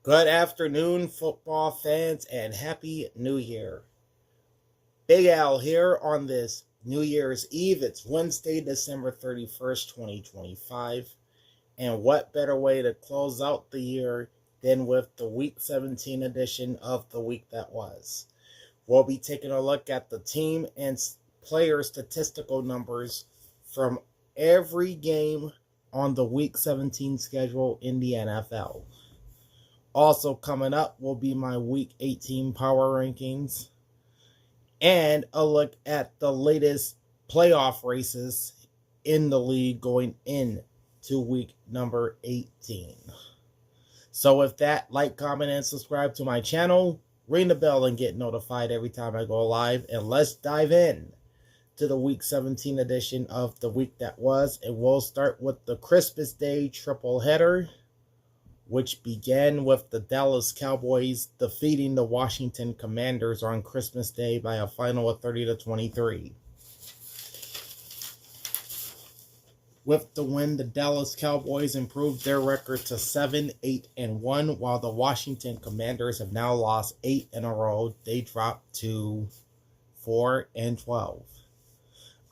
Good afternoon, football fans, and Happy New Year. Big Al here on this New Year's Eve. It's Wednesday, December 31st, 2025. And what better way to close out the year than with the Week 17 edition of the week that was. We'll be taking a look at the team and player statistical numbers from every game on the Week 17 schedule in the NFL. Also coming up will be my Week 18 power rankings and a look at the latest playoff races in the league going into week number 18. So with that, like, comment, and subscribe to my channel. Ring the bell and get notified every time I go live. And let's dive in to the Week 17 edition of the week that was. And we'll start with the Christmas Day triple header, which began with the Dallas Cowboys defeating the Washington Commanders on Christmas Day by a final of 30-23. With the win, the Dallas Cowboys improved their record to 7-8-1, while the Washington Commanders have now lost 8 in a row. They dropped to 4-12. All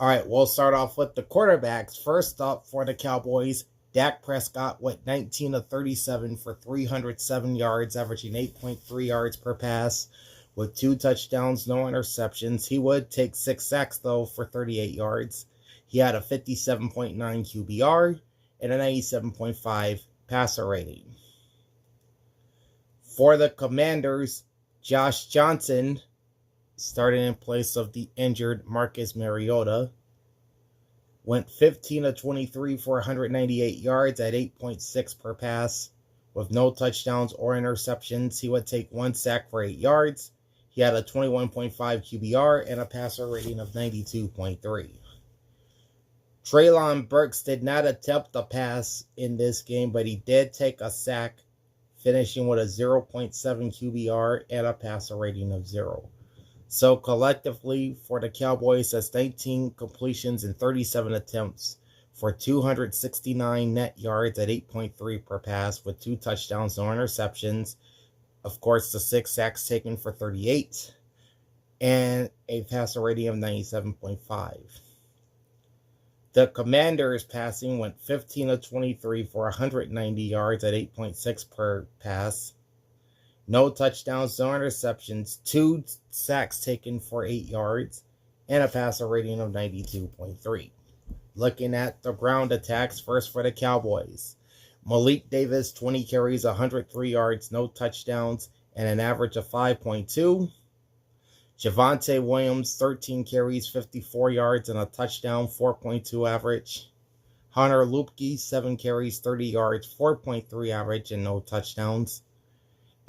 right, we'll start off with the quarterbacks. First up for the Cowboys, Dak Prescott went 19 of 37 for 307 yards, averaging 8.3 yards per pass with 2 touchdowns, no interceptions. He would take 6 sacks, though, for 38 yards. He had a 57.9 QBR and a 97.5 passer rating. For the Commanders, Josh Johnson started in place of the injured Marcus Mariota. Went 15 of 23 for 198 yards at 8.6 per pass with no touchdowns or interceptions. He would take 1 sack for 8 yards. He had a 21.5 QBR and a passer rating of 92.3. Treylon Burks did not attempt a pass in this game, but he did take a sack, finishing with a 0.7 QBR and a passer rating of 0. So collectively for the Cowboys, that's 19 completions and 37 attempts for 269 net yards at 8.3 per pass with 2 touchdowns, no interceptions. Of course, the 6 sacks taken for 38 and a passer rating of 97.5. The Commanders passing went 15 of 23 for 190 yards at 8.6 per pass. No touchdowns, no interceptions, 2 sacks taken for 8 yards, and a passer rating of 92.3. Looking at the ground attacks, first for the Cowboys. Malik Davis, 20 carries, 103 yards, no touchdowns, and an average of 5.2. Javonte Williams, 13 carries, 54 yards, and a touchdown, 4.2 average. Hunter Luepke, 7 carries, 30 yards, 4.3 average, and no touchdowns.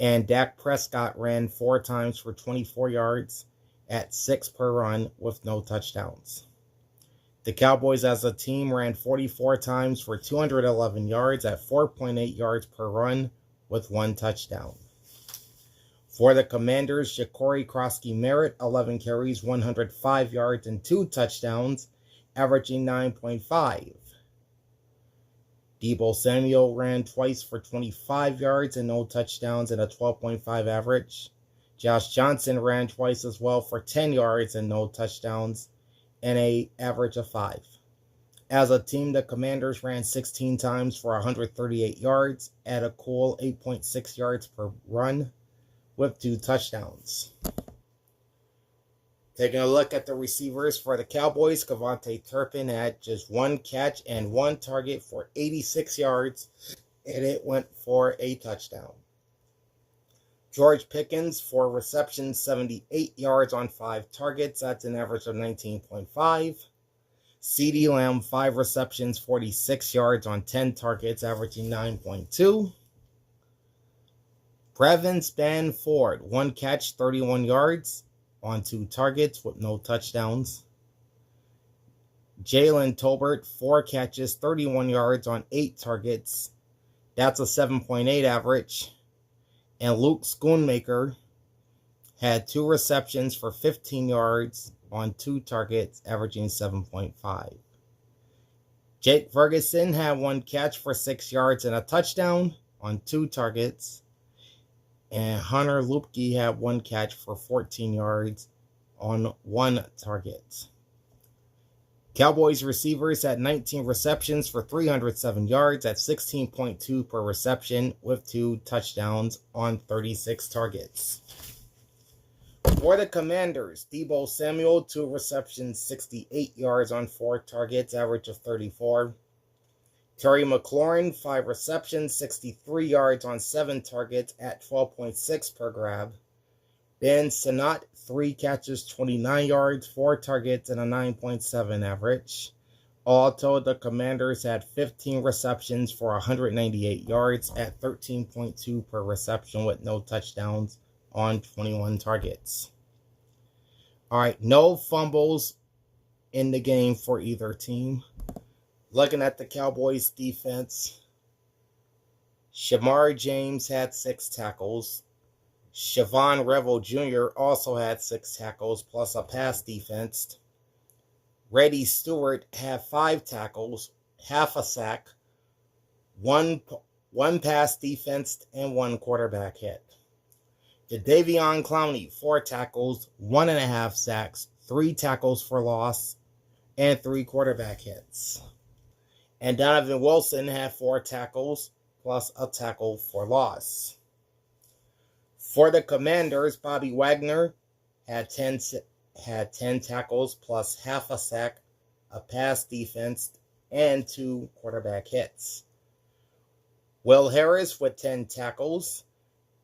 And Dak Prescott ran 4 times for 24 yards at 6 per run with no touchdowns. The Cowboys as a team ran 44 times for 211 yards at 4.8 yards per run with 1 touchdown. For the Commanders, Ja'Cory Krosky-Merritt, 11 carries, 105 yards, and 2 touchdowns, averaging 9.5. Deebo Samuel ran twice for 25 yards and no touchdowns and a 12.5 average. Josh Johnson ran twice as well for 10 yards and no touchdowns and an average of 5. As a team, the Commanders ran 16 times for 138 yards at a cool 8.6 yards per run with 2 touchdowns. Taking a look at the receivers for the Cowboys, Kevontae Turpin had just 1 catch and 1 target for 86 yards, and it went for a touchdown. George Pickens, 4 receptions, 78 yards on 5 targets. That's an average of 19.5. CeeDee Lamb, 5 receptions, 46 yards on 10 targets, averaging 9.2. Brevin Spanford, 1 catch, 31 yards on 2 targets with no touchdowns. Jalen Tolbert, 4 catches, 31 yards on 8 targets. That's a 7.8 average. And Luke Schoonmaker had 2 receptions for 15 yards on 2 targets, averaging 7.5. Jake Ferguson had 1 catch for 6 yards and a touchdown on 2 targets. And Hunter Lupke had 1 catch for 14 yards on 1 target. Cowboys receivers had 19 receptions for 307 yards at 16.2 per reception with 2 touchdowns on 36 targets. For the Commanders, Deebo Samuel, 2 receptions, 68 yards on 4 targets, average of 34. Terry McLaurin, 5 receptions, 63 yards on 7 targets at 12.6 per grab. Ben Sinnott, 3 catches, 29 yards, 4 targets, and a 9.7 average. All told, the Commanders had 15 receptions for 198 yards at 13.2 per reception with no touchdowns on 21 targets. All right, no fumbles in the game for either team. Looking at the Cowboys defense, Shamar James had 6 tackles. Siobhan Revel Jr. also had 6 tackles plus a pass defense. Reddy Stewart had 5 tackles, half a sack, one pass defense, and 1 quarterback hit. Jadeveon Clowney, 4 tackles, 1.5 sacks, 3 tackles for loss, and 3 quarterback hits. And Donovan Wilson had 4 tackles plus a tackle for loss. For the Commanders, Bobby Wagner had 10 tackles plus half a sack, a pass defense, and 2 quarterback hits. Will Harris with 10 tackles.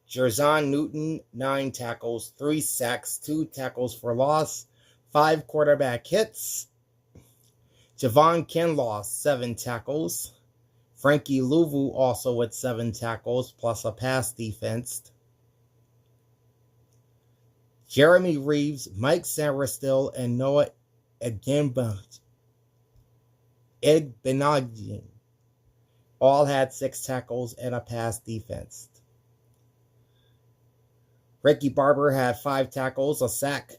Jerzon Newton, 9 tackles, 3 sacks, 2 tackles for loss, 5 quarterback hits. Javon Kinlaw, 7 tackles. Frankie Louvu also with 7 tackles plus a pass defense. Jeremy Reeves, Mike Sanderstill, and Noah Egbenogin all had 6 tackles and a pass defense. Ricky Barber had 5 tackles, a sack,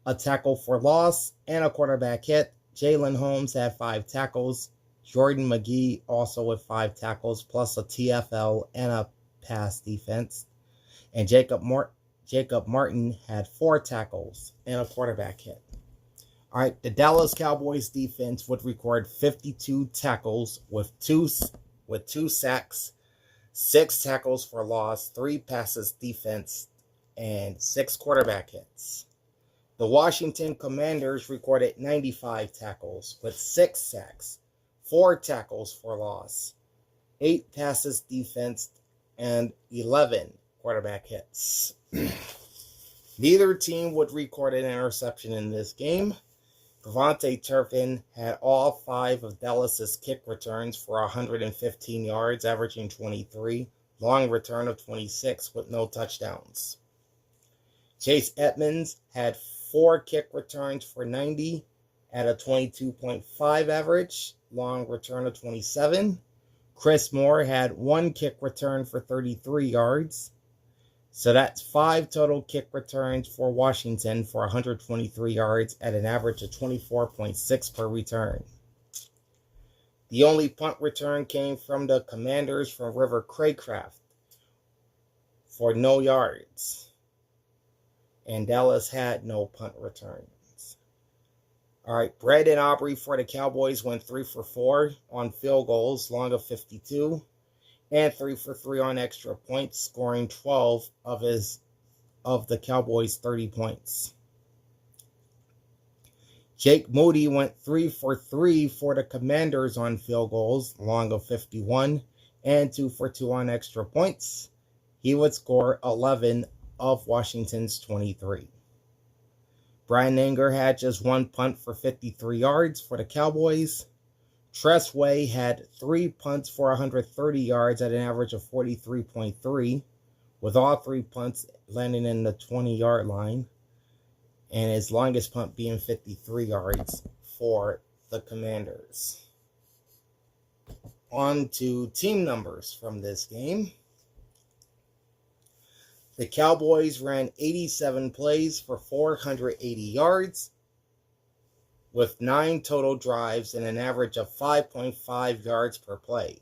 a tackle for loss, and a quarterback hit. Jalen Holmes had 5 tackles. Jordan McGee also with 5 tackles, plus a TFL and a pass defense. And Jacob Martin had 4 tackles and a quarterback hit. All right, the Dallas Cowboys defense would record 52 tackles with two sacks, 6 tackles for loss, 3 passes defense, and 6 quarterback hits. The Washington Commanders recorded 95 tackles with 6 sacks, 4 tackles for loss, 8 passes defense, and 11 quarterback hits. Neither team would record an interception in this game. Devontae Turpin had all 5 of Dallas's kick returns for 115 yards, averaging 23, long return of 26 with no touchdowns. Chase Edmonds had 4 kick returns for 90 at a 22.5 average, long return of 27. Chris Moore had 1 kick return for 33 yards. So that's 5 total kick returns for Washington for 123 yards at an average of 24.6 per return. The only punt return came from the Commanders from River Craycraft for no yards. And Dallas had no punt returns. All right, Brandon Aubrey for the Cowboys went 3 for 4 on field goals, long of 52, and 3 for 3 on extra points, scoring 12 of the Cowboys' 30 points. Jake Moody went 3 for 3 for the Commanders on field goals, long of 51, and 2 for 2 on extra points. He would score 11 of Washington's 23. Brian Anger had just 1 punt for 53 yards for the Cowboys. Tress Way had 3 punts for 130 yards at an average of 43.3, with all 3 punts landing in the 20-yard line, and his longest punt being 53 yards for the Commanders. On to team numbers from this game. The Cowboys ran 87 plays for 480 yards with 9 total drives and an average of 5.5 yards per play.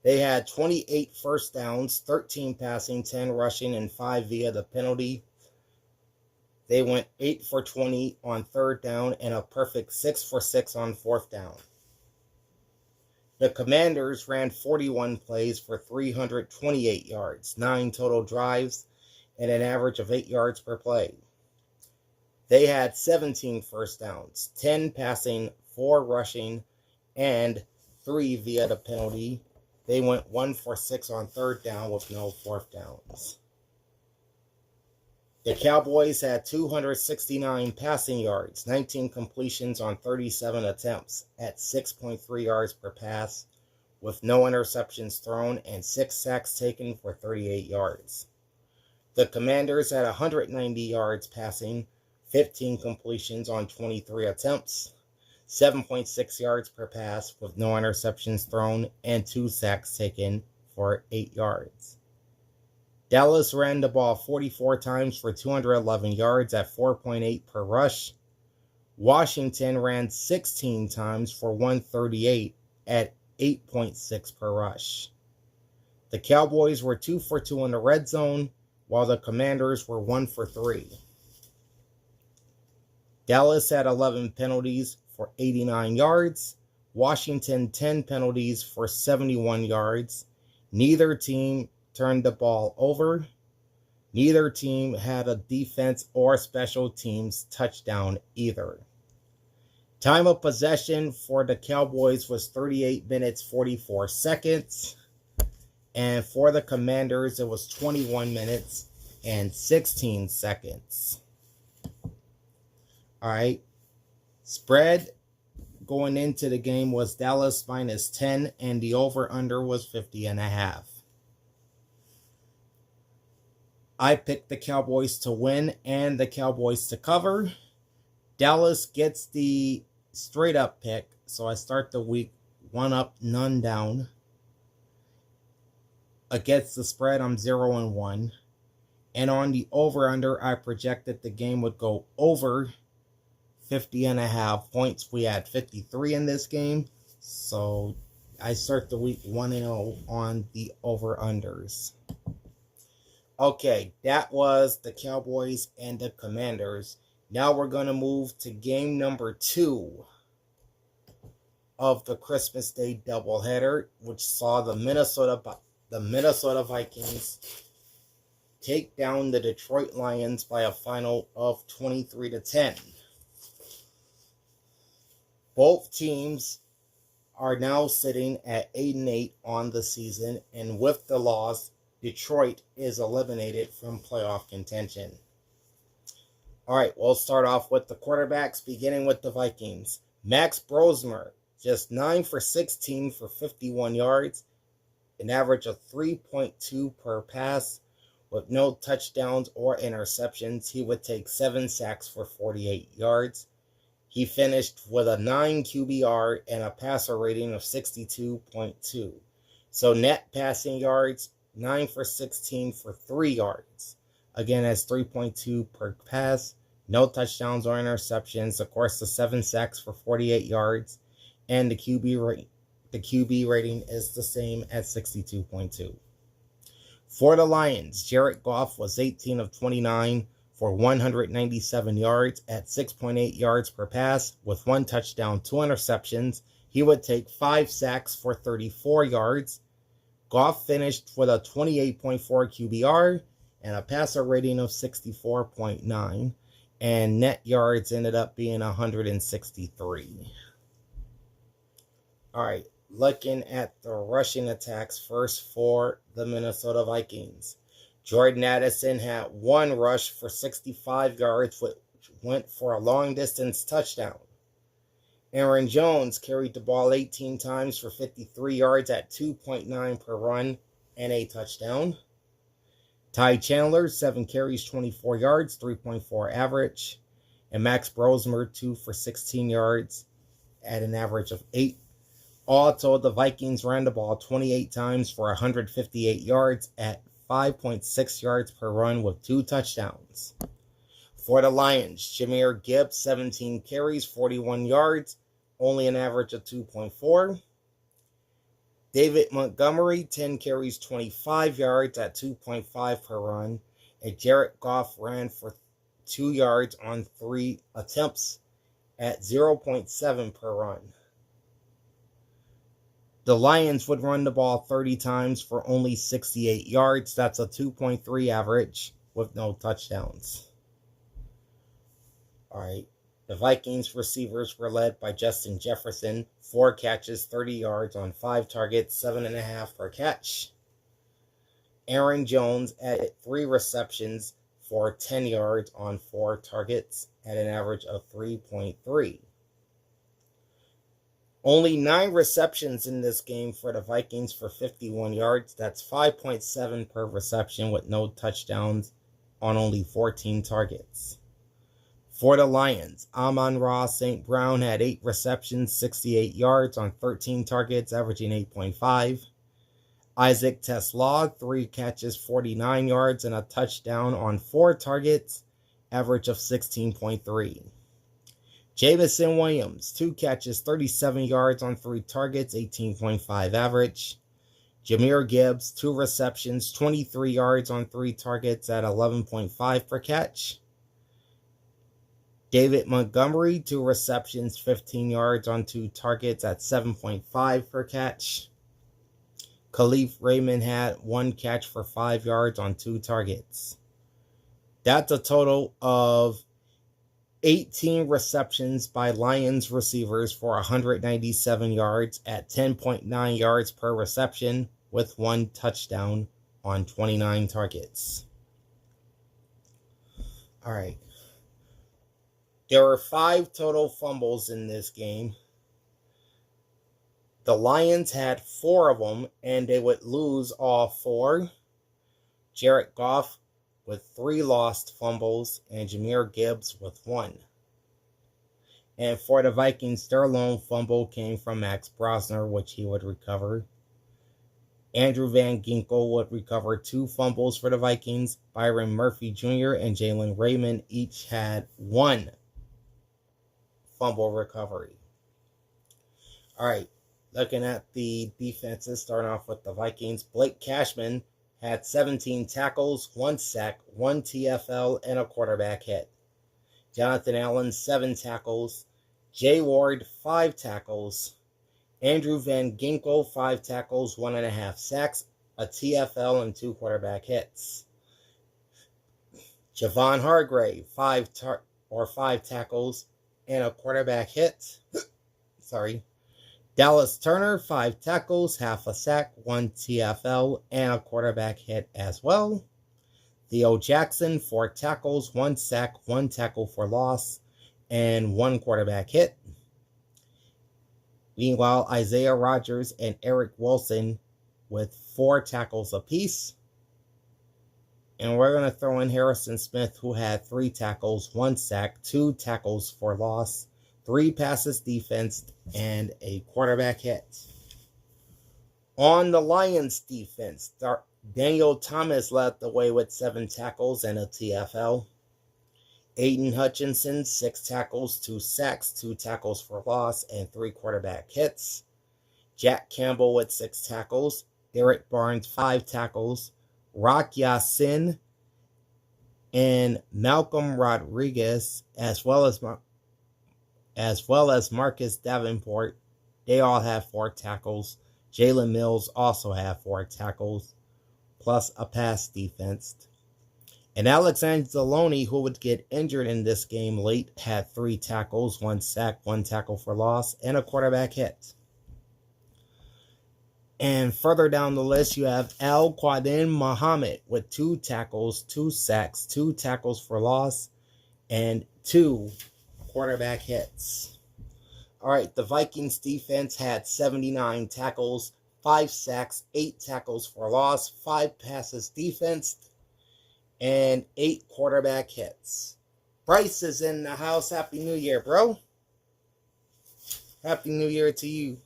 They had 28 first downs, 13 passing, 10 rushing, and 5 via the penalty. They went 8 for 20 on third down and a perfect 6 for 6 on fourth down. The Commanders ran 41 plays for 328 yards, 9 total drives, and an average of 8 yards per play. They had 17 first downs, 10 passing, 4 rushing, and 3 via the penalty. They went 1 for 6 on third down with no fourth downs. The Cowboys had 269 passing yards, 19 completions on 37 attempts at 6.3 yards per pass, with no interceptions thrown and 6 sacks taken for 38 yards. The Commanders had 190 yards passing, 15 completions on 23 attempts, 7.6 yards per pass with no interceptions thrown, and 2 sacks taken for 8 yards. Dallas ran the ball 44 times for 211 yards at 4.8 per rush. Washington ran 16 times for 138 at 8.6 per rush. The Cowboys were 2 for 2 in the red zone, while the Commanders were 1 for 3. Dallas had 11 penalties for 89 yards. Washington 10 penalties for 71 yards. Neither team turned the ball over. Neither team had a defense or special teams touchdown either. Time of possession for the Cowboys was 38 minutes 44 seconds. And for the Commanders, it was 21 minutes and 16 seconds. All right. Spread going into the game was Dallas minus 10, and the over-under was 50.5. I picked the Cowboys to win and the Cowboys to cover. Dallas gets the straight-up pick, so I start the week 1 up, none down. Against the spread, I'm 0-1. And on the over-under, I projected the game would go over 50.5 points. We had 53 in this game, so I start the week 1-0 on the over-unders. Okay, that was the Cowboys and the Commanders. Now we're going to move to game number 2 of the Christmas Day doubleheader, which saw the Minnesota Vikings take down the Detroit Lions by a final of 23-10. Both teams are now sitting at 8-8 on the season, and with the loss, Detroit is eliminated from playoff contention. All right, we'll start off with the quarterbacks, beginning with the Vikings. Max Brosmer, just 9 for 16 for 51 yards, an average of 3.2 per pass. With no touchdowns or interceptions, he would take 7 sacks for 48 yards. He finished with a 9 QBR and a passer rating of 62.2. So net passing yards, 9 for 16 for 3 yards. Again, that's 3.2 per pass. No touchdowns or interceptions. Of course, the 7 sacks for 48 yards. And the QB rating is the same at 62.2. For the Lions, Jared Goff was 18 of 29 for 197 yards at 6.8 yards per pass with 1 touchdown, 2 interceptions. He would take 5 sacks for 34 yards. Goff finished with a 28.4 QBR and a passer rating of 64.9, and net yards ended up being 163. All right, looking at the rushing attacks first for the Minnesota Vikings. Jordan Addison had 1 rush for 65 yards, which went for a long-distance touchdown. Aaron Jones carried the ball 18 times for 53 yards at 2.9 per run and a touchdown. Ty Chandler, 7 carries, 24 yards, 3.4 average. And Max Brosmer, 2 for 16 yards at an average of 8. All told, the Vikings ran the ball 28 times for 158 yards at 5.6 yards per run with 2 touchdowns. For the Lions, Jahmyr Gibbs, 17 carries, 41 yards, only an average of 2.4. David Montgomery, 10 carries, 25 yards at 2.5 per run. And Jared Goff ran for 2 yards on 3 attempts at 0.7 per run. The Lions would run the ball 30 times for only 68 yards. That's a 2.3 average with no touchdowns. All right. The Vikings receivers were led by Justin Jefferson, 4 catches, 30 yards on 5 targets, 7.5 per catch. Aaron Jones added 3 receptions for 10 yards on 4 targets at an average of 3.3. Only 9 receptions in this game for the Vikings for 51 yards. That's 5.7 per reception with no touchdowns on only 14 targets. For the Lions, Amon-Ra St. Brown had 8 receptions, 68 yards on 13 targets, averaging 8.5. Isaac TeSlaa, 3 catches, 49 yards, and a touchdown on 4 targets, average of 16.3. Jameson Williams, 2 catches, 37 yards on 3 targets, 18.5 average. Jahmyr Gibbs, 2 receptions, 23 yards on 3 targets at 11.5 per catch. David Montgomery, 2 receptions, 15 yards on 2 targets at 7.5 per catch. Khalif Raymond had 1 catch for 5 yards on 2 targets. That's a total of 18 receptions by Lions receivers for 197 yards at 10.9 yards per reception with 1 touchdown on 29 targets. All right. There were 5 total fumbles in this game. The Lions had 4 of them, and they would lose all 4. Jared Goff with 3 lost fumbles, and Jahmyr Gibbs with 1. And for the Vikings, their lone fumble came from Max Brosner, which he would recover. Andrew Van Ginkel would recover 2 fumbles for the Vikings. Byron Murphy Jr. and Jalen Raymond each had 1 fumble recovery. All right, looking at the defenses, starting off with the Vikings. Blake Cashman had 17 tackles, 1 sack, 1 TFL, and a quarterback hit. Jonathan Allen, 7 tackles. Jay Ward, 5 tackles. Andrew Van Ginkel, 5 tackles, 1.5 sacks, a TFL, and 2 quarterback hits. Javon Hargrave, 5 tackles, and a quarterback hit. Dallas Turner, 5 tackles, half a sack, 1 TFL, and a quarterback hit as well. Theo Jackson, 4 tackles, 1 sack, 1 tackle for loss, and 1 quarterback hit. Meanwhile, Isaiah Rodgers and Eric Wilson with 4 tackles apiece. And we're going to throw in Harrison Smith, who had 3 tackles, 1 sack, 2 tackles for loss, 3 passes defensed, and a quarterback hit. On the Lions defense, Daniel Thomas led the way with 7 tackles and a TFL. Aiden Hutchinson, 6 tackles, 2 sacks, 2 tackles for loss, and 3 quarterback hits. Jack Campbell with 6 tackles. Derek Barnes, 5 tackles. Rock Ya-Sin and Malcolm Rodriguez, as well as Marcus Davenport, they all have 4 tackles. Jalen Mills also have 4 tackles, plus a pass defense. And Alex Anzalone, who would get injured in this game late, had 3 tackles, 1 sack, 1 tackle for loss, and a quarterback hit. And further down the list, you have Al Quadin Muhammad with 2 tackles, 2 sacks, 2 tackles for loss, and 2 quarterback hits. All right, the Vikings defense had 79 tackles, 5 sacks, 8 tackles for loss, 5 passes defensed, and 8 quarterback hits. Bryce is in the house. Happy New Year, bro. Happy New Year to you.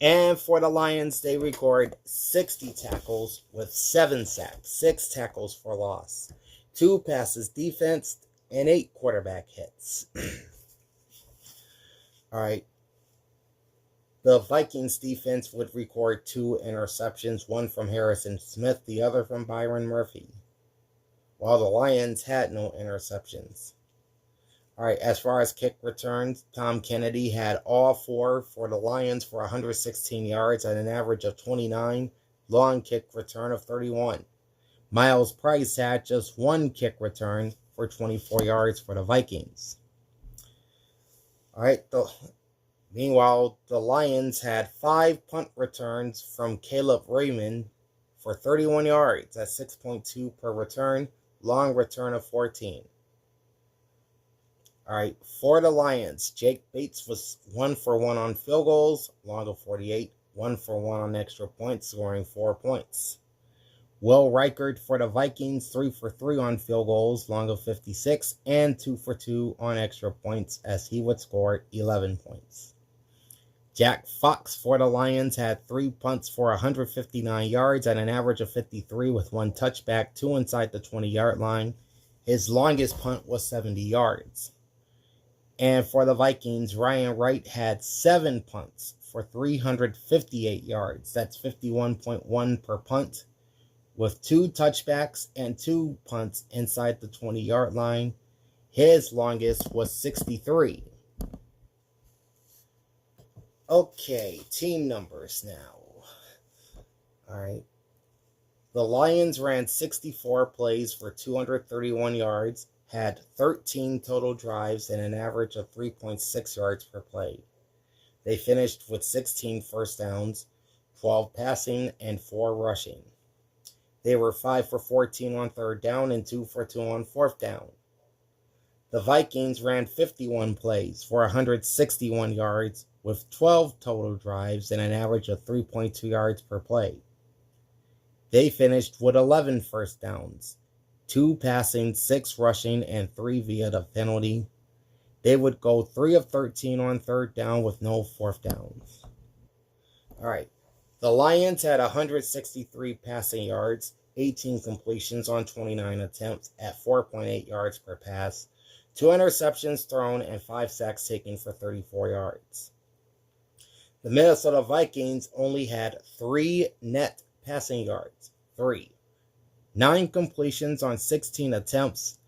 And for the Lions, they record 60 tackles with 7 sacks, 6 tackles for loss, 2 passes defensed, and 8 quarterback hits. All right. The Vikings defense would record 2 interceptions, one from Harrison Smith, the other from Byron Murphy, while the Lions had no interceptions. All right, as far as kick returns, Tom Kennedy had all 4 for the Lions for 116 yards at an average of 29, long kick return of 31. Miles Price had just 1 kick return for 24 yards for the Vikings. All right, meanwhile, the Lions had 5 punt returns from Caleb Raymond for 31 yards at 6.2 per return, long return of 14. All right, for the Lions, Jake Bates was 1 for 1 on field goals, long of 48, 1 for 1 on extra points, scoring 4 points. Will Reichard for the Vikings, 3 for 3 on field goals, long of 56, and 2 for 2 on extra points, as he would score 11 points. Jack Fox for the Lions had 3 punts for 159 yards at an average of 53 with 1 touchback, 2 inside the 20-yard line. His longest punt was 70 yards. And for the Vikings, Ryan Wright had 7 punts for 358 yards. That's 51.1 per punt, with 2 touchbacks and 2 punts inside the 20-yard line. His longest was 63. Okay, team numbers now. All right. The Lions ran 64 plays for 231 yards, had 13 total drives, and an average of 3.6 yards per play. They finished with 16 first downs, 12 passing, and 4 rushing. They were 5 for 14 on third down and 2 for 2 on fourth down. The Vikings ran 51 plays for 161 yards with 12 total drives and an average of 3.2 yards per play. They finished with 11 first downs, 2 passing, 6 rushing, and 3 via the penalty. They would go 3 of 13 on third down with no fourth downs. All right. The Lions had 163 passing yards, 18 completions on 29 attempts at 4.8 yards per pass, 2 interceptions thrown, and 5 sacks taken for 34 yards. The Minnesota Vikings only had 3 net passing yards. 3. 9 completions on 16 attempts,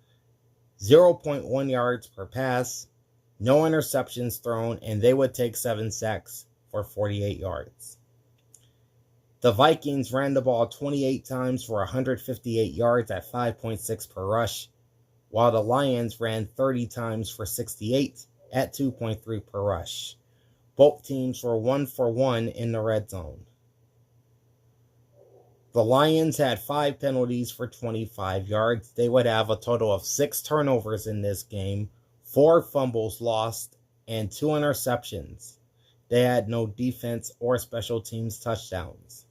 0.1 yards per pass, no interceptions thrown, and they would take 7 sacks for 48 yards. The Vikings ran the ball 28 times for 158 yards at 5.6 per rush, while the Lions ran 30 times for 68 at 2.3 per rush. Both teams were 1 for 1 in the red zone. The Lions had 5 penalties for 25 yards. They would have a total of 6 turnovers in this game, 4 fumbles lost, and 2 interceptions. They had no defense or special teams touchdowns.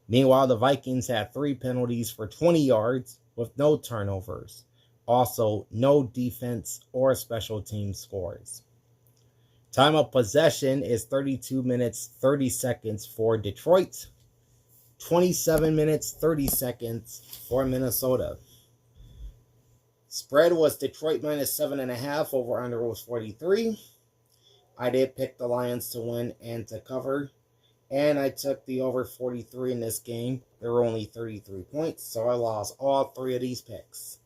Meanwhile, the Vikings had 3 penalties for 20 yards with no turnovers. Also, no defense or special team scores. Time of possession is 32 minutes, 30 seconds for Detroit, 27 minutes, 30 seconds for Minnesota. Spread was Detroit minus 7.5, over under was 43. I did pick the Lions to win and to cover, and I took the over 43 in this game. There were only 33 points, so I lost all 3 of these picks.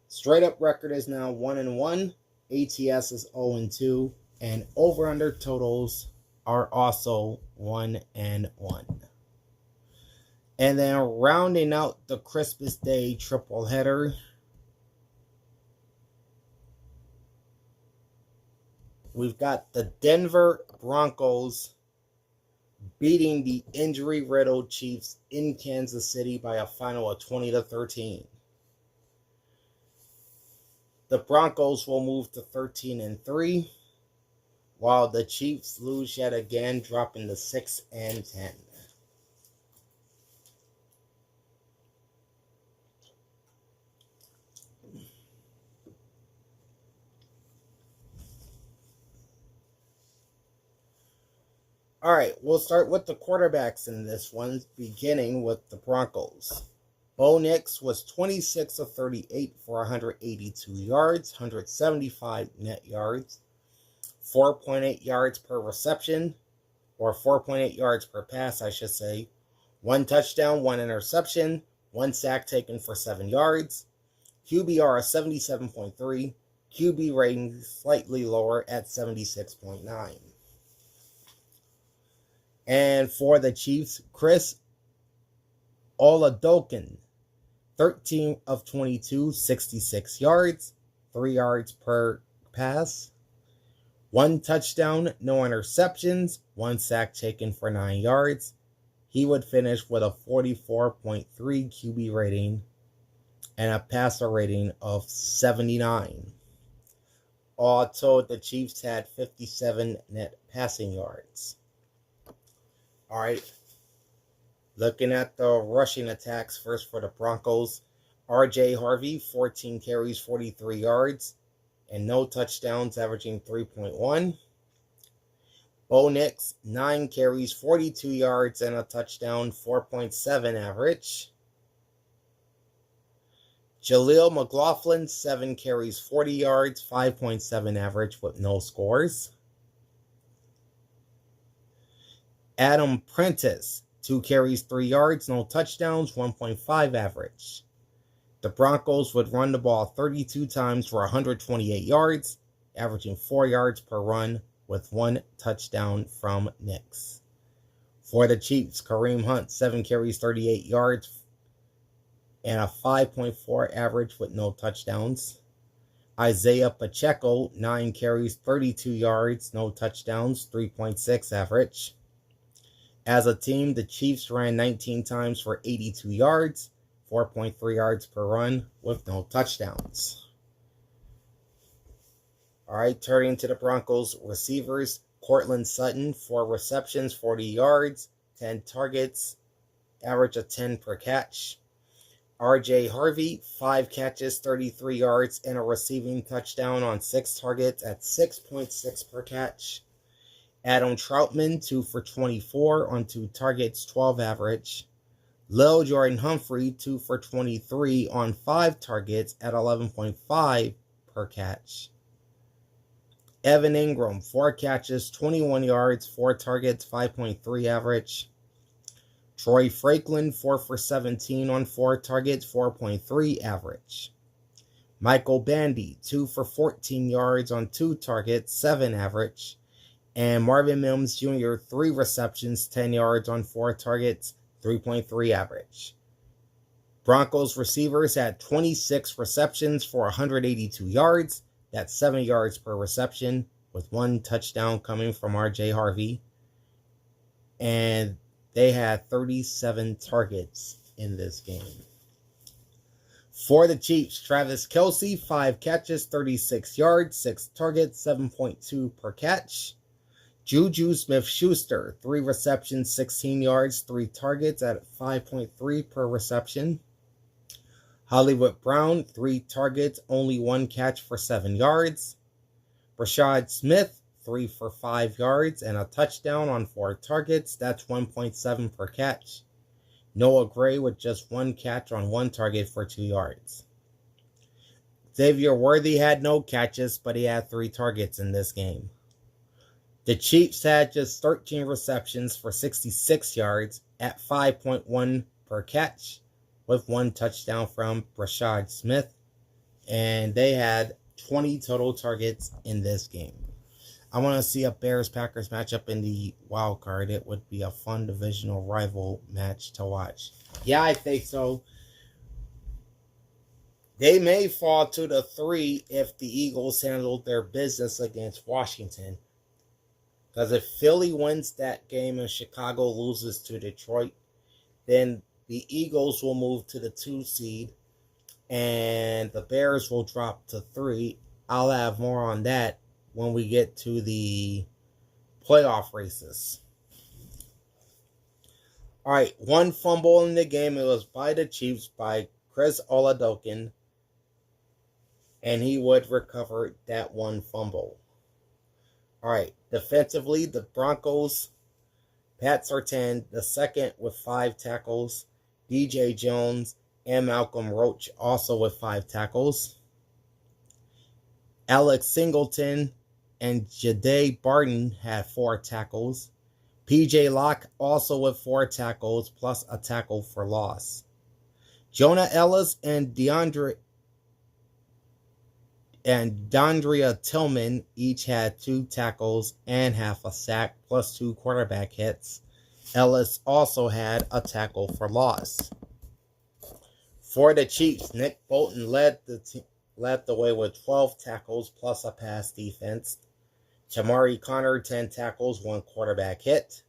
Straight up record is now 1-1. ATS is 0-2. And over-under totals are also 1-1. And then rounding out the Christmas Day triple header, we've got the Denver Broncos beating the injury-riddled Chiefs in Kansas City by a final of 20-13. The Broncos will move to 13-3, while the Chiefs lose yet again, dropping to 6-10. All right, we'll start with the quarterbacks in this one, beginning with the Broncos. Bo Nix was 26 of 38 for 182 yards, 175 net yards, 4.8 yards per reception, or 4.8 yards per pass, I should say. 1 touchdown, 1 interception, 1 sack taken for 7 yards. QBR 77.3. QB rating slightly lower at 76.9. And for the Chiefs, Chris Oladokin, 13 of 22, 66 yards, 3 yards per pass, 1 touchdown, no interceptions, 1 sack taken for 9 yards. He would finish with a 44.3 QB rating and a passer rating of 79. All told, the Chiefs had 57 net passing yards. All right. Looking at the rushing attacks first for the Broncos, R.J. Harvey, 14 carries, 43 yards, and no touchdowns, averaging 3.1. Bo Nix, 9 carries, 42 yards, and a touchdown, 4.7 average. Jaleel McLaughlin, 7 carries, 40 yards, 5.7 average with no scores. Adam Prentice, 2 carries, 3 yards, no touchdowns, 1.5 average. The Broncos would run the ball 32 times for 128 yards, averaging 4 yards per run with 1 touchdown from Nix. For the Chiefs, Kareem Hunt, 7 carries, 38 yards, and a 5.4 average with no touchdowns. Isaiah Pacheco, 9 carries, 32 yards, no touchdowns, 3.6 average. As a team, the Chiefs ran 19 times for 82 yards, 4.3 yards per run with no touchdowns. All right, turning to the Broncos receivers, Cortland Sutton, 4 receptions, 40 yards, 10 targets, average of 10 per catch. R.J. Harvey, 5 catches, 33 yards, and a receiving touchdown on 6 targets at 6.6 per catch. Adam Troutman, 2 for 24 on 2 targets, 12 average. Lil Jordan Humphrey, 2 for 23 on 5 targets at 11.5 per catch. Evan Ingram, 4 catches, 21 yards, 4 targets, 5.3 average. Troy Franklin, 4 for 17 on 4 targets, 4.3 average. Michael Bandy, 2 for 14 yards on 2 targets, 7 average. And Marvin Mims Jr., 3 receptions, 10 yards on 4 targets, 3.3 average. Broncos receivers had 26 receptions for 182 yards. That's 7 yards per reception, with 1 touchdown coming from R.J. Harvey. And they had 37 targets in this game. For the Chiefs, Travis Kelce, 5 catches, 36 yards, 6 targets, 7.2 per catch. Juju Smith-Schuster, 3 receptions, 16 yards, 3 targets at 5.3 per reception. Hollywood Brown, 3 targets, only 1 catch for 7 yards. Rashad Smith, 3 for 5 yards and a touchdown on 4 targets. That's 1.7 per catch. Noah Gray with just 1 catch on 1 target for 2 yards. Xavier Worthy had no catches, but he had 3 targets in this game. The Chiefs had just 13 receptions for 66 yards at 5.1 per catch, with 1 touchdown from Rashad Smith, and they had 20 total targets in this game. I want to see a Bears-Packers matchup in the wild card. It would be a fun divisional rival match to watch. Yeah, I think so. They may fall to the 3 if the Eagles handle their business against Washington. Because if Philly wins that game and Chicago loses to Detroit, then the Eagles will move to the 2 seed and the Bears will drop to 3. I'll have more on that when we get to the playoff races. All right, 1 fumble in the game. It was by the Chiefs, by Chris Oladokin, and he would recover that 1 fumble. All right, defensively, the Broncos, Pat Surtain, the second with 5 tackles. DJ Jones and Malcolm Roach also with 5 tackles. Alex Singleton and Jade Barton had 4 tackles. PJ Locke also with 4 tackles plus a tackle for loss. Jonah Ellis and Dondria Tillman each had 2 tackles and half a sack plus 2 quarterback hits. Ellis also had a tackle for loss. For the Chiefs, Nick Bolton led the way with 12 tackles plus a pass defense. Tamari Connor, 10 tackles, 1 quarterback hit.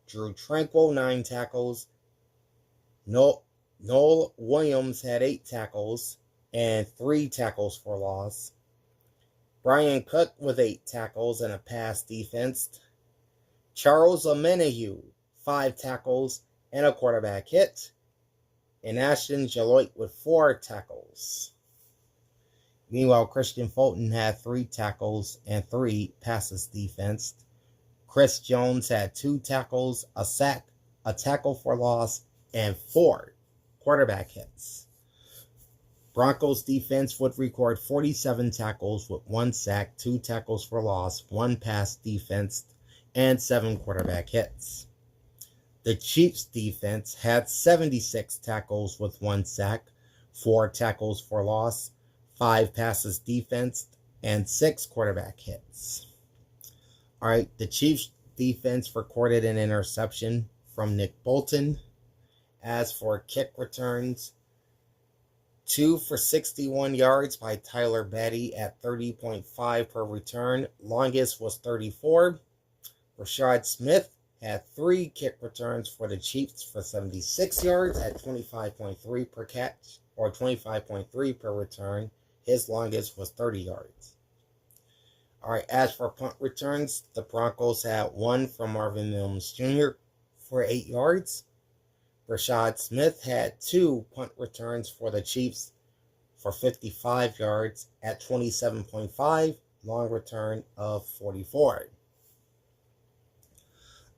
Drew Tranquil, 9 tackles. Noel Williams had 8 tackles and 3 tackles for loss. Brian Cook with 8 tackles and a pass defense. Charles Omenihu, 5 tackles and a quarterback hit. And Ashton Jaloit with 4 tackles. Meanwhile, Christian Fulton had 3 tackles and 3 passes defense. Chris Jones had 2 tackles, a sack, a tackle for loss, and 4 quarterback hits. Broncos defense would record 47 tackles with 1 sack, 2 tackles for loss, 1 pass defense, and 7 quarterback hits. The Chiefs defense had 76 tackles with 1 sack, 4 tackles for loss, 5 passes defense, and 6 quarterback hits. All right, the Chiefs defense recorded an interception from Nick Bolton. As for kick returns, 2 for 61 yards by Tyler Batty at 30.5 per return. Longest was 34. Rashad Smith had 3 kick returns for the Chiefs for 76 yards at 25.3 per catch, or 25.3 per return. His longest was 30 yards. All right, as for punt returns, the Broncos had 1 from Marvin Mims Jr. for 8 yards. Rashad Smith had 2 punt returns for the Chiefs for 55 yards at 27.5, long return of 44.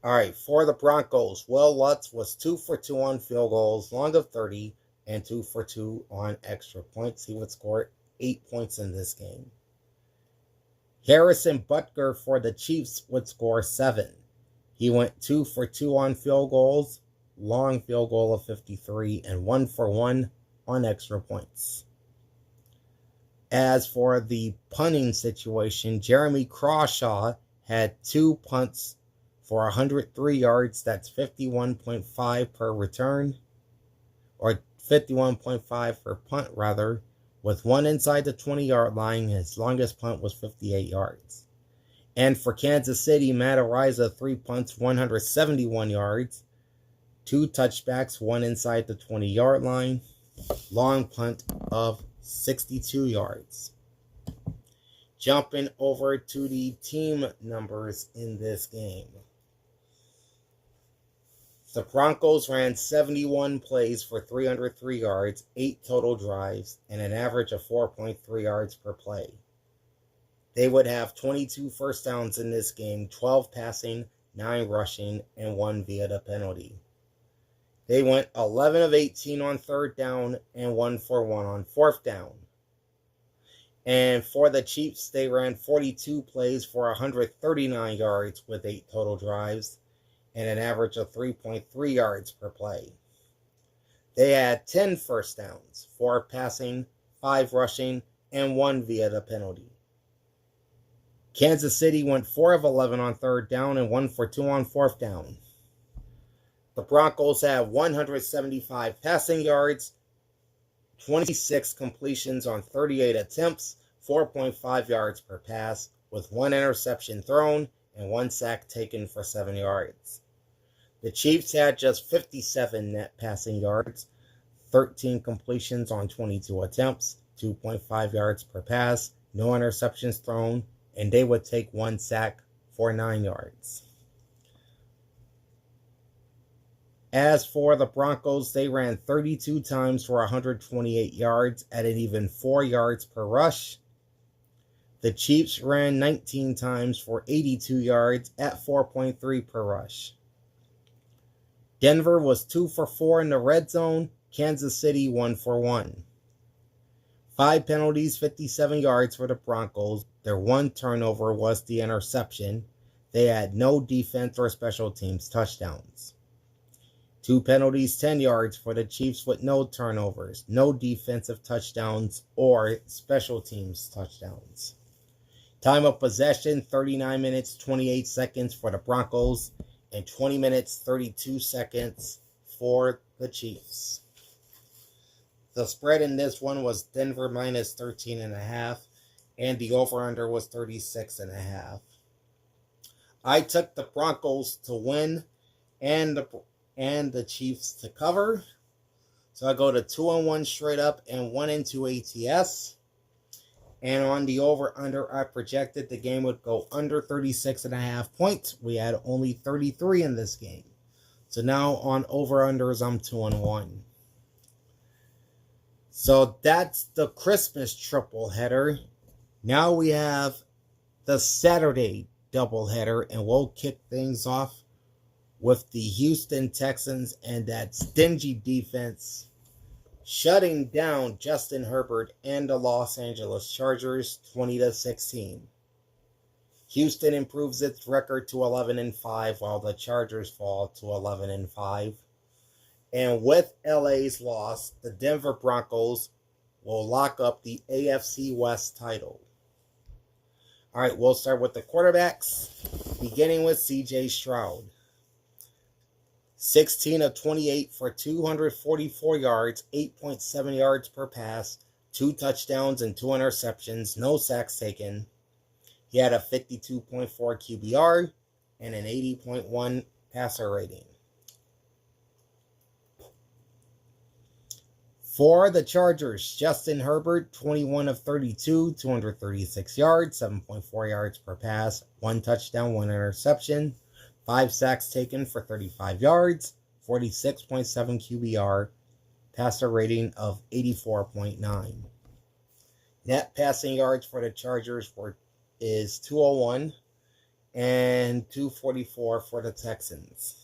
All right, for the Broncos, Will Lutz was 2 for 2 on field goals, long of 30, and 2 for 2 on extra points. He would score 8 points in this game. Harrison Butker for the Chiefs would score 7. He went 2 for 2 on field goals, long field goal of 53, and 1 for 1 on extra points. As for the punting situation, Jeremy Crawshaw had 2 punts for 103 yards. That's 51.5 per return, or 51.5 per punt, rather, with 1 inside the 20-yard line. His longest punt was 58 yards. And for Kansas City, Matt Araiza, 3 punts, 171 yards, 2 touchbacks, 1 inside the 20-yard line, long punt of 62 yards. Jumping over to the team numbers in this game. The Broncos ran 71 plays for 303 yards, 8 total drives, and an average of 4.3 yards per play. They would have 22 first downs in this game, 12 passing, 9 rushing, and 1 via the penalty. They went 11 of 18 on 3rd down and 1 for 1 on 4th down. And for the Chiefs, they ran 42 plays for 139 yards with 8 total drives and an average of 3.3 yards per play. They had 10 first downs, 4 passing, 5 rushing, and 1 via the penalty. Kansas City went 4 of 11 on 3rd down and 1 for 2 on 4th down. The Broncos had 175 passing yards, 26 completions on 38 attempts, 4.5 yards per pass, with 1 interception thrown and 1 sack taken for 7 yards. The Chiefs had just 57 net passing yards, 13 completions on 22 attempts, 2.5 yards per pass, no interceptions thrown, and they would take 1 sack for 9 yards. As for the Broncos, they ran 32 times for 128 yards at an even 4 yards per rush. The Chiefs ran 19 times for 82 yards at 4.3 per rush. Denver was 2 for 4 in the red zone. Kansas City 1 for 1. 5 penalties, 57 yards for the Broncos. Their 1 turnover was the interception. They had no defense or special teams touchdowns. 2 penalties, 10 yards for the Chiefs with no turnovers, no defensive touchdowns or special teams touchdowns. Time of possession, 39 minutes, 28 seconds for the Broncos and 20 minutes, 32 seconds for the Chiefs. The spread in this one was Denver minus 13.5, and the over-under was 36.5. I took the Broncos to win and the Chiefs to cover. So I go to 2-1 straight up and 1-2 ATS. And on the over-under, I projected the game would go under 36.5 points. We had only 33 in this game. So now on over-unders, I'm 2-1. So that's the Christmas triple header. Now we have the Saturday doubleheader, and we'll kick things off with the Houston Texans and that stingy defense shutting down Justin Herbert and the Los Angeles Chargers 20-16. Houston improves its record to 11-5, while the Chargers fall to 11-5. And with LA's loss, the Denver Broncos will lock up the AFC West title. All right, we'll start with the quarterbacks, beginning with C.J. Stroud. 16 of 28 for 244 yards, 8.7 yards per pass, 2 touchdowns and 2 interceptions, no sacks taken. He had a 52.4 QBR and an 80.1 passer rating. For the Chargers, Justin Herbert, 21 of 32, 236 yards, 7.4 yards per pass, 1 touchdown, 1 interception, 5 sacks taken for 35 yards, 46.7 QBR, passer rating of 84.9. Net passing yards for the Chargers is 201 and 244 for the Texans.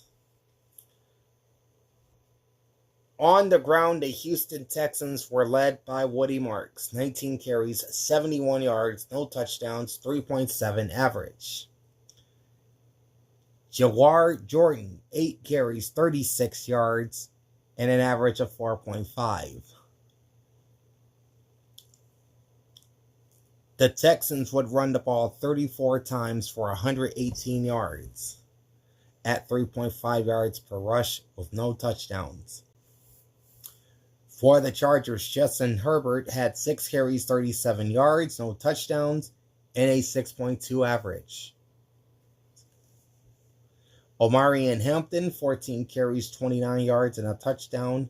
On the ground, the Houston Texans were led by Woody Marks, 19 carries, 71 yards, no touchdowns, 3.7 average. Jawar Jordan, 8 carries, 36 yards, and an average of 4.5. The Texans would run the ball 34 times for 118 yards at 3.5 yards per rush with no touchdowns. For the Chargers, Justin Herbert had 6 carries, 37 yards, no touchdowns, and a 6.2 average. Omarion Hampton, 14 carries, 29 yards, and a touchdown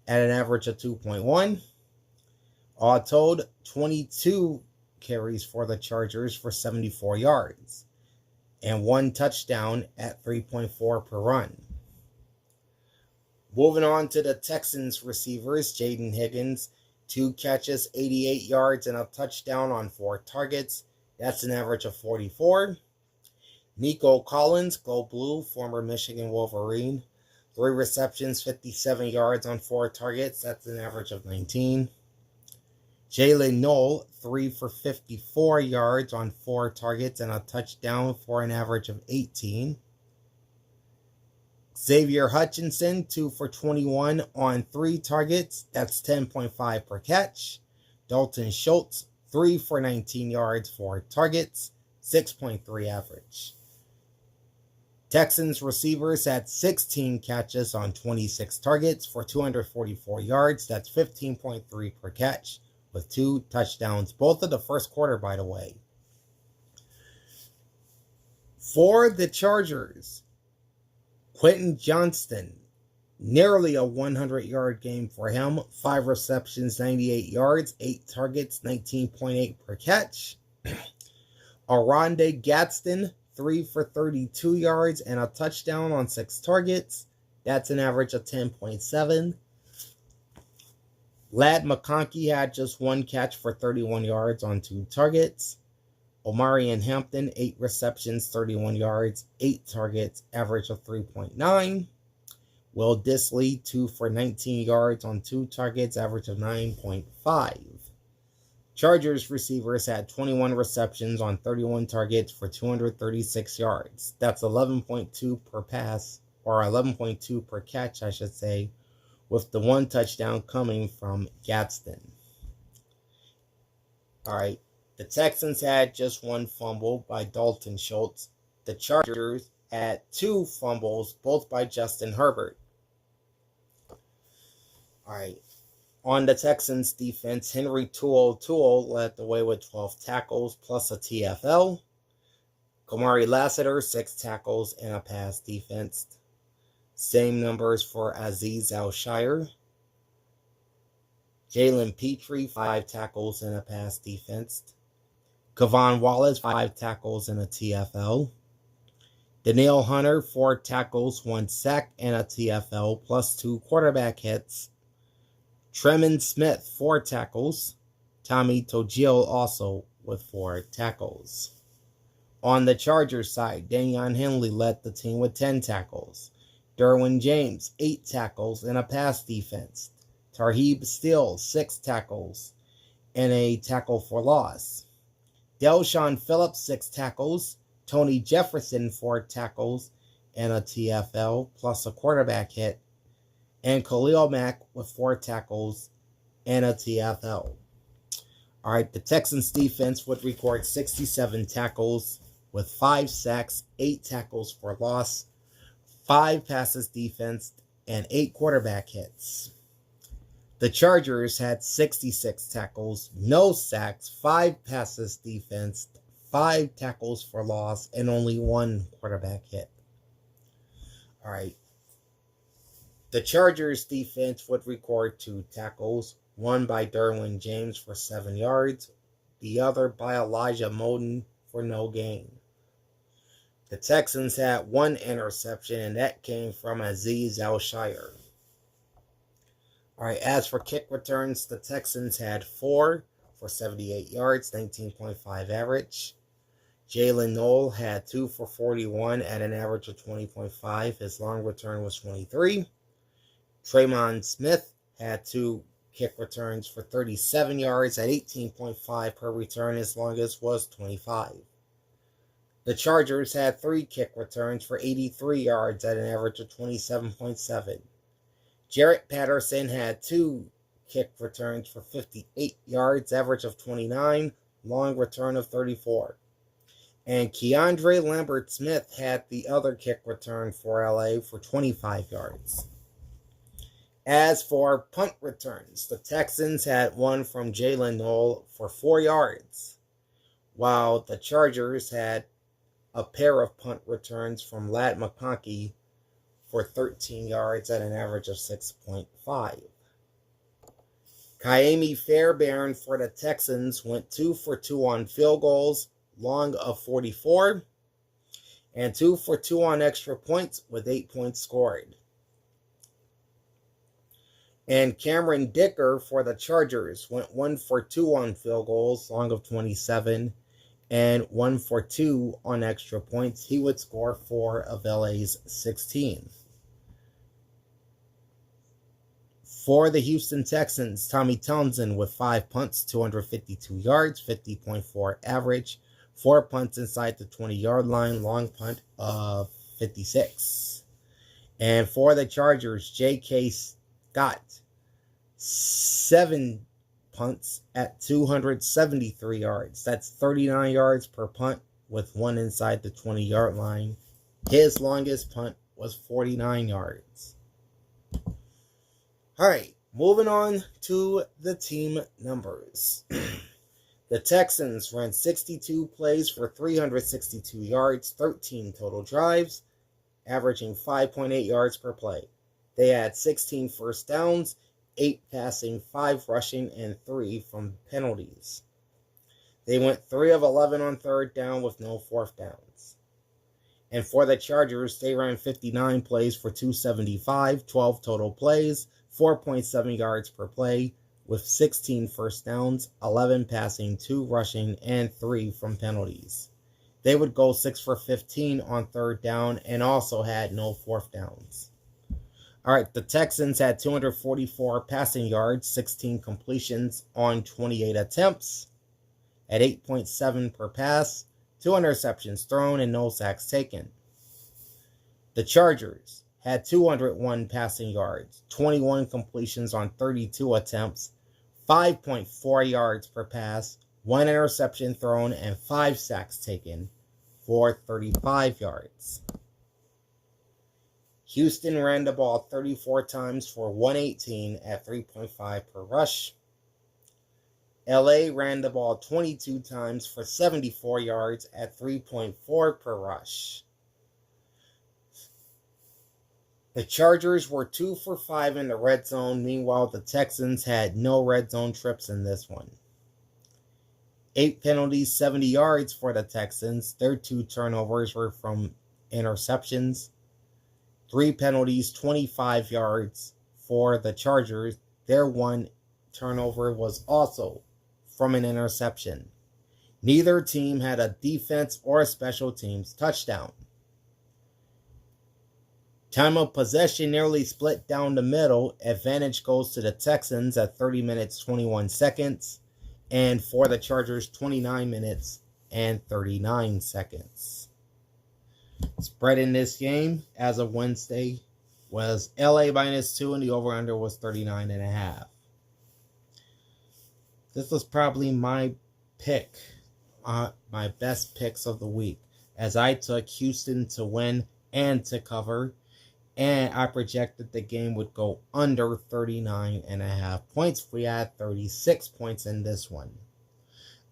at an average of 2.1. All told, 22 carries for the Chargers for 74 yards, and 1 touchdown at 3.4 per run. Moving on to the Texans receivers, Jaden Higgins, 2 catches, 88 yards, and a touchdown on 4 targets. That's an average of 44. Nico Collins, Go Blue, former Michigan Wolverine, 3 receptions, 57 yards on 4 targets. That's an average of 19. Jalen Knoll, 3 for 54 yards on 4 targets and a touchdown for an average of 18. Xavier Hutchinson, 2 for 21 on 3 targets. That's 10.5 per catch. Dalton Schultz, 3 for 19 yards, 4 targets, 6.3 average. Texans receivers had 16 catches on 26 targets for 244 yards. That's 15.3 per catch with 2 touchdowns, both of the first quarter, by the way. For the Chargers, Quentin Johnston, nearly a 100-yard game for him. 5 receptions, 98 yards, 8 targets, 19.8 per catch. Aronde Gadsden, 3 for 32 yards and a touchdown on 6 targets. That's an average of 10.7. Ladd McConkey had just 1 catch for 31 yards on 2 targets. Omarion Hampton, 8 receptions, 31 yards, 8 targets, average of 3.9. Will Dissly, 2 for 19 yards on 2 targets, average of 9.5. Chargers receivers had 21 receptions on 31 targets for 236 yards. That's 11.2 per pass, or 11.2 per catch, I should say, with the one touchdown coming from Gadsden. All right, the Texans had just one fumble by Dalton Schultz. The Chargers had two fumbles, both by Justin Herbert. All right, on the Texans defense, Henry Tool led the way with 12 tackles plus a TFL. Kamari Lassiter, 6 tackles and a pass defense. Same numbers for Azeez Al-Shire. Jalen Petrie, 5 tackles and a pass defense. Kavon Wallace, 5 tackles and a TFL. Danielle Hunter, 4 tackles, 1 sack and a TFL, plus 2 quarterback hits. Tremon Smith, 4 tackles. Tommy Togiel also with 4 tackles. On the Chargers side, Danion Henley led the team with 10 tackles. Derwin James, 8 tackles and a pass defense. Tarheeb Steele, 6 tackles and a tackle for loss. Delshon Phillips, 6 tackles. Tony Jefferson, 4 tackles and a TFL, plus a quarterback hit. And Khalil Mack with 4 tackles and a TFL. All right, the Texans defense would record 67 tackles with 5 sacks, 8 tackles for loss, 5 passes defense, and 8 quarterback hits. The Chargers had 66 tackles, no sacks, 5 passes defense, 5 tackles for loss, and only 1 quarterback hit. All right. The Chargers defense would record 2 tackles, one by Derwin James for 7 yards, the other by Elijah Moden for no gain. The Texans had 1 interception, and that came from Azeez Al-Shire. All right, as for kick returns, the Texans had 4 for 78 yards, 19.5 average. Jalen Knoll had 2 for 41 at an average of 20.5. His long return was 23. Tremon Smith had 2 kick returns for 37 yards at 18.5 per return. His longest was 25. The Chargers had 3 kick returns for 83 yards at an average of 27.7. Jarrett Patterson had 2 kick returns for 58 yards, average of 29, long return of 34. And Keandre Lambert-Smith had the other kick return for LA for 25 yards. As for punt returns, the Texans had 1 from Jalen Knoll for 4 yards, while the Chargers had a pair of punt returns from Ladd McConkey for 13 yards at an average of 6.5. Kaimi Fairbairn for the Texans went 2 for 2 on field goals, long of 44, and 2 for 2 on extra points with 8 points scored. And Cameron Dicker for the Chargers went 1 for 2 on field goals, long of 27, and 1 for 2 on extra points. He would score 4 of LA's 16. For the Houston Texans, Tommy Townsend with 5 punts, 252 yards, 50.4 average, 4 punts inside the 20-yard line, long punt of 56. And for the Chargers, J.K. Scott, 7 punts at 273 yards. That's 39 yards per punt with 1 inside the 20-yard line. His longest punt was 49 yards. All right, moving on to the team numbers. The Texans ran 62 plays for 362 yards, 13 total drives, averaging 5.8 yards per play. They had 16 first downs, 8 passing, 5 rushing, and 3 from penalties. They went 3 of 11 on third down with no fourth downs. And for the Chargers, they ran 59 plays for 275, 12 total plays, 4.7 yards per play, with 16 first downs, 11 passing, 2 rushing, and 3 from penalties. They would go 6 for 15 on third down and also had no fourth downs. All right, the Texans had 244 passing yards, 16 completions on 28 attempts at 8.7 per pass, 2 interceptions thrown, and no sacks taken. The Chargers had 201 passing yards, 21 completions on 32 attempts, 5.4 yards per pass, 1 interception thrown, and 5 sacks taken for 35 yards. Houston ran the ball 34 times for 118 at 3.5 per rush. LA ran the ball 22 times for 74 yards at 3.4 per rush. The Chargers were 2 for 5 in the red zone. Meanwhile, the Texans had no red zone trips in this one. 8 penalties, 70 yards for the Texans. Their 2 turnovers were from interceptions. 3 penalties, 25 yards for the Chargers. Their 1 turnover was also from an interception. Neither team had a defense or a special teams touchdown. Time of possession nearly split down the middle. Advantage goes to the Texans at 30 minutes, 21 seconds. And for the Chargers, 29 minutes and 39 seconds. Spread in this game as of Wednesday was LA -2 and the over-under was 39.5. This was probably my pick, my best picks of the week, as I took Houston to win and to cover. And I projected the game would go under 39.5 points. We had 36 points in this one.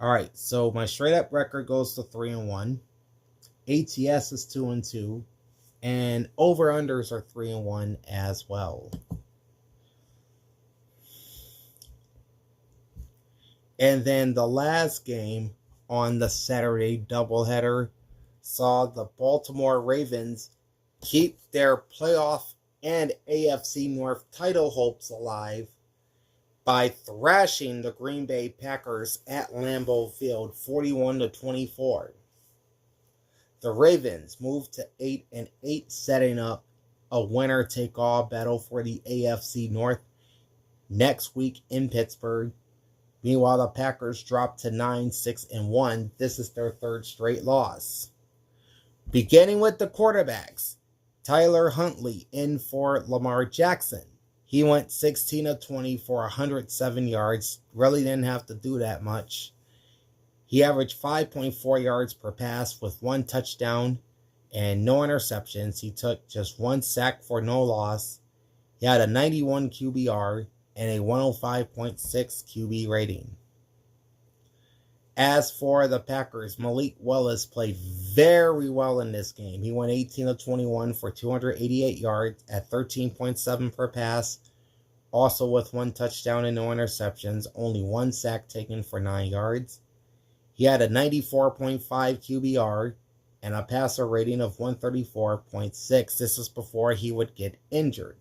All right, so my straight up record goes to 3-1. ATS is 2-2. And over-unders are 3-1 as well. And then the last game on the Saturday doubleheader saw the Baltimore Ravens keep their playoff and AFC North title hopes alive by thrashing the Green Bay Packers at Lambeau Field 41-24. The Ravens moved to 8-8, setting up a winner-take-all battle for the AFC North next week in Pittsburgh. Meanwhile, the Packers dropped to 9-6-1. This is their 3rd straight loss. Beginning with the quarterbacks, Tyler Huntley in for Lamar Jackson. He went 16-20 for 107 yards. Really didn't have to do that much. He averaged 5.4 yards per pass with 1 touchdown and no interceptions. He took just 1 sack for no loss. He had a 91 QBR and a 105.6 QB rating. As for the Packers, Malik Willis played very well in this game. He went 18-21 for 288 yards at 13.7 per pass, also with 1 touchdown and no interceptions, only 1 sack taken for 9 yards. He had a 94.5 QBR and a passer rating of 134.6. This is before he would get injured.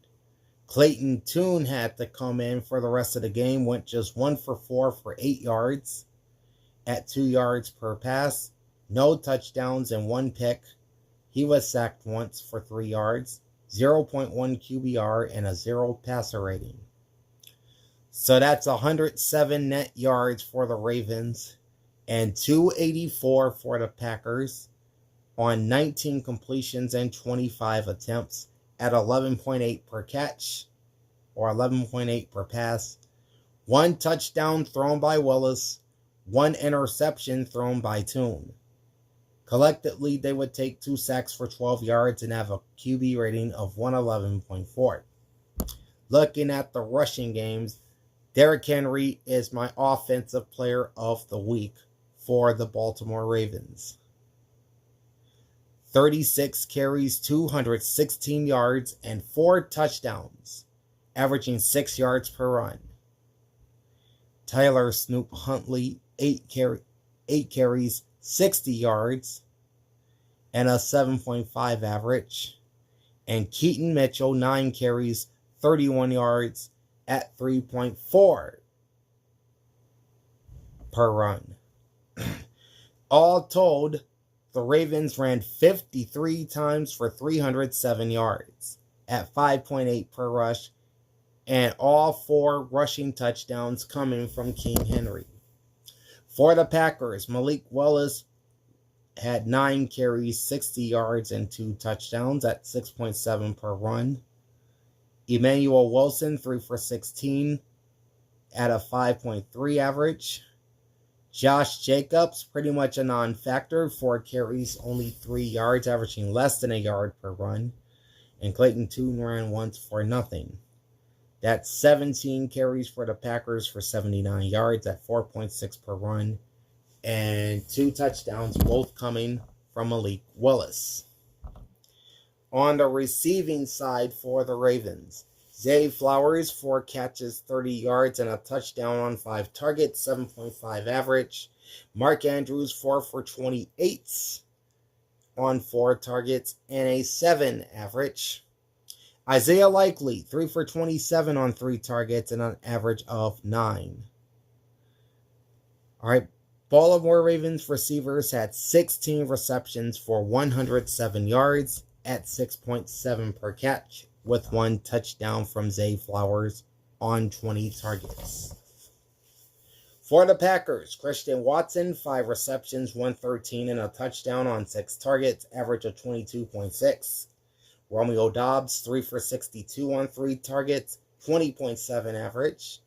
Clayton Tune had to come in for the rest of the game, went just 1 for 4 for 8 yards. At 2 yards per pass, no touchdowns and 1 pick. He was sacked once for 3 yards, 0.1 QBR, and a 0 passer rating. So that's 107 net yards for the Ravens and 284 for the Packers on 19 completions and 25 attempts at 11.8 per catch or 11.8 per pass. 1 touchdown thrown by Willis, 1 interception thrown by Tune. Collectively, they would take 2 sacks for 12 yards and have a QB rating of 111.4. Looking at the rushing games, Derrick Henry is my offensive player of the week for the Baltimore Ravens. 36 carries, 216 yards, and 4 touchdowns, averaging 6 yards per run. Tyler Snoop Huntley, 8 carries, 60 yards, and a 7.5 average. And Keaton Mitchell, 9 carries, 31 yards, at 3.4 per run. All told, the Ravens ran 53 times for 307 yards at 5.8 per rush, and all 4 rushing touchdowns coming from King Henry. For the Packers, Malik Willis had 9 carries, 60 yards, and 2 touchdowns at 6.7 per run. Emmanuel Wilson, 3 for 16 at a 5.3 average. Josh Jacobs, pretty much a non-factor, 4 carries, only 3 yards, averaging less than a yard per run. And Clayton Tune ran once for nothing. That's 17 carries for the Packers for 79 yards at 4.6 per run. And 2 touchdowns, both coming from Malik Willis. On the receiving side for the Ravens, Zay Flowers, 4 catches, 30 yards, and a touchdown on 5 targets, 7.5 average. Mark Andrews, 4 for 28 on 4 targets, and a 7 average. Isaiah Likely, 3 for 27 on 3 targets, and an average of 9. All right, Baltimore Ravens receivers had 16 receptions for 107 yards at 6.7 per catch, with 1 touchdown from Zay Flowers on 20 targets. For the Packers, Christian Watson, 5 receptions, 113, and a touchdown on 6 targets, average of 22.6. Romeo Doubs, 3 for 62 on 3 targets, 20.7 average.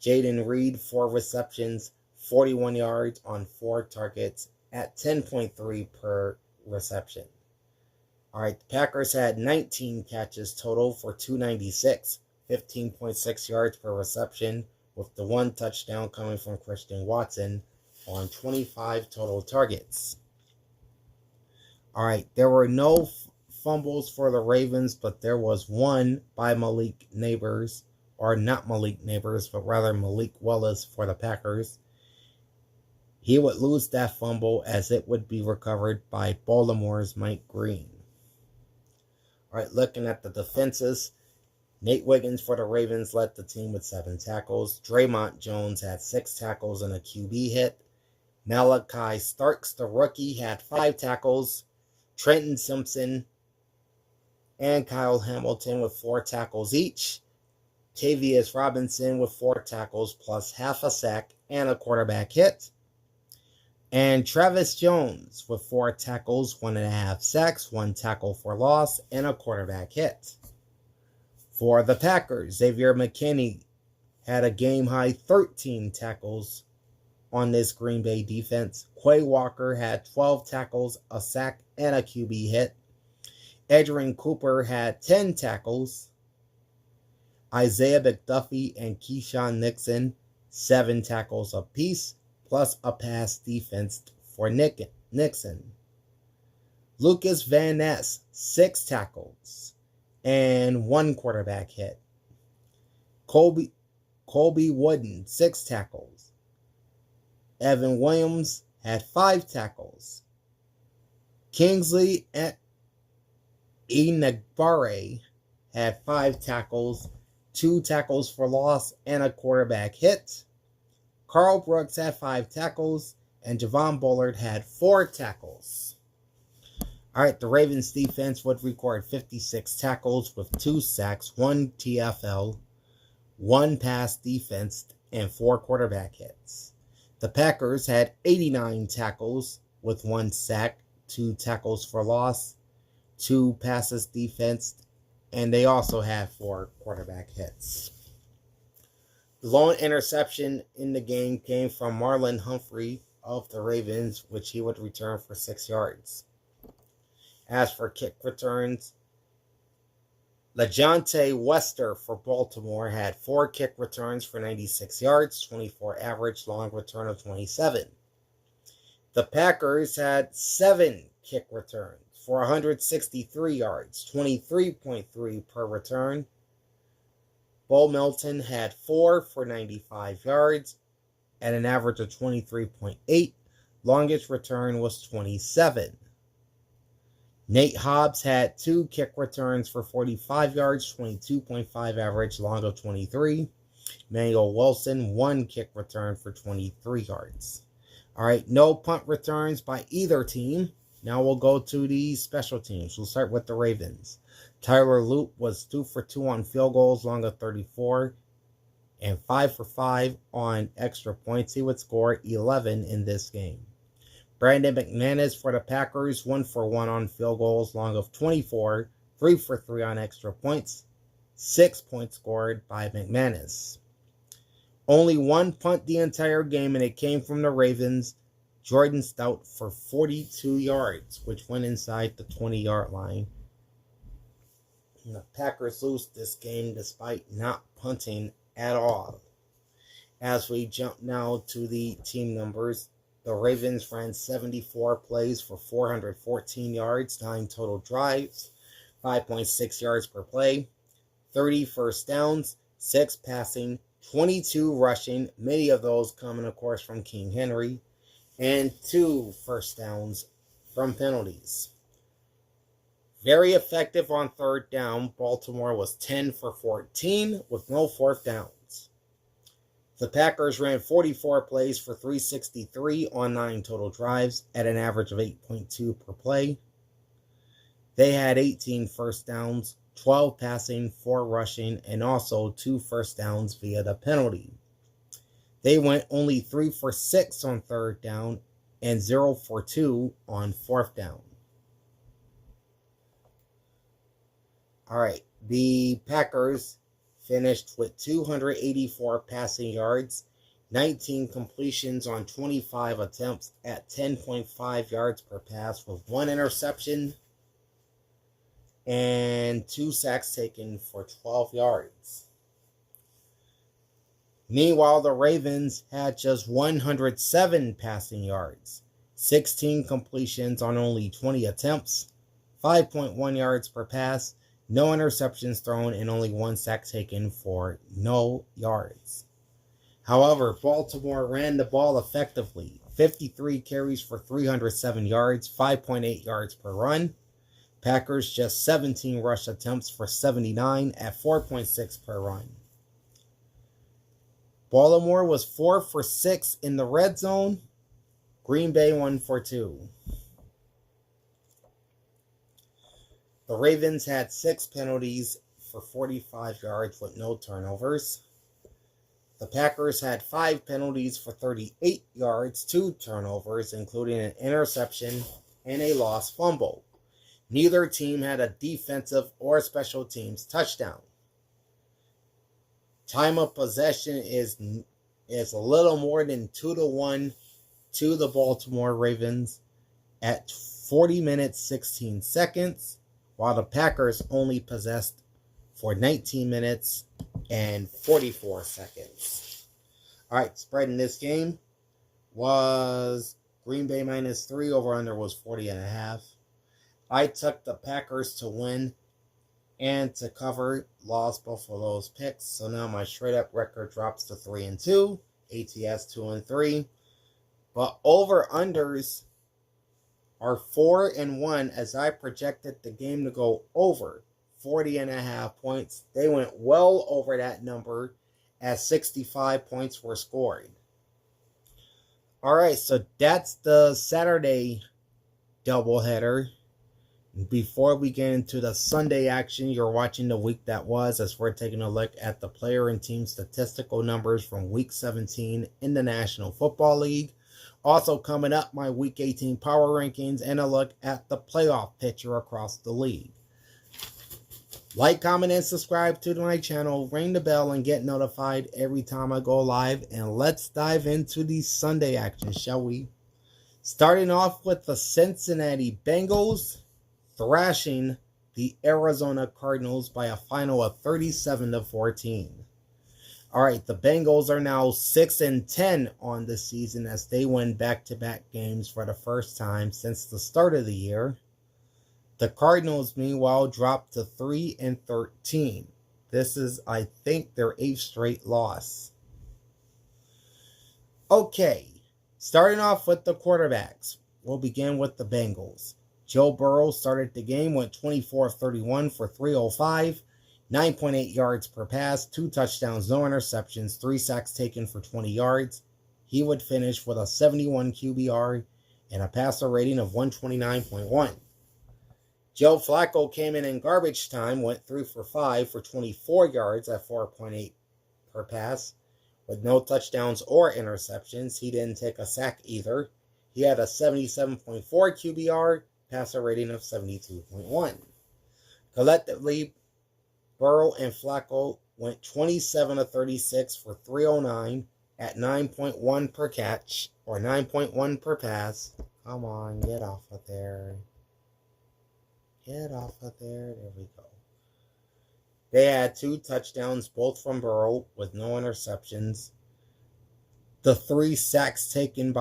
Jaden Reed, 4 receptions, 41 yards on 4 targets at 10.3 per reception. All right, the Packers had 19 catches total for 296, 15.6 yards per reception, with the 1 touchdown coming from Christian Watson on 25 total targets. All right, there were no fumbles for the Ravens, but there was one by Malik Neighbors, or not Malik Neighbors, but rather Malik Willis for the Packers. He would lose that fumble as it would be recovered by Baltimore's Mike Green. All right, looking at the defenses, Nate Wiggins for the Ravens led the team with 7 tackles. Draymond Jones had 6 tackles and a QB hit. Malachi Starks, the rookie, had 5 tackles. Trenton Simpson and Kyle Hamilton with 4 tackles each. Tavius Robinson with 4 tackles plus half a sack and a quarterback hit. And Travis Jones with 4 tackles, 1.5 sacks, 1 tackle for loss, and a quarterback hit. For the Packers, Xavier McKinney had a game-high 13 tackles on this Green Bay defense. Quay Walker had 12 tackles, a sack, and a QB hit. Adrian Cooper had 10 tackles. Isaiah McDuffie and Keyshawn Nixon, 7 tackles apiece, plus a pass defense for Nixon. Lucas Van Ness, 6 tackles and 1 quarterback hit. Colby Wooden, 6 tackles. Evan Williams had 5 tackles. Kingsley Enagbare had 5 tackles, 2 tackles for loss, and a quarterback hit. Carl Brooks had 5 tackles, and Javon Bullard had 4 tackles. All right, the Ravens defense would record 56 tackles with 2 sacks, 1 TFL, 1 pass defense, and 4 quarterback hits. The Packers had 89 tackles with 1 sack, 2 tackles for loss, 2 passes defense, and they also had 4 quarterback hits. The lone interception in the game came from Marlon Humphrey of the Ravens, which he would return for 6 yards. As for kick returns, LaJohntay Wester for Baltimore had 4 kick returns for 96 yards, 24 average, long return of 27. The Packers had 7 kick returns for 163 yards, 23.3 per return. Bo Melton had 4 for 95 yards at an average of 23.8. Longest return was 27. Nate Hobbs had 2 kick returns for 45 yards, 22.5 average, long of 23. Manuel Wilson, 1 kick return for 23 yards. All right, no punt returns by either team. Now we'll go to the special teams. We'll start with the Ravens. Tyler Loop was 2 for 2 on field goals, long of 34, and 5 for 5 on extra points. He would score 11 in this game. Brandon McManus for the Packers, 1 for 1 on field goals, long of 24, 3 for 3 on extra points, 6 points scored by McManus. Only one punt the entire game, and it came from the Ravens. Jordan Stout for 42 yards, which went inside the 20-yard line. And the Packers lose this game despite not punting at all. As we jump now to the team numbers, the Ravens ran 74 plays for 414 yards, 9 total drives, 5.6 yards per play, 30 first downs, 6 passing, 22 rushing, many of those coming, of course, from King Henry, and 2 first downs from penalties. Very effective on third down. Baltimore was 10 for 14 with no fourth downs. The Packers ran 44 plays for 363 on 9 total drives at an average of 8.2 per play. They had 18 first downs, 12 passing, 4 rushing, and also 2 first downs via the penalty. They went only 3 for 6 on third down and 0 for 2 on fourth down. All right, the Packers finished with 284 passing yards, 19 completions on 25 attempts at 10.5 yards per pass with 1 interception and 2 sacks taken for 12 yards. Meanwhile, the Ravens had just 107 passing yards, 16 completions on only 20 attempts, 5.1 yards per pass, no interceptions thrown, and only 1 sack taken for no yards. However, Baltimore ran the ball effectively. 53 carries for 307 yards, 5.8 yards per run. Packers just 17 rush attempts for 79 at 4.6 per run. Baltimore was 4 for 6 in the red zone. Green Bay 1 for 2. The Ravens had 6 penalties for 45 yards with no turnovers. The Packers had 5 penalties for 38 yards, 2 turnovers, including an interception and a lost fumble. Neither team had a defensive or special teams touchdown. Time of possession is a little more than 2-1 to the Baltimore Ravens at 40 minutes, 16 seconds. While the Packers only possessed for 19 minutes and 44 seconds. All right, spread in this game was Green Bay -3, over-under was 40.5. I took the Packers to win and to cover, lost both of those picks. So now my straight-up record drops to 3-2, ATS 2-3. But over-unders are 4-1 as I projected the game to go over 40.5 points. They went well over that number as 65 points were scored. All right, so that's the Saturday doubleheader. Before we get into the Sunday action, you're watching the week that was, as we're taking a look at the player and team statistical numbers from Week 17 in the National Football League. Also coming up, my Week 18 power rankings and a look at the playoff picture across the league. Like, comment, and subscribe to my channel. Ring the bell and get notified every time I go live. And let's dive into the Sunday action, shall we? Starting off with the Cincinnati Bengals thrashing the Arizona Cardinals by a final of 37-14. All right, the Bengals are now 6-10 on the season as they win back-to-back games for the first time since the start of the year. The Cardinals, meanwhile, dropped to 3-13. This is, I think, their 8th straight loss. Okay, starting off with the quarterbacks. We'll begin with the Bengals. Joe Burrow started the game, went 24-31 for 305, 9.8 yards per pass, 2 touchdowns, no interceptions, 3 sacks taken for 20 yards. He would finish with a 71 QBR and a passer rating of 129.1. Joe Flacco came in garbage time, went 3 for 5 for 24 yards at 4.8 per pass, with no touchdowns or interceptions. He didn't take a sack either. He had a 77.4 QBR, passer rating of 72.1. Collectively, Burrow and Flacco went 27 of 36 for 309 at 9.1 per catch, or 9.1 per pass. Come on, get off of there. Get off of there. There we go. They had 2 touchdowns, both from Burrow, with no interceptions. The 3 sacks taken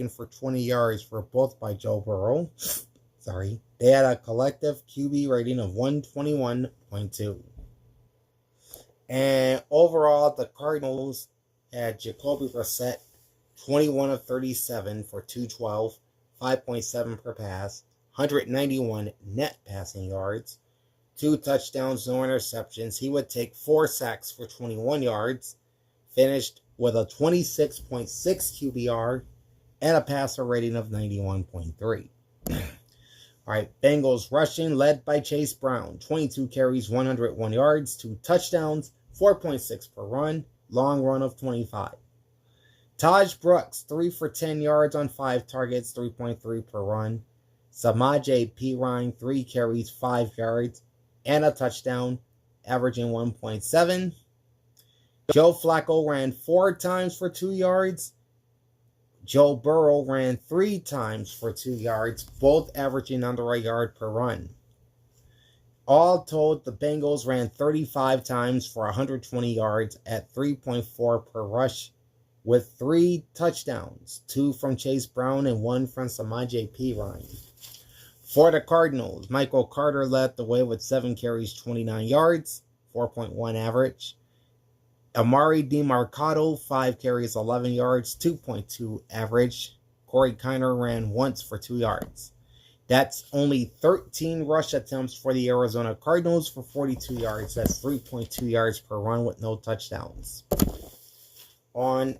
for 20 yards were both by Joe Burrow. Sorry. They had a collective QB rating of 121.2. And overall, the Cardinals had Jacoby Brissett 21 of 37 for 212, 5.7 per pass, 191 net passing yards, 2 touchdowns, no interceptions. He would take 4 sacks for 21 yards, finished with a 26.6 QBR and a passer rating of 91.3. All right, Bengals rushing led by Chase Brown, 22 carries, 101 yards, 2 touchdowns, 4.6 per run, long run of 25. Taj Brooks, 3 for 10 yards on 5 targets, 3.3 per run. Samaje Perine, 3 carries, 5 yards, and a touchdown, averaging 1.7. Joe Flacco ran 4 times for 2 yards. Joe Burrow ran 3 times for 2 yards, both averaging under a yard per run. All told, the Bengals ran 35 times for 120 yards at 3.4 per rush, with 3 touchdowns, 2 from Chase Brown and 1 from Samaje Perine. For the Cardinals, Michael Carter led the way with 7 carries, 29 yards, 4.1 average. Amari DiMarcado, 5 carries, 11 yards, 2.2 average. Corey Kiner ran once for 2 yards. That's only 13 rush attempts for the Arizona Cardinals for 42 yards. That's 3.2 yards per run with no touchdowns. On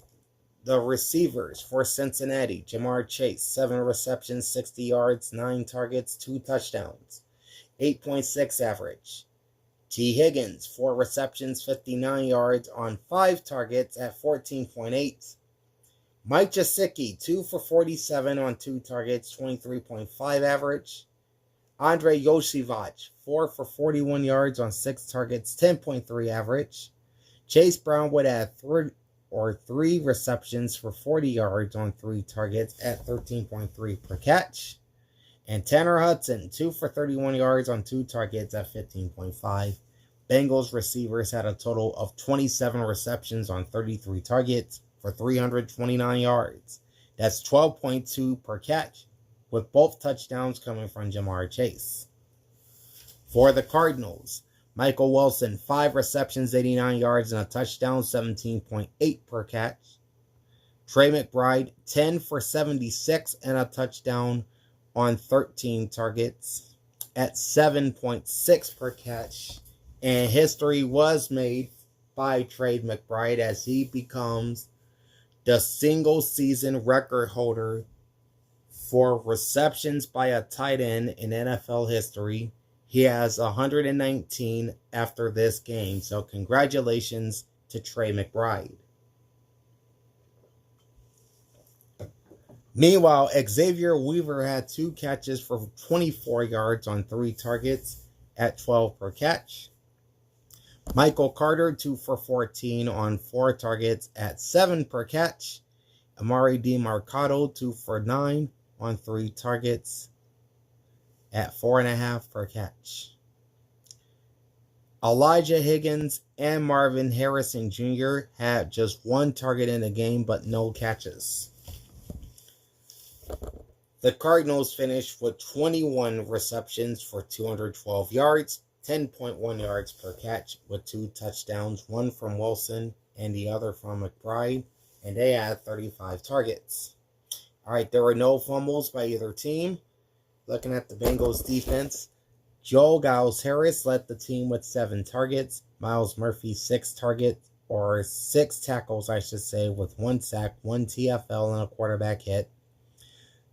the receivers for Cincinnati, Jamar Chase, 7 receptions, 60 yards, 9 targets, 2 touchdowns, 8.6 average. T. Higgins, 4 receptions, 59 yards on 5 targets at 14.8. Mike Gesicki, 2 for 47 on 2 targets, 23.5 average. Andre Yoshivac, 4 for 41 yards on 6 targets, 10.3 average. Chase Brown would add 3 receptions for 40 yards on 3 targets at 13.3 per catch. And Tanner Hudson, 2 for 31 yards on 2 targets at 15.5. Bengals receivers had a total of 27 receptions on 33 targets for 329 yards. That's 12.2 per catch, with both touchdowns coming from Jamar Chase. For the Cardinals, Michael Wilson, 5 receptions, 89 yards, and a touchdown, 17.8 per catch. Trey McBride, 10 for 76 and a touchdown on 13 targets at 7.6 per catch. And history was made by Trey McBride as he becomes the single season record holder for receptions by a tight end in NFL history. He has 119 after this game, so congratulations to Trey McBride. Meanwhile, Xavier Weaver had 2 catches for 24 yards on 3 targets at 12 per catch. Michael Carter, 2 for 14 on 4 targets at 7 per catch. Amari DiMarcado, 2 for 9 on 3 targets at 4.5 per catch. Elijah Higgins and Marvin Harrison Jr. had just 1 target in the game, but no catches. The Cardinals finished with 21 receptions for 212 yards, 10.1 yards per catch, with 2 touchdowns, 1 from Wilson and the other from McBride, and they had 35 targets. All right, there were no fumbles by either team. Looking at the Bengals defense, Joel Giles-Harris led the team with 7 targets. Miles Murphy, 6 targets, or 6 tackles, I should say, with 1 sack, 1 TFL, and a quarterback hit.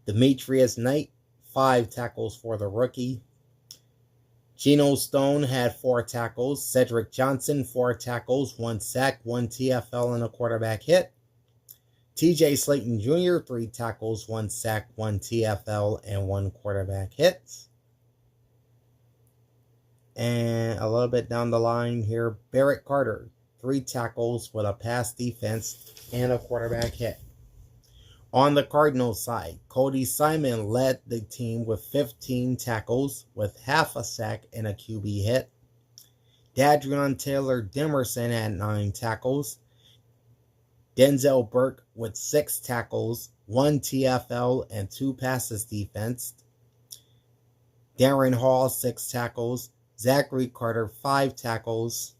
Demetrius Knight, 5 tackles for the rookie. Geno Stone had 4 tackles. Cedric Johnson, 4 tackles, 1 sack, 1 TFL, and a quarterback hit. TJ Slayton Jr., 3 tackles, 1 sack, 1 TFL, and 1 quarterback hit. And a little bit down the line here, Barrett Carter, 3 tackles with a pass defense and a quarterback hit. On the Cardinals side, Cody Simon led the team with 15 tackles with half a sack and a QB hit. Dadrion Taylor Demerson had 9 tackles. Denzel Burke with 6 tackles, 1 TFL, and 2 passes defense. Darren Hall, 6 tackles. Zachary Carter, 5 tackles.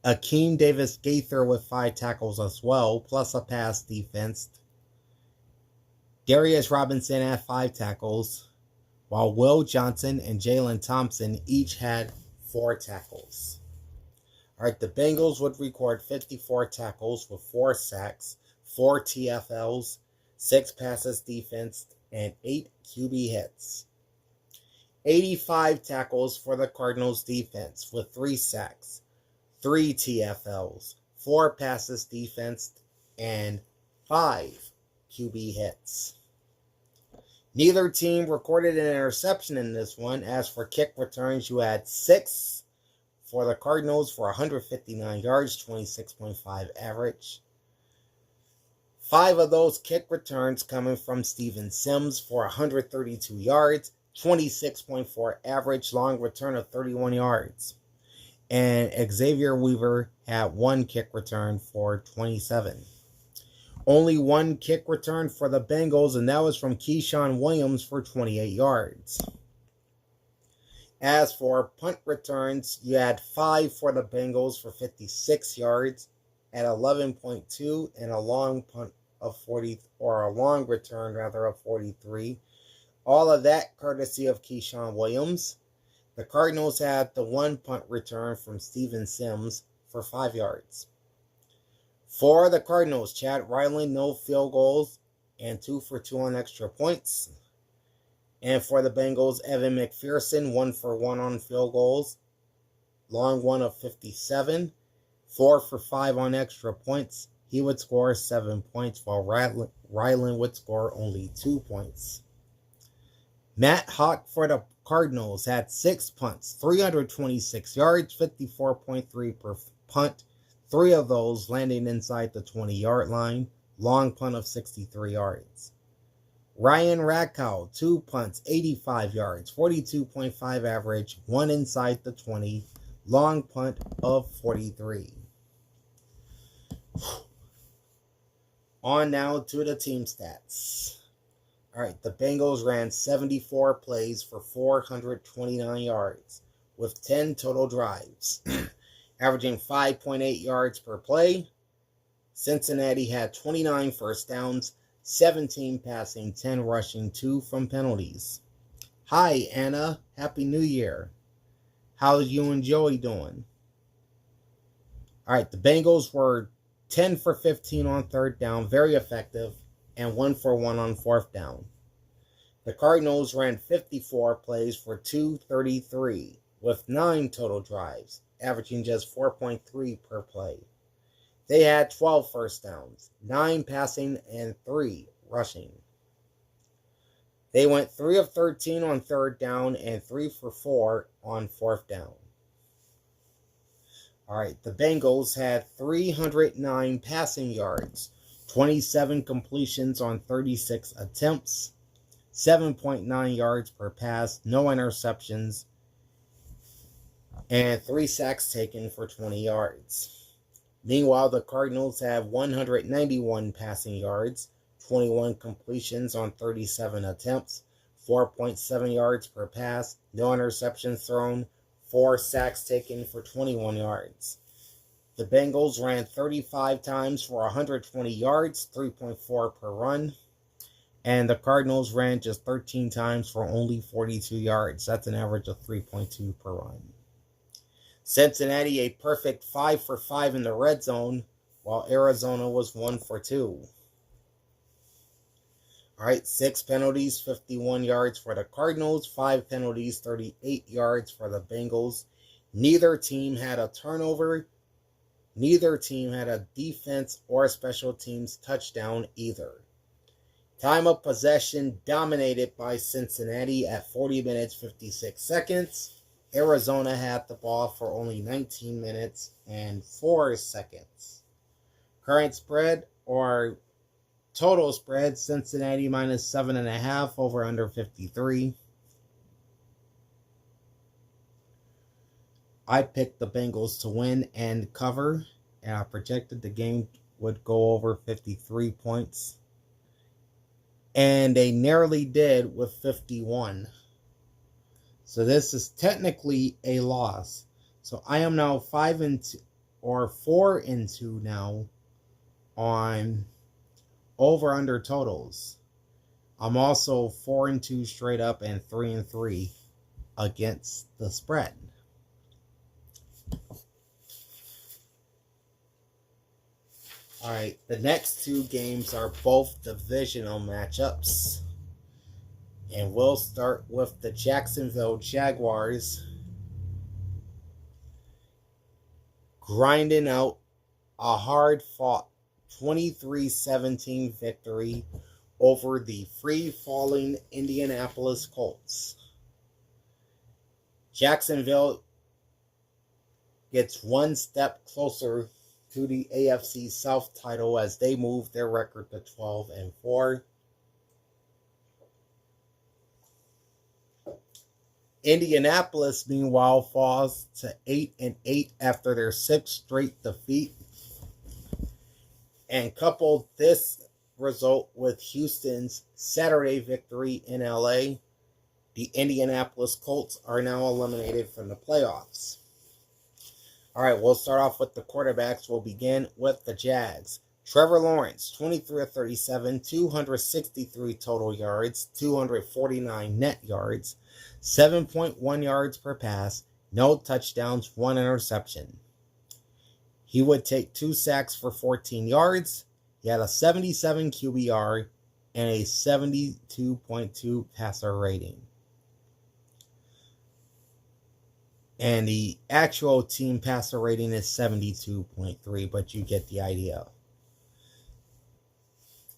Akeem Davis Gaither with 5 tackles as well, plus a pass defense. Darius Robinson had 5 tackles, while Will Johnson and Jalen Thompson each had 4 tackles. All right, the Bengals would record 54 tackles with 4 sacks, 4 TFLs, 6 passes defense, and 8 QB hits. 85 tackles for the Cardinals defense with 3 sacks, 3 TFLs, 4 passes defense, and 5 QB hits. Neither team recorded an interception in this one. As for kick returns, you had 6 for the Cardinals for 159 yards, 26.5 average. 5 of those kick returns coming from Steven Sims for 132 yards, 26.4 average, long return of 31 yards. And Xavier Weaver had 1 kick return for 27. Only 1 kick return for the Bengals, and that was from Keyshawn Williams for 28 yards. As for punt returns, you had 5 for the Bengals for 56 yards at 11.2 and a long punt of 40, or a long return rather, of 43. All of that courtesy of Keyshawn Williams. The Cardinals had the 1 punt return from Steven Sims for 5 yards. For the Cardinals, Chad Riley, no field goals and 2 for 2 on extra points. And for the Bengals, Evan McPherson, 1 for 1 on field goals. Long one of 57. 4 for 5 on extra points. He would score 7 points, while Ryland would score only 2 points. Matt Hawk for the Cardinals had 6 punts, 326 yards, 54.3 per punt. 3 of those landing inside the 20-yard line. Long punt of 63 yards. Ryan Radkow, 2 punts, 85 yards, 42.5 average, 1 inside the 20. Long punt of 43. On now to the team stats. All right, the Bengals ran 74 plays for 429 yards with 10 total drives, averaging 5.8 yards per play. Cincinnati had 29 first downs, 17 passing, 10 rushing, 2 from penalties. Hi, Anna. Happy New Year. How's you and Joey doing? All right, the Bengals were 10 for 15 on 3rd down, very effective, and 1 for 1 on 4th down. The Cardinals ran 54 plays for 233 with 9 total drives, averaging just 4.3 per play. They had 12 first downs, 9 passing, and 3 rushing. They went 3 of 13 on 3rd down and 3 for 4 on 4th down. All right, the Bengals had 309 passing yards, 27 completions on 36 attempts, 7.9 yards per pass, no interceptions, and 3 sacks taken for 20 yards. Meanwhile, the Cardinals had 191 passing yards, 21 completions on 37 attempts, 4.7 yards per pass, no interceptions thrown, 4 sacks taken for 21 yards. The Bengals ran 35 times for 120 yards, 3.4 per run. And the Cardinals ran just 13 times for only 42 yards. That's an average of 3.2 per run. Cincinnati a perfect 5 for 5 in the red zone, while Arizona was 1 for 2. All right, 6 penalties, 51 yards for the Cardinals, 5 penalties, 38 yards for the Bengals. Neither team had a turnover. Neither team had a defense or special teams touchdown either. Time of possession dominated by Cincinnati at 40 minutes, 56 seconds. Arizona had the ball for only 19 minutes and 4 seconds. Current spread or total spread, Cincinnati minus 7.5 over under 53. I picked the Bengals to win and cover, and I projected the game would go over 53 points. And they nearly did with 51. So this is technically a loss. So I am now 5-2 or 4-2 now on over under totals. I'm also 4-2 straight up and 3-3 against the spread. All right, the next 2 games are both divisional matchups. And we'll start with the Jacksonville Jaguars grinding out a hard-fought 23-17 victory over the free-falling Indianapolis Colts. Jacksonville gets one step closer to the AFC South title as they move their record to 12-4. Indianapolis, meanwhile, falls to 8-8 after their 6th straight defeat. And couple this result with Houston's Saturday victory in LA, the Indianapolis Colts are now eliminated from the playoffs. All right, we'll start off with the quarterbacks. We'll begin with the Jags. Trevor Lawrence, 23 of 37, 263 total yards, 249 net yards, 7.1 yards per pass, no touchdowns, 1 interception. He would take 2 sacks for 14 yards. He had a 77 QBR and a 72.2 passer rating. And the actual team passer rating is 72.3, but you get the idea.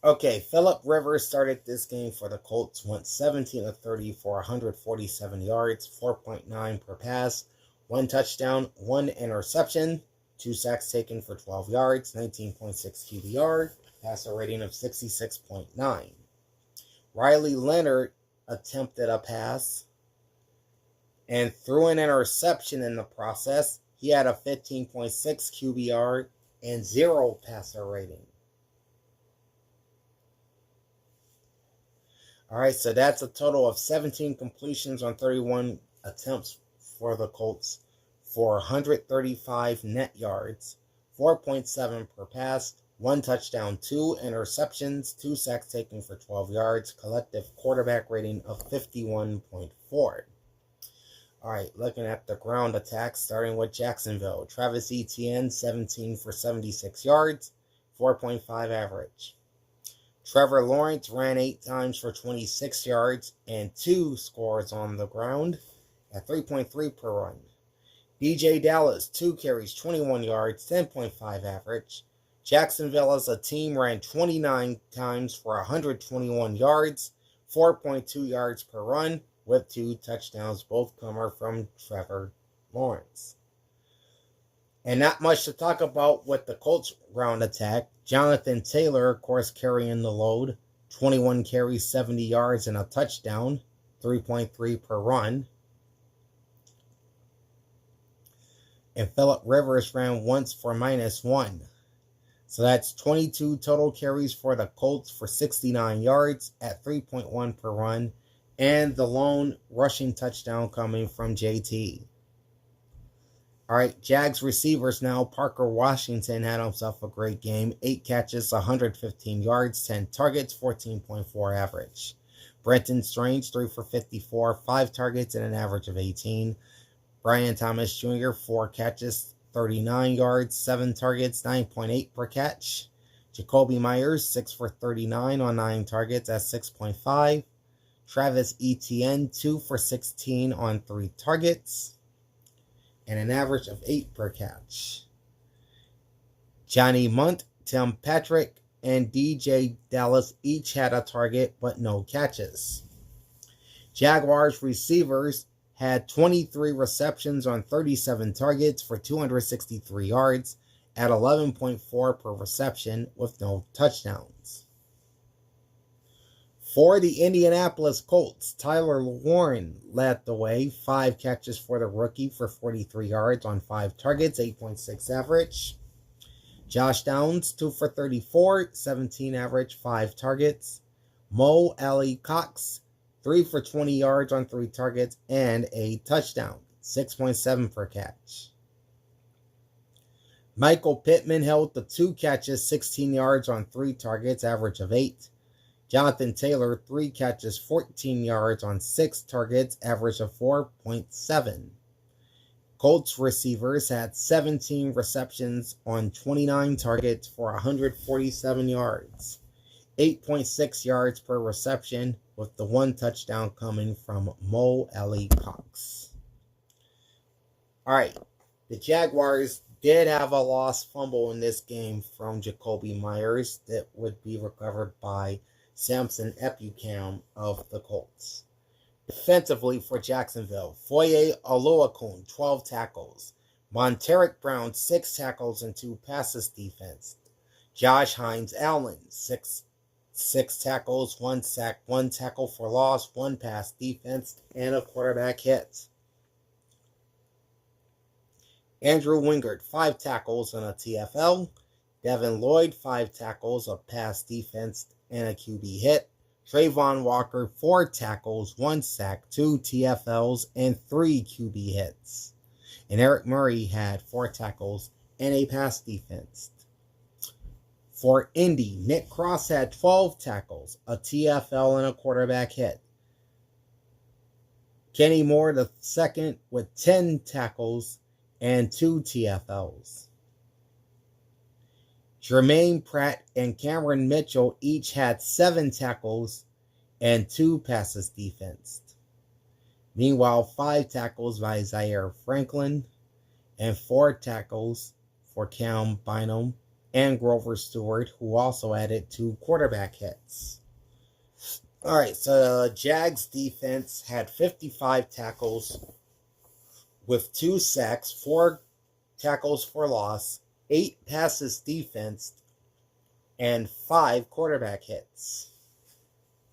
Okay, Phillip Rivers started this game for the Colts, went 17 of 30 for 147 yards, 4.9 per pass, 1 touchdown, 1 interception, 2 sacks taken for 12 yards, 19.6 QBR, passer rating of 66.9. Riley Leonard attempted a pass and threw an interception in the process. He had a 15.6 QBR and 0 passer rating. All right, so that's a total of 17 completions on 31 attempts for the Colts for 135 net yards, 4.7 per pass, 1 touchdown, 2 interceptions, 2 sacks taken for 12 yards, collective quarterback rating of 51.4. All right, looking at the ground attack, starting with Jacksonville. Travis Etienne, 17 for 76 yards, 4.5 average. Trevor Lawrence ran 8 times for 26 yards and 2 scores on the ground at 3.3 per run. DJ Dallas, 2 carries, 21 yards, 10.5 average. Jacksonville as a team ran 29 times for 121 yards, 4.2 yards per run, with 2 touchdowns, both coming from Trevor Lawrence. And not much to talk about with the Colts ground attack. Jonathan Taylor, of course, carrying the load. 21 carries, 70 yards, and a touchdown. 3.3 per run. And Phillip Rivers ran once for -1. So that's 22 total carries for the Colts for 69 yards at 3.1 per run. And the lone rushing touchdown coming from JT. All right, Jags receivers now. Parker Washington had himself a great game. 8 catches, 115 yards, 10 targets, 14.4 average. Brenton Strange, 3 for 54, 5 targets and an average of 18. Brian Thomas Jr., 4 catches, 39 yards, 7 targets, 9.8 per catch. Jacoby Myers, 6 for 39 on 9 targets at 6.5. Travis Etienne, 2 for 16 on 3 targets, and an average of 8 per catch. Johnny Munt, Tim Patrick, and DJ Dallas each had a target but no catches. Jaguars receivers had 23 receptions on 37 targets for 263 yards at 11.4 per reception with no touchdowns. For the Indianapolis Colts, Tyler Warren led the way, 5 catches for the rookie for 43 yards on 5 targets, 8.6 average. Josh Downs, 2 for 34, 17 average, 5 targets. Mo Alley-Cox, 3 for 20 yards on 3 targets and a touchdown, 6.7 per catch. Michael Pittman held the 2 catches, 16 yards on 3 targets, average of 8. Jonathan Taylor, 3 catches, 14 yards on 6 targets, average of 4.7. Colts receivers had 17 receptions on 29 targets for 147 yards, 8.6 yards per reception, with the 1 touchdown coming from Mo Alley-Cox. All right, the Jaguars did have a lost fumble in this game from Jacoby Myers that would be recovered by Samson Ebukam of the Colts. Defensively for Jacksonville, Foye Oluokun, 12 tackles. Monteric Brown, 6 tackles and 2 passes defense. Josh Hines-Allen, 6 tackles, 1 sack, 1 tackle for loss, 1 pass defense, and a quarterback hit. Andrew Wingard, 5 tackles and a TFL. Devin Lloyd, 5 tackles, a pass defense, and a QB hit. Trayvon Walker, 4 tackles, 1 sack, 2 TFLs, and 3 QB hits. And Eric Murray had 4 tackles and a pass defense. For Indy, Nick Cross had 12 tackles, a TFL, and a quarterback hit. Kenny Moore II with 10 tackles and 2 TFLs. Jermaine Pratt and Cameron Mitchell each had 7 tackles and 2 passes defensed. Meanwhile, 5 tackles by Zaire Franklin and 4 tackles for Cam Bynum and Grover Stewart, who also added 2 quarterback hits. All right, so Jags defense had 55 tackles with 2 sacks, 4 tackles for loss, 8 passes defensed, and 5 quarterback hits.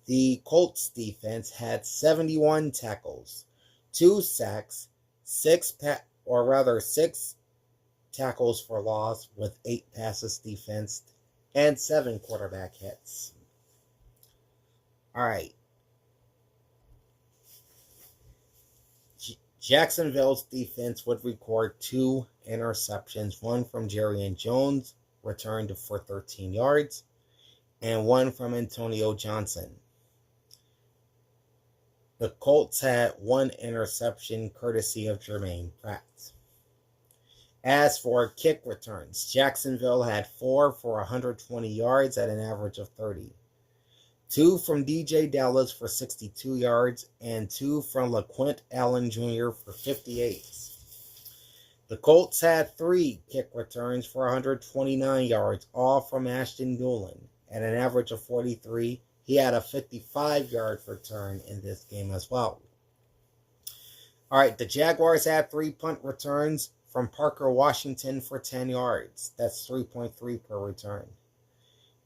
The Colts defense had 71 tackles, 2 sacks, 6 tackles for loss with 8 passes defensed, and 7 quarterback hits. All right. Jacksonville's defense would record 2 interceptions, 1 from Jerrion Jones, returned for 13 yards, and 1 from Antonio Johnson. The Colts had 1 interception courtesy of Jermaine Pratt. As for kick returns, Jacksonville had 4 for 120 yards at an average of 30. 2 from DJ Dallas for 62 yards, and 2 from LaQuint Allen Jr. for 58. The Colts had 3 kick returns for 129 yards, all from Ashton Doolin. At an average of 43, he had a 55-yard return in this game as well. All right, the Jaguars had 3 punt returns from Parker Washington for 10 yards. That's 3.3 per return.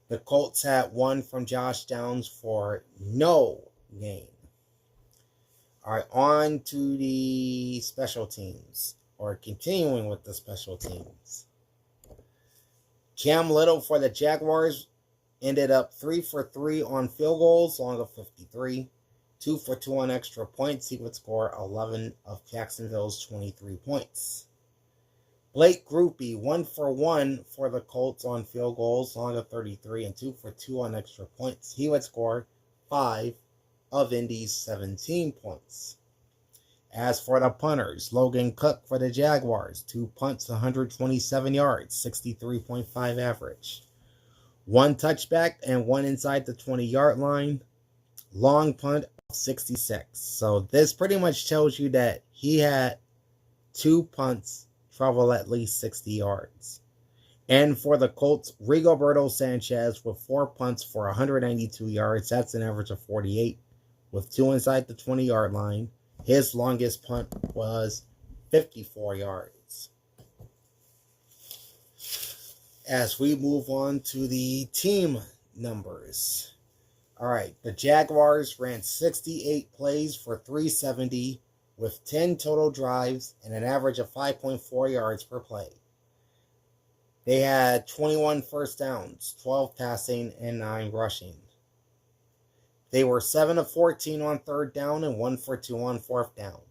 The Colts had 1 from Josh Downs for no gain. All right, on to the special teams, or continuing with the special teams. Cam Little for the Jaguars ended up 3 for 3 on field goals, long of 53. 2 for 2 on extra points. He would score 11 of Jacksonville's 23 points. Blake Grupe, 1 for 1 for the Colts on field goals, long of 33, and 2 for 2 on extra points. He would score 5 of Indy's 17 points. As for the punters, Logan Cook for the Jaguars, 2 punts, 127 yards, 63.5 average. 1 touchback and 1 inside the 20-yard line. Long punt of 66. So this pretty much tells you that he had 2 punts travel at least 60 yards. And for the Colts, Rigoberto Sanchez with 4 punts for 192 yards. That's an average of 48 with 2 inside the 20-yard line. His longest punt was 54 yards. As we move on to the team numbers. All right, the Jaguars ran 68 plays for 370 with 10 total drives and an average of 5.4 yards per play. They had 21 first downs, 12 passing, and 9 rushing. They were 7 of 14 on third down and 1 for 2 on fourth down.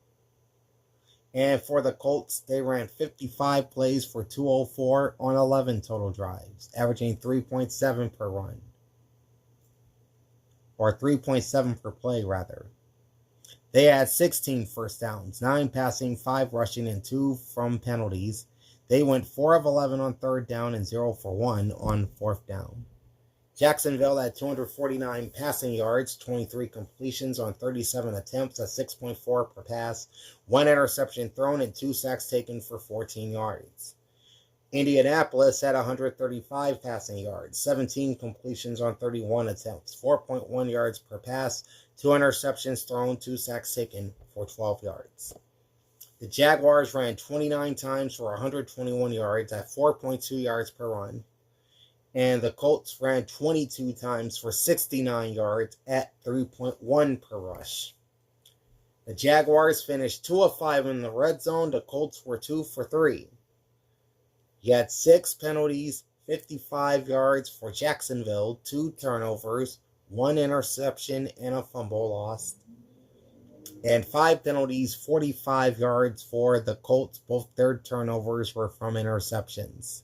And for the Colts, they ran 55 plays for 204 on 11 total drives, averaging 3.7 per run. Or 3.7 per play, rather. They had 16 first downs, 9 passing, 5 rushing, and 2 from penalties. They went 4 of 11 on third down and 0 for 1 on fourth down. Jacksonville had 249 passing yards, 23 completions on 37 attempts at 6.4 per pass, 1 interception thrown, and 2 sacks taken for 14 yards. Indianapolis had 135 passing yards, 17 completions on 31 attempts, 4.1 yards per pass, 2 interceptions thrown, 2 sacks taken for 12 yards. The Jaguars ran 29 times for 121 yards at 4.2 yards per run. And the Colts ran 22 times for 69 yards at 3.1 per rush. The Jaguars finished 2 of 5 in the red zone. The Colts were 2 for 3. You had 6 penalties, 55 yards for Jacksonville, 2 turnovers, 1 interception, and a fumble lost. And 5 penalties, 45 yards for the Colts. Both their turnovers were from interceptions.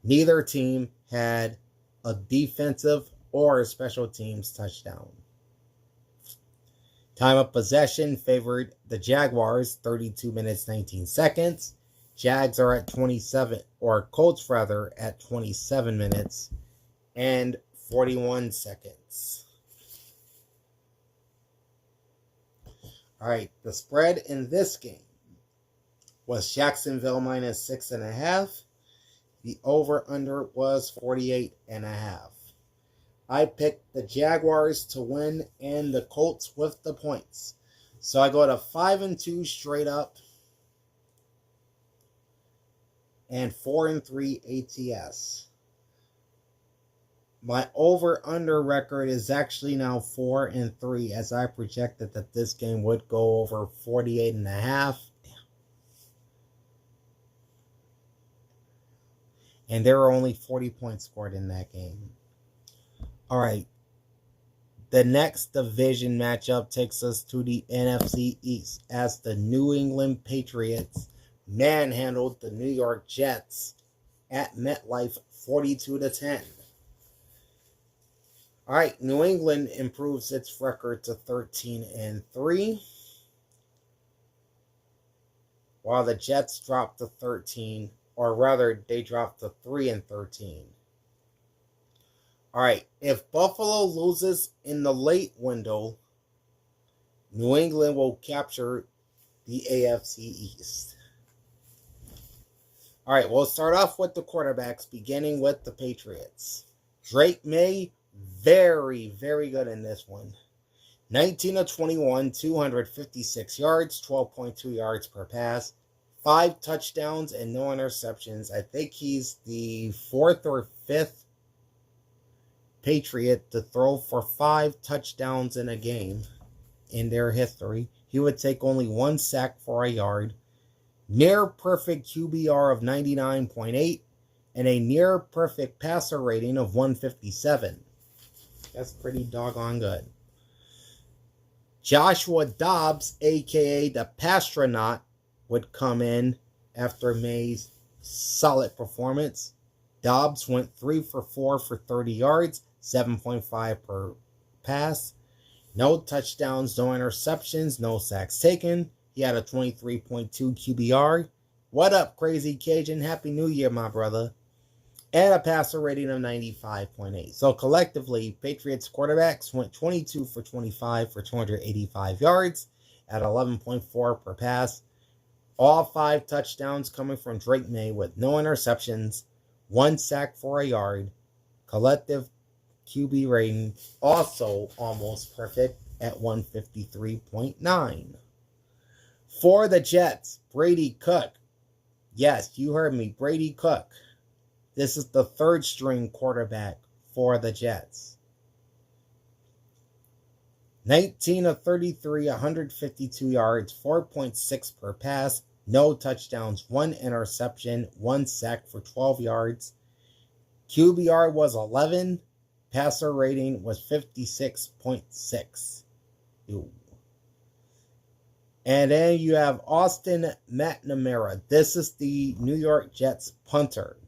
Neither team had a defensive or a special teams touchdown. Time of possession favored the Jaguars, 32 minutes, 19 seconds. Jags are at 27, or Colts rather, at 27 minutes and 41 seconds. All right, the spread in this game was Jacksonville minus 6.5. The over-under was 48.5. I picked the Jaguars to win and the Colts with the points. So I go to 5-2 straight up and 4-3 ATS. My over-under record is actually now 4-3, as I projected that this game would go over 48.5. And there were only 40 points scored in that game. All right. The next division matchup takes us to the NFC East as the New England Patriots manhandled the New York Jets at MetLife 42-10. All right, New England improves its record to 13-3, while the Jets dropped to 13, or rather, they dropped to 3-13. All right, if Buffalo loses in the late window, New England will capture the AFC East. All right, we'll start off with the quarterbacks, beginning with the Patriots. Drake May, very, very good in this one. 19 of 21, 256 yards, 12.2 yards per pass, 5 touchdowns and no interceptions. I think he's the 4th or 5th Patriot to throw for 5 touchdowns in a game in their history. He would take only 1 sack for a yard. Near perfect QBR of 99.8 and a near perfect passer rating of 157. That's pretty doggone good. Joshua Dobbs, a.k.a. the Pastronaut, would come in after May's solid performance. Dobbs went 3 for 4 for 30 yards, 7.5 per pass. No touchdowns, no interceptions, no sacks taken. He had a 23.2 QBR. What up, Crazy Cajun? Happy New Year, my brother. and a passer rating of 95.8. So collectively, Patriots quarterbacks went 22 for 25 for 285 yards at 11.4 per pass. All 5 touchdowns coming from Drake May with no interceptions, 1 sack for a yard. Collective QB rating also almost perfect at 153.9. For the Jets, Brady Cook. Yes, you heard me, Brady Cook. This is the 3rd string quarterback for the Jets. 19 of 33, 152 yards, 4.6 per pass, no touchdowns, 1 interception, 1 sack for 12 yards. QBR was 11, passer rating was 56.6. And then you have Austin McNamara. This is the New York Jets punter.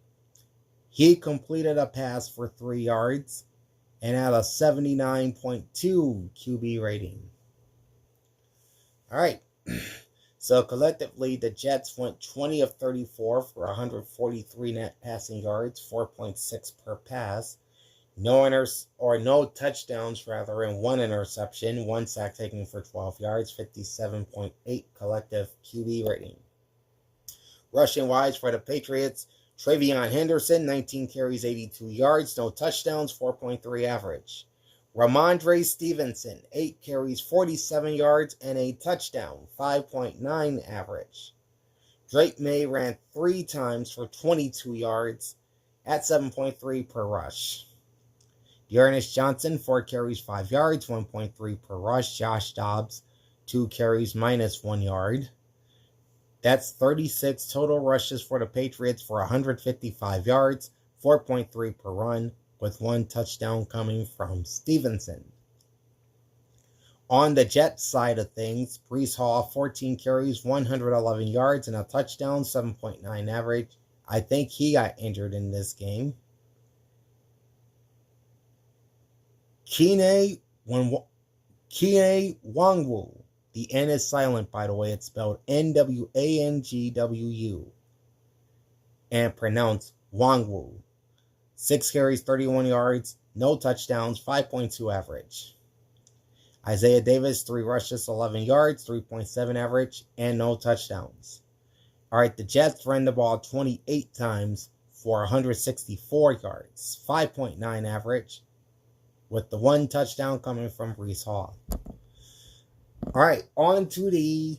He completed a pass for 3 yards and had a 79.2 QB rating. All right. So collectively, the Jets went 20 of 34 for 143 net passing yards, 4.6 per pass. No touchdowns, and 1 interception, 1 sack taken for 12 yards, 57.8 collective QB rating. Rushing wise for the Patriots, Travion Henderson, 19 carries, 82 yards, no touchdowns, 4.3 average. Ramondre Stevenson, 8 carries, 47 yards, and a touchdown, 5.9 average. Drake May ran 3 times for 22 yards at 7.3 per rush. Dearness Johnson, 4 carries, 5 yards, 1.3 per rush. Josh Dobbs, 2 carries, minus 1 yard. That's 36 total rushes for the Patriots for 155 yards, 4.3 per run, with 1 touchdown coming from Stevenson. On the Jets side of things, Breece Hall, 14 carries, 111 yards, and a touchdown, 7.9 average. I think he got injured in this game. Kene Nwangwu. The N is silent, by the way. It's spelled Nwangwu and pronounced Wangwu. 6 carries, 31 yards, no touchdowns, 5.2 average. Isaiah Davis, 3 rushes, 11 yards, 3.7 average, and no touchdowns. All right, the Jets ran the ball 28 times for 164 yards, 5.9 average, with the 1 touchdown coming from Breece Hall. All right, on to the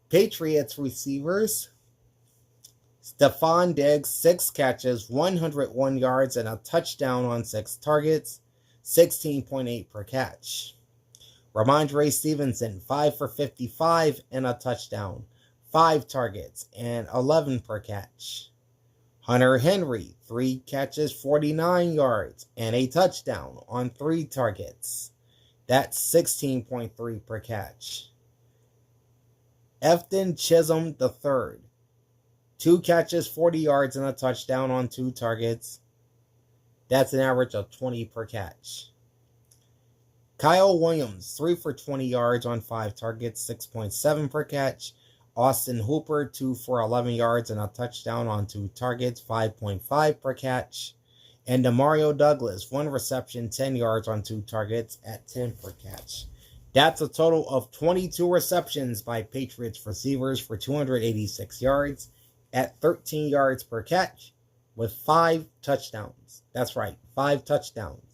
Patriots receivers. Stephon Diggs, 6 catches, 101 yards, and a touchdown on 6 targets, 16.8 per catch. Ramondre Stevenson, 5 for 55 and a touchdown, 5 targets, and 11 per catch. Hunter Henry, 3 catches, 49 yards, and a touchdown on 3 targets. That's 16.3 per catch. Efton Chisholm III, 2 catches, 40 yards, and a touchdown on 2 targets. That's an average of 20 per catch. Kyle Williams, 3 for 20 yards on 5 targets, 6.7 per catch. Austin Hooper, 2 for 11 yards and a touchdown on 2 targets, 5.5 per catch. And Demario Douglas, 1 reception, 10 yards on 2 targets at 10 per catch. That's a total of 22 receptions by Patriots receivers for 286 yards at 13 yards per catch with 5 touchdowns. That's right, 5 touchdowns.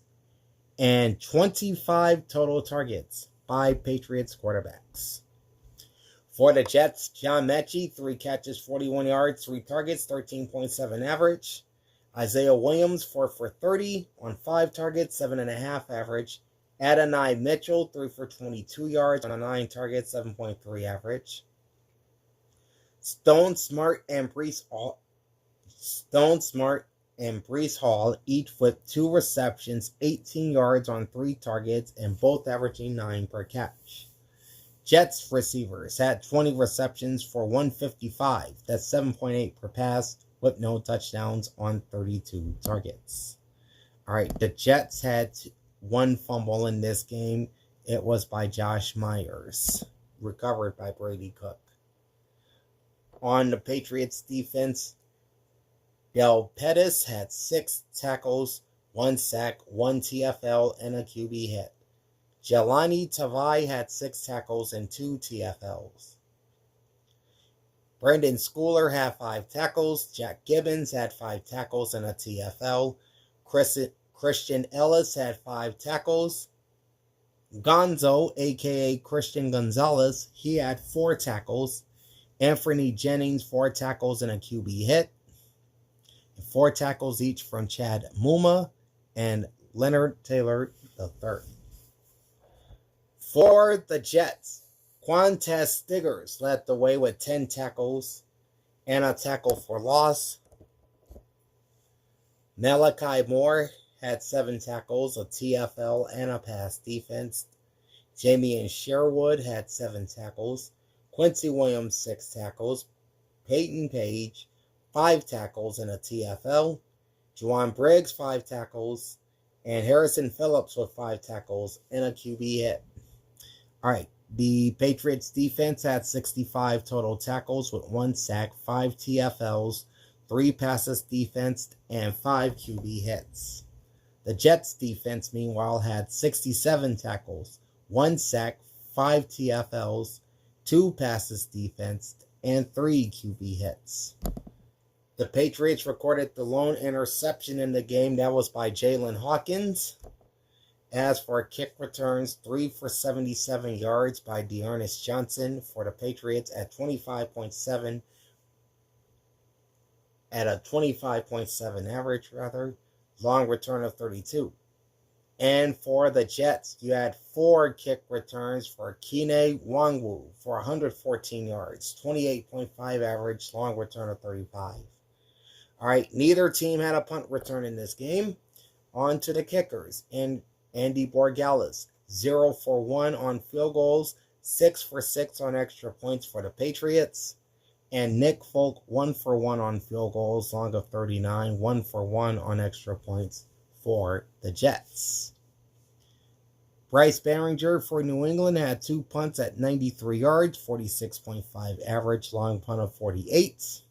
And 25 total targets by Patriots quarterbacks. For the Jets, John Mechie, 3 catches, 41 yards, 3 targets, 13.7 average. Isaiah Williams, 4 for 30 on 5 targets, 7.5 average. Adonai Mitchell, 3 for 22 yards on 9 targets, 7.3 average. Stone Smart and Breece Hall each with 2 receptions, 18 yards on 3 targets, and both averaging 9 per catch. Jets receivers had 20 receptions for 155. That's 7.8 per pass with no touchdowns on 32 targets. All right, the Jets had 1 fumble in this game. It was by Josh Myers, recovered by Brady Cook. On the Patriots defense, Del Pettis had 6 tackles, 1 sack, 1 TFL, and a QB hit. Jelani Tavai had 6 tackles and 2 TFLs. Brendan Schooler had 5 tackles. Jack Gibbons had 5 tackles and a TFL. Christian Ellis had 5 tackles. Gonzo, a.k.a. Christian Gonzalez, he had 4 tackles. Anthony Jennings, 4 tackles and a QB hit. 4 tackles each from Chad Muma and Leonard Taylor III. For the Jets, Quantez Stiggers led the way with 10 tackles and a tackle for loss. Malachi Moore had 7 tackles, a TFL, and a pass defense. Jamie Sherwood had 7 tackles. Quincy Williams, 6 tackles. Peyton Page, 5 tackles and a TFL. Juwan Briggs, 5 tackles. And Harrison Phillips with 5 tackles and a QB hit. All right, the Patriots defense had 65 total tackles with 1 sack, 5 TFLs, 3 passes defensed, and 5 QB hits. The Jets defense, meanwhile, had 67 tackles, 1 sack, 5 TFLs, 2 passes defensed, and 3 QB hits. The Patriots recorded the lone interception in the game. That was by Jalen Hawkins. As for kick returns, 3 for 77 yards by Dearness Johnson for the Patriots at 25.7 at a 25.7 average, long return of 32. And for the Jets, you had 4 kick returns for Kene Nwangwu for 114 yards, 28.5 average, long return of 35. All right, neither team had a punt return in this game. On to the kickers. And Andy Borgalis, 0 for 1 on field goals, 6 for 6 on extra points for the Patriots. And Nick Folk, 1 for 1 on field goals, long of 39, 1 for 1 on extra points for the Jets. Bryce Behringer for New England had 2 punts at 93 yards, 46.5 average, long punt of 48.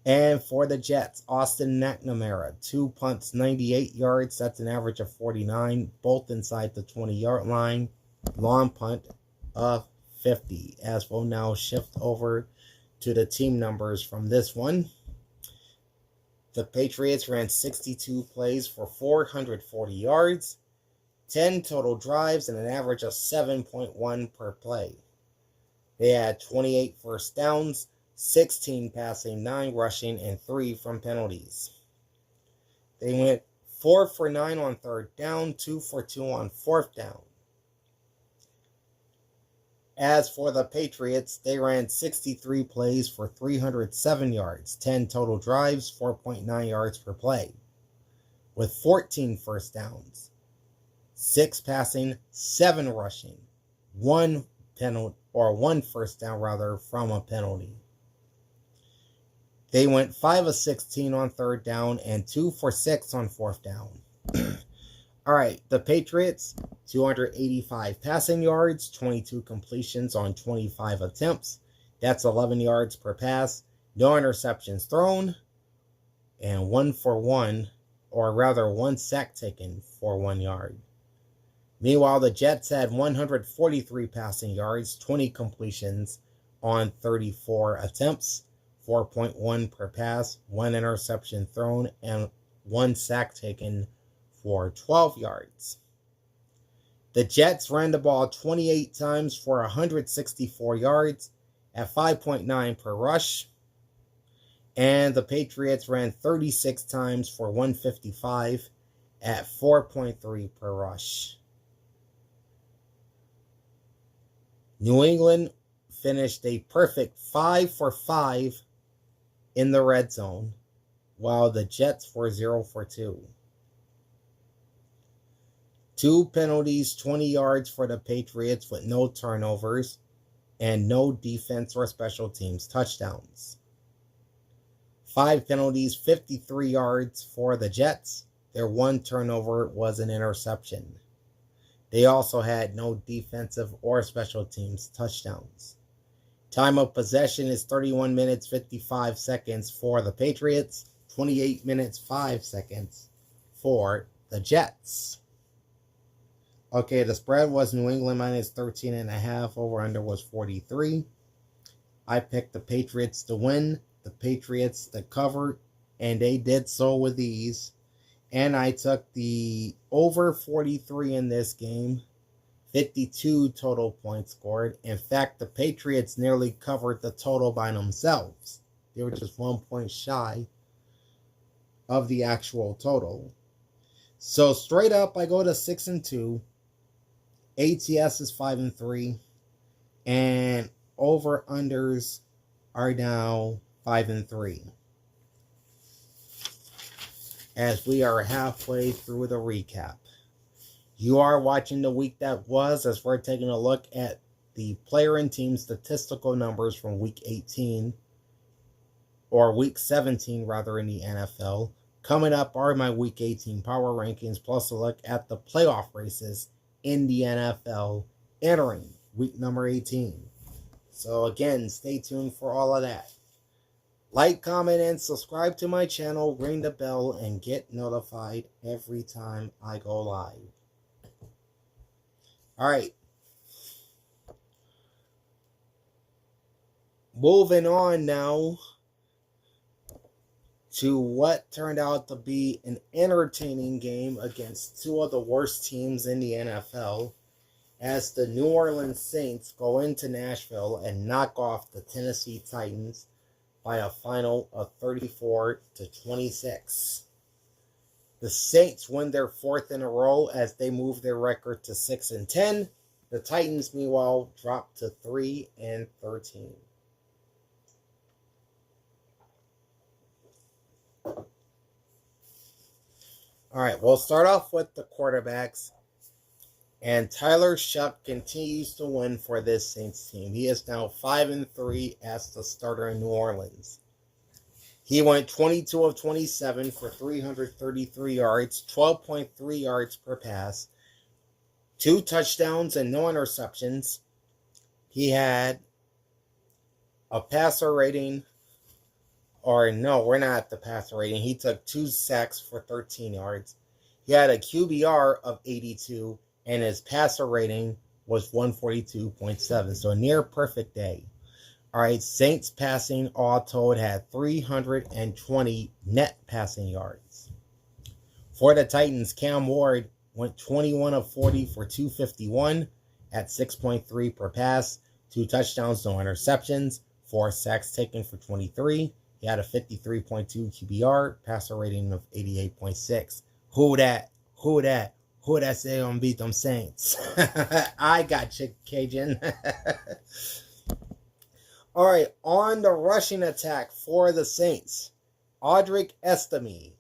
And for the Jets, Austin McNamara, 2 punts, 98 yards. That's an average of 49, both inside the 20-yard line. Long punt of 50. As we'll now shift over to the team numbers from this one. The Patriots ran 62 plays for 440 yards, 10 total drives, and an average of 7.1 per play. They had 28 first downs, 16 passing, 9 rushing, and 3 from penalties. They went 4 for 9 on 3rd down, 2 for 2 on 4th down. As for the Patriots, they ran 63 plays for 307 yards, 10 total drives, 4.9 yards per play, with 14 first downs, 6 passing, 7 rushing, 1 first down from a penalty. They went 5 of 16 on 3rd down and 2 for 6 on 4th down. All right, the Patriots, 285 passing yards, 22 completions on 25 attempts. That's 11 yards per pass. No interceptions thrown. And 1 for 1, or rather 1 sack taken for 1 yard. Meanwhile, the Jets had 143 passing yards, 20 completions on 34 attempts. 4.1 per pass, 1 interception thrown, and 1 sack taken for 12 yards. The Jets ran the ball 28 times for 164 yards at 5.9 per rush. And the Patriots ran 36 times for 155 at 4.3 per rush. New England finished a perfect 5 for 5 in the red zone, while the Jets were 0 for 2. 2 penalties, 20 yards for the Patriots with no turnovers, and no defense or special teams touchdowns. 5 penalties, 53 yards for the Jets. Their 1 turnover was an interception. They also had no defensive or special teams touchdowns. Time of possession is 31 minutes, 55 seconds for the Patriots, 28 minutes 5 seconds for the Jets. Okay, the spread was New England minus 13.5. Over-under was 43. I picked the Patriots to win, the Patriots to cover, and they did so with ease. And I took the over 43 in this game. 52 total points scored. In fact, the Patriots nearly covered the total by themselves. They were just 1 point shy of the actual total. So straight up, I go to 6-2. ATS is 5-3. And over-unders are now 5-3. As we are halfway through the recap. You are watching the week that was, as we're taking a look at the player and team statistical numbers from week 18, or week 17 rather, in the NFL. Coming up are my week 18 power rankings, plus a look at the playoff races in the NFL entering week number 18. So again, stay tuned for all of that. Like, comment, and subscribe to my channel, ring the bell, and get notified every time I go live. Alright. Moving on now to what turned out to be an entertaining game against two of the worst teams in the NFL, as the New Orleans Saints go into Nashville and knock off the Tennessee Titans by a final of 34-26. The Saints win their fourth in a row as they move their record to 6-10. The Titans, meanwhile, drop to 3-13. All right, we'll start off with the quarterbacks. And Tyler Shuck continues to win for this Saints team. He is now 5-3 as the starter in New Orleans. He went 22 of 27 for 333 yards, 12.3 yards per pass, 2 touchdowns and no interceptions. He had a passer rating, or no, we're not at the passer rating. He took 2 sacks for 13 yards. He had a QBR of 82, and his passer rating was 142.7, so a near perfect day. All right, Saints passing all told had 320 net passing yards. For the Titans, Cam Ward went 21 of 40 for 251 at 6.3 per pass, 2 touchdowns, no interceptions, 4 sacks taken for 23. He had a 53.2 QBR, passer rating of 88.6. Who that say gonna beat them Saints? I got you, Cajun. All right, on the rushing attack for the Saints, Audric Estime,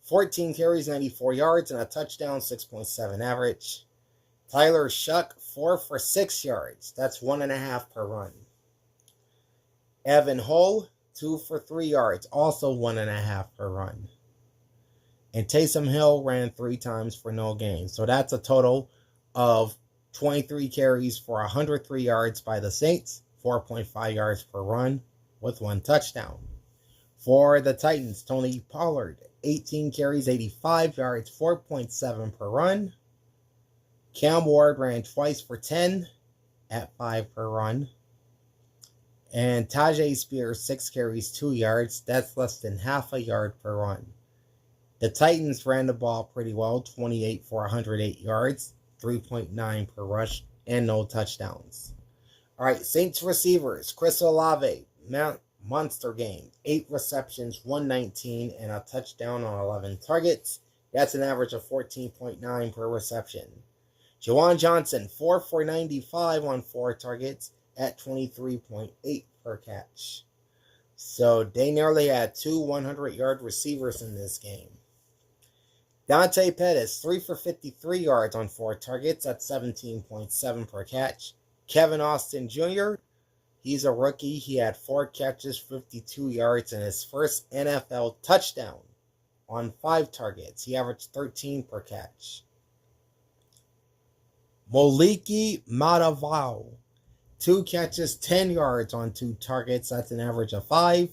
14 carries, 94 yards, and a touchdown, 6.7 average. Tyler Shuck, 4 for 6 yards. That's 1.5 per run. Evan Hull, 2 for 3 yards, also 1.5 per run. And Taysom Hill ran 3 times for no gain. So that's a total of 23 carries for 103 yards by the Saints. 4.5 yards per run with 1 touchdown. For the Titans, Tony Pollard, 18 carries, 85 yards, 4.7 per run. Cam Ward ran twice for 10 at 5 per run. And Tajay Spears, 6 carries, 2 yards. That's less than half a yard per run. The Titans ran the ball pretty well, 28 for 108 yards, 3.9 per rush, and no touchdowns. All right, Saints receivers, Chris Olave, monster game, 8 receptions, 119, and a touchdown on 11 targets. That's an average of 14.9 per reception. Juwan Johnson, 4 for 95 on 4 targets at 23.8 per catch. So they nearly had 2 100-yard receivers in this game. Dante Pettis, 3 for 53 yards on 4 targets at 17.7 per catch. Kevin Austin Jr., he's a rookie. He had 4 catches, 52 yards, and his first NFL touchdown on 5 targets. He averaged 13 per catch. Moliki Matavao, 2 catches, 10 yards on 2 targets. That's an average of 5.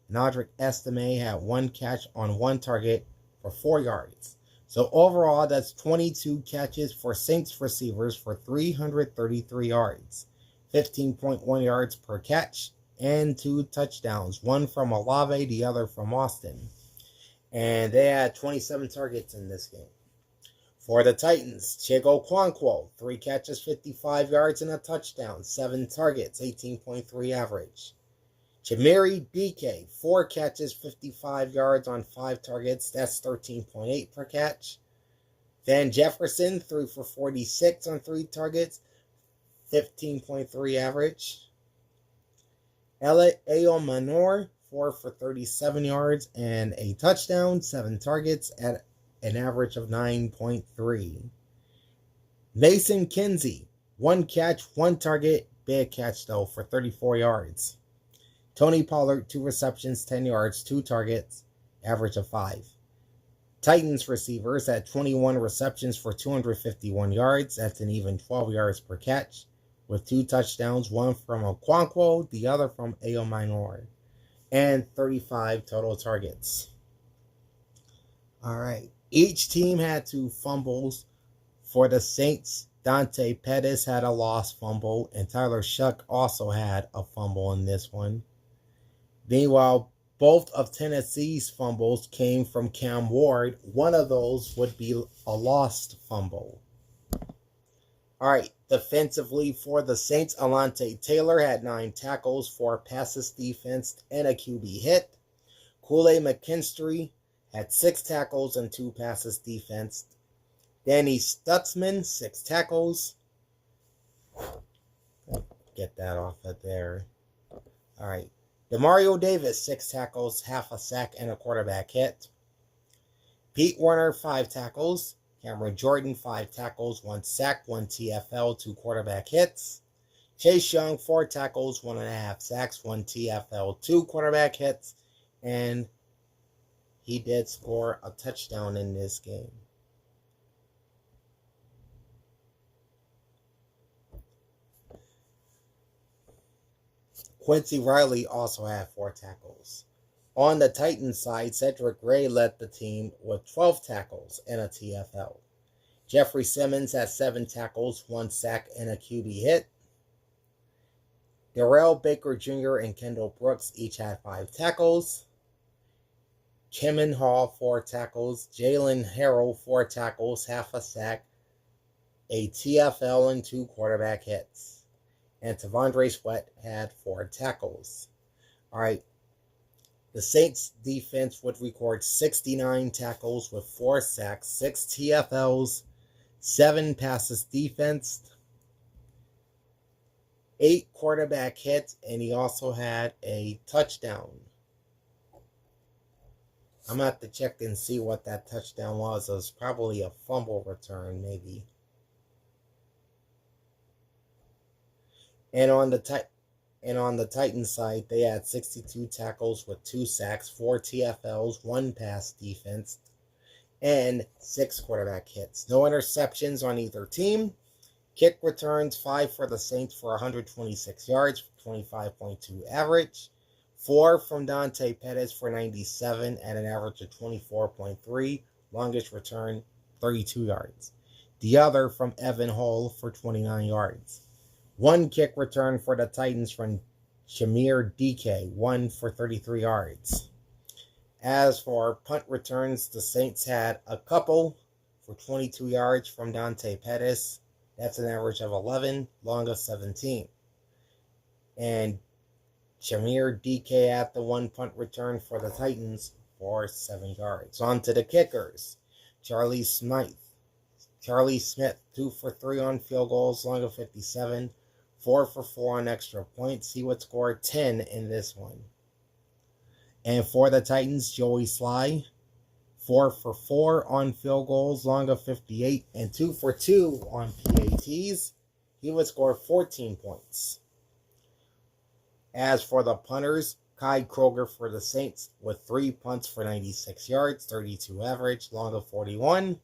and Audric Estime had 1 catch on 1 target for 4 yards. So overall, that's 22 catches for Saints receivers for 333 yards, 15.1 yards per catch, and 2 touchdowns, one from Olave, the other from Austin. And they had 27 targets in this game. For the Titans, Chigo Okonkwo, 3 catches, 55 yards, and a touchdown, 7 targets, 18.3 average. Chimere Dike, 4 catches, 55 yards on 5 targets, that's 13.8 per catch. Van Jefferson, 3 for 46 on 3 targets, 15.3 average. Ayo Manor, 4 for 37 yards and a touchdown, 7 targets at an average of 9.3. Mason Kinsey, 1 catch, 1 target, big catch though, for 34 yards. Tony Pollard, 2 receptions, 10 yards, 2 targets, average of 5. Titans receivers had 21 receptions for 251 yards. That's an even 12 yards per catch, with 2 touchdowns, one from Okonkwo, the other from Ayo Minor, and 35 total targets. All right. Each team had 2 fumbles. For the Saints, Dante Pettis had a lost fumble, and Tyler Shuck also had a fumble in this one. Meanwhile, both of Tennessee's fumbles came from Cam Ward. One of those would be a lost fumble. All right, defensively for the Saints, Alontae Taylor had 9 tackles, 4 passes defensed, and a QB hit. Kool-Aid McKinstry had 6 tackles and 2 passes defensed. Danny Stutzman, 6 tackles. Get that off of there. All right. Demario Davis, 6 tackles, half a sack, and a quarterback hit. Pete Werner, 5 tackles. Cameron Jordan, 5 tackles, 1 sack, 1 TFL, 2 quarterback hits. Chase Young, 4 tackles, 1.5 sacks, 1 TFL, 2 quarterback hits. And he did score a touchdown in this game. Quincy Riley also had 4 tackles. On the Titans side, Cedric Gray led the team with 12 tackles and a TFL. Jeffrey Simmons had 7 tackles, 1 sack, and a QB hit. Darrell Baker Jr. and Kendall Brooks each had 5 tackles. Kemen Hall, 4 tackles. Jalen Harrell, 4 tackles, half a sack, a TFL, and 2 quarterback hits. And Tavondre Sweat had 4 tackles. All right. The Saints defense would record 69 tackles with 4 sacks, 6 TFLs, 7 passes defensed, 8 quarterback hits, and he also had a touchdown. I'm going to have to check and see what that touchdown was. It was probably a fumble return, maybe. And on the Titans side, they had 62 tackles with 2 sacks, 4 TFLs, 1 pass defense, and 6 quarterback hits. No interceptions on either team. Kick returns, 5 for the Saints for 126 yards, 25.2 average. 4 from Dante Pettis for 97 at an average of 24.3. Longest return, 32 yards. The other from Evan Hull for 29 yards. 1 kick return for the Titans from Chimere Dike, 1 for 33 yards. As for punt returns, the Saints had a couple for 22 yards from Dante Pettis. That's an average of 11, longest 17. And Chimere Dike at the 1 punt return for the Titans for 7 yards. On to the kickers. Charlie Smith, 2 for 3 on field goals, long of 57. 4 for 4 on extra points. He would score 10 in this one. And for the Titans, Joey Sly, 4 for 4 on field goals, long of 58, and 2 for 2 on PATs. He would score 14 points. As for the punters, Kai Kroger for the Saints with 3 punts for 96 yards, 32 average, long of 41.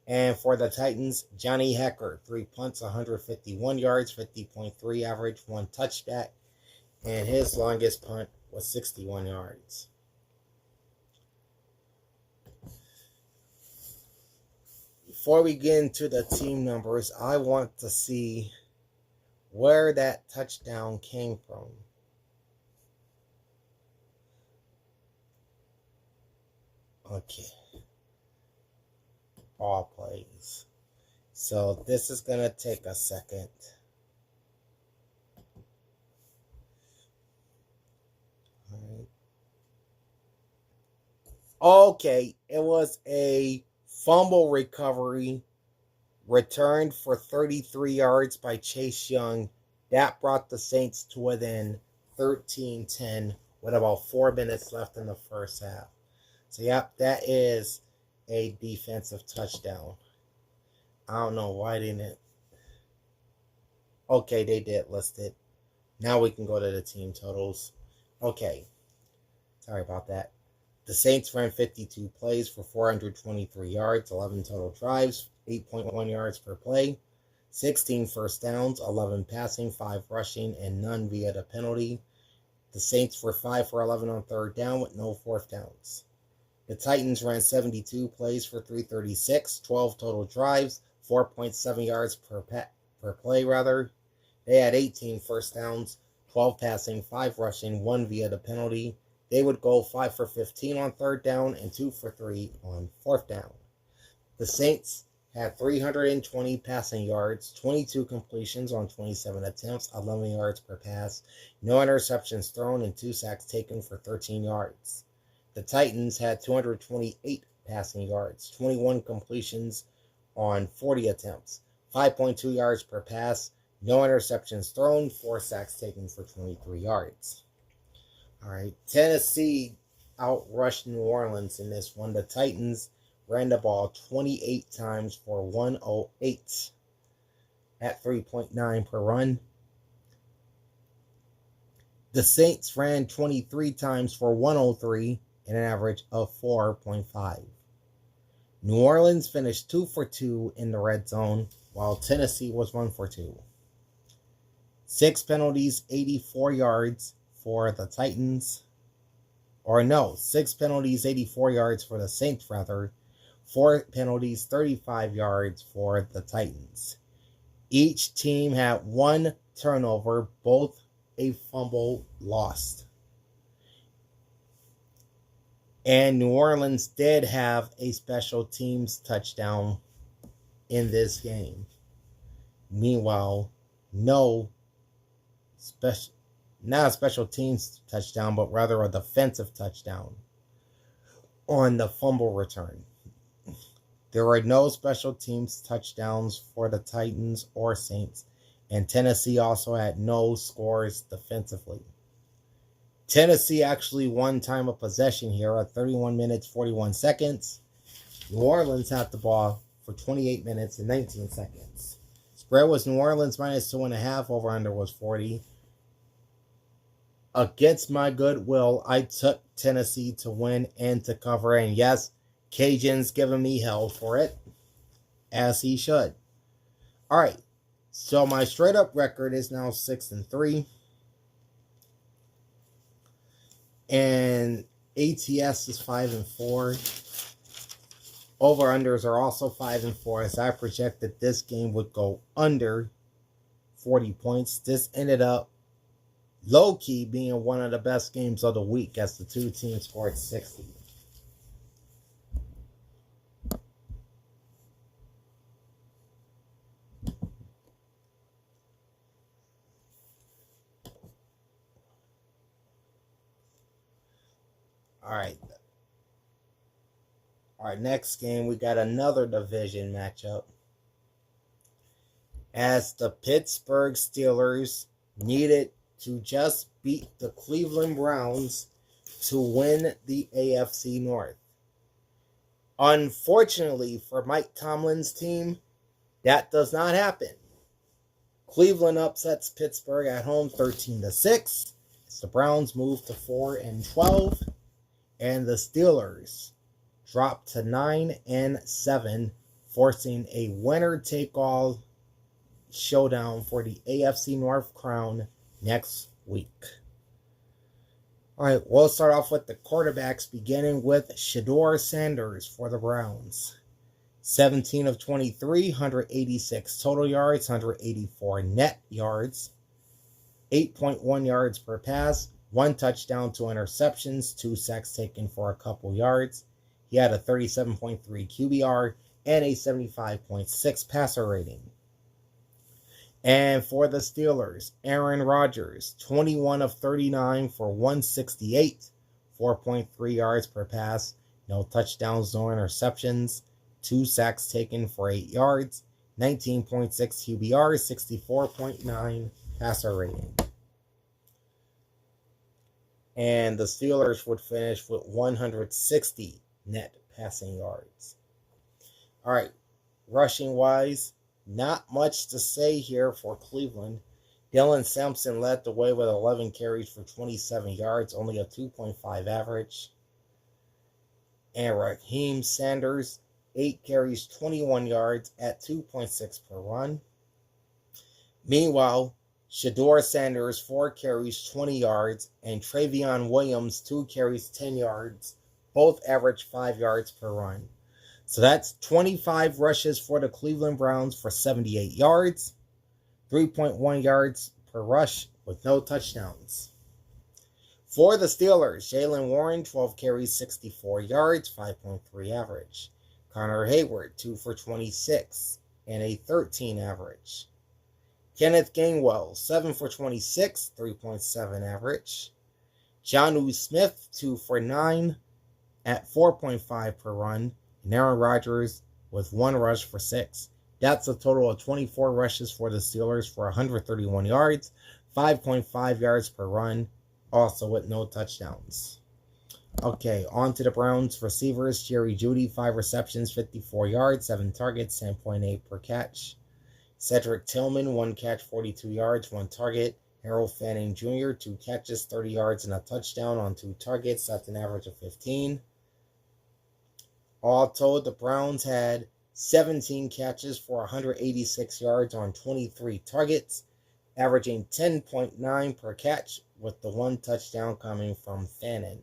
And for the Titans, Johnny Hecker, 3 punts, 151 yards, 50.3 average, 1 touchback. And his longest punt with 61 yards. Before we get into the team numbers, I want to see where that touchdown came from. Okay. Ball plays. So this is going to take a second. All right. Okay, it was a fumble recovery returned for 33 yards by Chase Young. That brought the Saints to within 13-10 with about 4 minutes left in the first half. So, yep, that is a defensive touchdown. I don't know why they didn't. Okay, they did list it. Now we can go to the team totals. Okay, sorry about that. The Saints ran 52 plays for 423 yards, 11 total drives, 8.1 yards per play, 16 first downs, 11 passing, 5 rushing, and none via the penalty. The Saints were 5 for 11 on third down with no fourth downs. The Titans ran 72 plays for 336, 12 total drives, 4.7 yards per play. They had 18 first downs, 12 passing, 5 rushing, 1 via the penalty. They would go 5 for 15 on third down and 2 for 3 on fourth down. The Saints had 320 passing yards, 22 completions on 27 attempts, 11 yards per pass, no interceptions thrown, and 2 sacks taken for 13 yards. The Titans had 228 passing yards, 21 completions on 40 attempts, 5.2 yards per pass, no interceptions thrown, 4 sacks taken for 23 yards. All right, Tennessee outrushed New Orleans in this one. The Titans ran the ball 28 times for 108 at 3.9 per run. The Saints ran 23 times for 103 and an average of 4.5. New Orleans finished 2 for 2 in the red zone, while Tennessee was 1 for 2. 6 penalties, 84 yards for the Titans. 6 penalties, 84 yards for the Saints, 4 penalties, 35 yards for the Titans. Each team had 1 turnover, both a fumble lost. And New Orleans did have a special teams touchdown in this game. Meanwhile, not a special teams touchdown, but rather a defensive touchdown on the fumble return. There were no special teams touchdowns for the Titans or Saints, and Tennessee also had no scores defensively. Tennessee actually won time of possession here at 31 minutes, 41 seconds. New Orleans had the ball for 28 minutes and 19 seconds. Spread was New Orleans minus 2.5. Over-under was 40. Against my goodwill, I took Tennessee to win and to cover. And yes, Cajun's giving me hell for it, as he should. All right, so my straight-up record is now 6-3. And ATS is 5-4. Over-unders are also 5-4, as I projected this game would go under 40 points. This ended up low-key being one of the best games of the week, as the two teams scored 60. All right. Our next game, we got another division matchup, as the Pittsburgh Steelers needed to just beat the Cleveland Browns to win the AFC North. Unfortunately for Mike Tomlin's team, that does not happen. Cleveland upsets Pittsburgh at home 13-6. The Browns move to 4-12, and the Steelers drop to 9-7, forcing a winner-take-all showdown for the AFC North crown next week. All right, we'll start off with the quarterbacks, beginning with Shedeur Sanders for the Browns. 17 of 23, 186 total yards, 184 net yards, 8.1 yards per pass, 1 touchdown, 2 interceptions, 2 sacks taken for a couple yards. He had a 37.3 QBR and a 75.6 passer rating. And for the Steelers, Aaron Rodgers, 21 of 39 for 168, 4.3 yards per pass, no touchdowns, no interceptions, 2 sacks taken for 8 yards, 19.6 QBR, 64.9 passer rating. And the Steelers would finish with 160 net passing yards. All right, rushing wise, not much to say here for Cleveland. Dylan Sampson led the way with 11 carries for 27 yards, only a 2.5 average. And Raheem Sanders, 8 carries, 21 yards at 2.6 per run. Meanwhile, Shedeur Sanders, 4 carries, 20 yards, and Travion Williams, 2 carries, 10 yards, both average 5 yards per run. So that's 25 rushes for the Cleveland Browns for 78 yards, 3.1 yards per rush with no touchdowns. For the Steelers, Jaylen Warren, 12 carries, 64 yards, 5.3 average. Connor Hayward, 2 for 26 and a 13 average. Kenneth Gainwell, 7 for 26, 3.7 average. Jonnu Smith, 2 for 9 at 4.5 per run. And Aaron Rodgers with 1 rush for 6. That's a total of 24 rushes for the Steelers for 131 yards, 5.5 yards per run, also with no touchdowns. Okay, on to the Browns receivers. Jerry Jeudy, 5 receptions, 54 yards, 7 targets, 10.8 per catch. Cedric Tillman, 1 catch, 42 yards, 1 target. Harold Fanning Jr., 2 catches, 30 yards, and a touchdown on 2 targets. That's an average of 15. All told, the Browns had 17 catches for 186 yards on 23 targets, averaging 10.9 per catch, with the 1 touchdown coming from Fanning.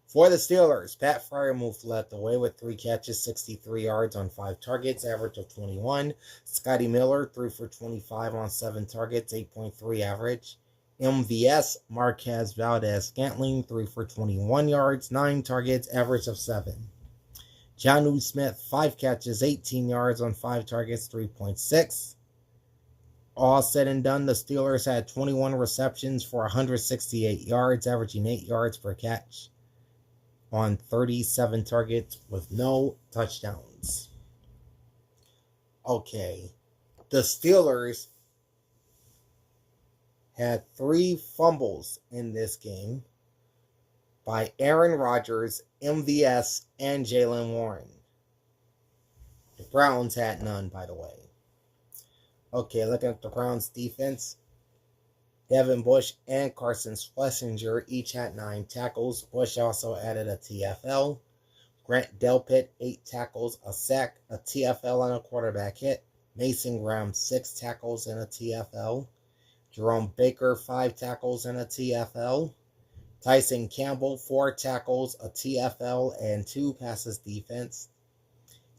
For the Steelers, Pat Freiermuth led the way with 3 catches, 63 yards on 5 targets, average of 21. Scotty Miller, 3 for 25 on 7 targets, 8.3 average. MVS, Marquez Valdez-Scantling, 3 for 21 yards, 9 targets, average of 7. Jonnu Smith, 5 catches, 18 yards on 5 targets, 3.6. All said and done, the Steelers had 21 receptions for 168 yards, averaging 8 yards per catch on 37 targets with no touchdowns. Okay, the Steelers had 3 fumbles in this game by Aaron Rodgers, MVS, and Jaylen Warren. The Browns had none, by the way. Okay, looking at the Browns defense. Devin Bush and Carson Schlesinger each had 9 tackles. Bush also added a TFL. Grant Delpit, 8 tackles, a sack, a TFL, and a quarterback hit. Mason Graham, 6 tackles and a TFL. Jerome Baker, 5 tackles and a TFL. Tyson Campbell, 4 tackles, a TFL, and 2 passes defense.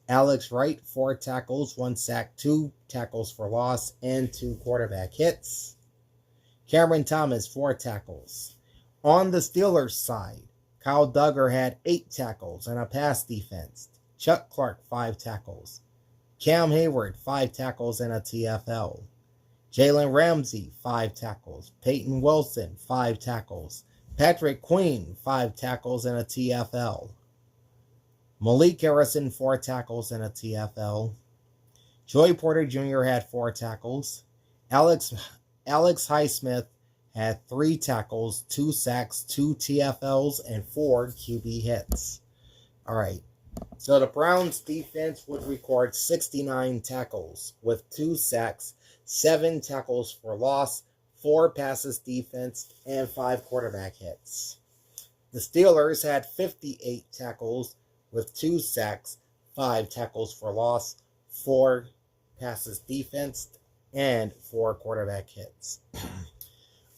Alex Wright, 4 tackles, 1 sack, 2 tackles for loss, and 2 quarterback hits. Cameron Thomas, 4 tackles. On the Steelers side, Kyle Duggar had 8 tackles and a pass defense. Chuck Clark, 5 tackles. Cam Hayward, 5 tackles and a TFL. Jalen Ramsey, 5 tackles. Peyton Wilson, 5 tackles. Patrick Queen, 5 tackles and a TFL. Malik Harrison, 4 tackles and a TFL. Joey Porter Jr. had 4 tackles. Alex Highsmith had 3 tackles, 2 sacks, 2 TFLs, and 4 QB hits. All right. So the Browns defense would record 69 tackles with 2 sacks, 7 tackles for loss, 4 passes defense, and 5 quarterback hits. The Steelers had 58 tackles with 2 sacks, 5 tackles for loss, 4 passes defense, and 4 quarterback hits.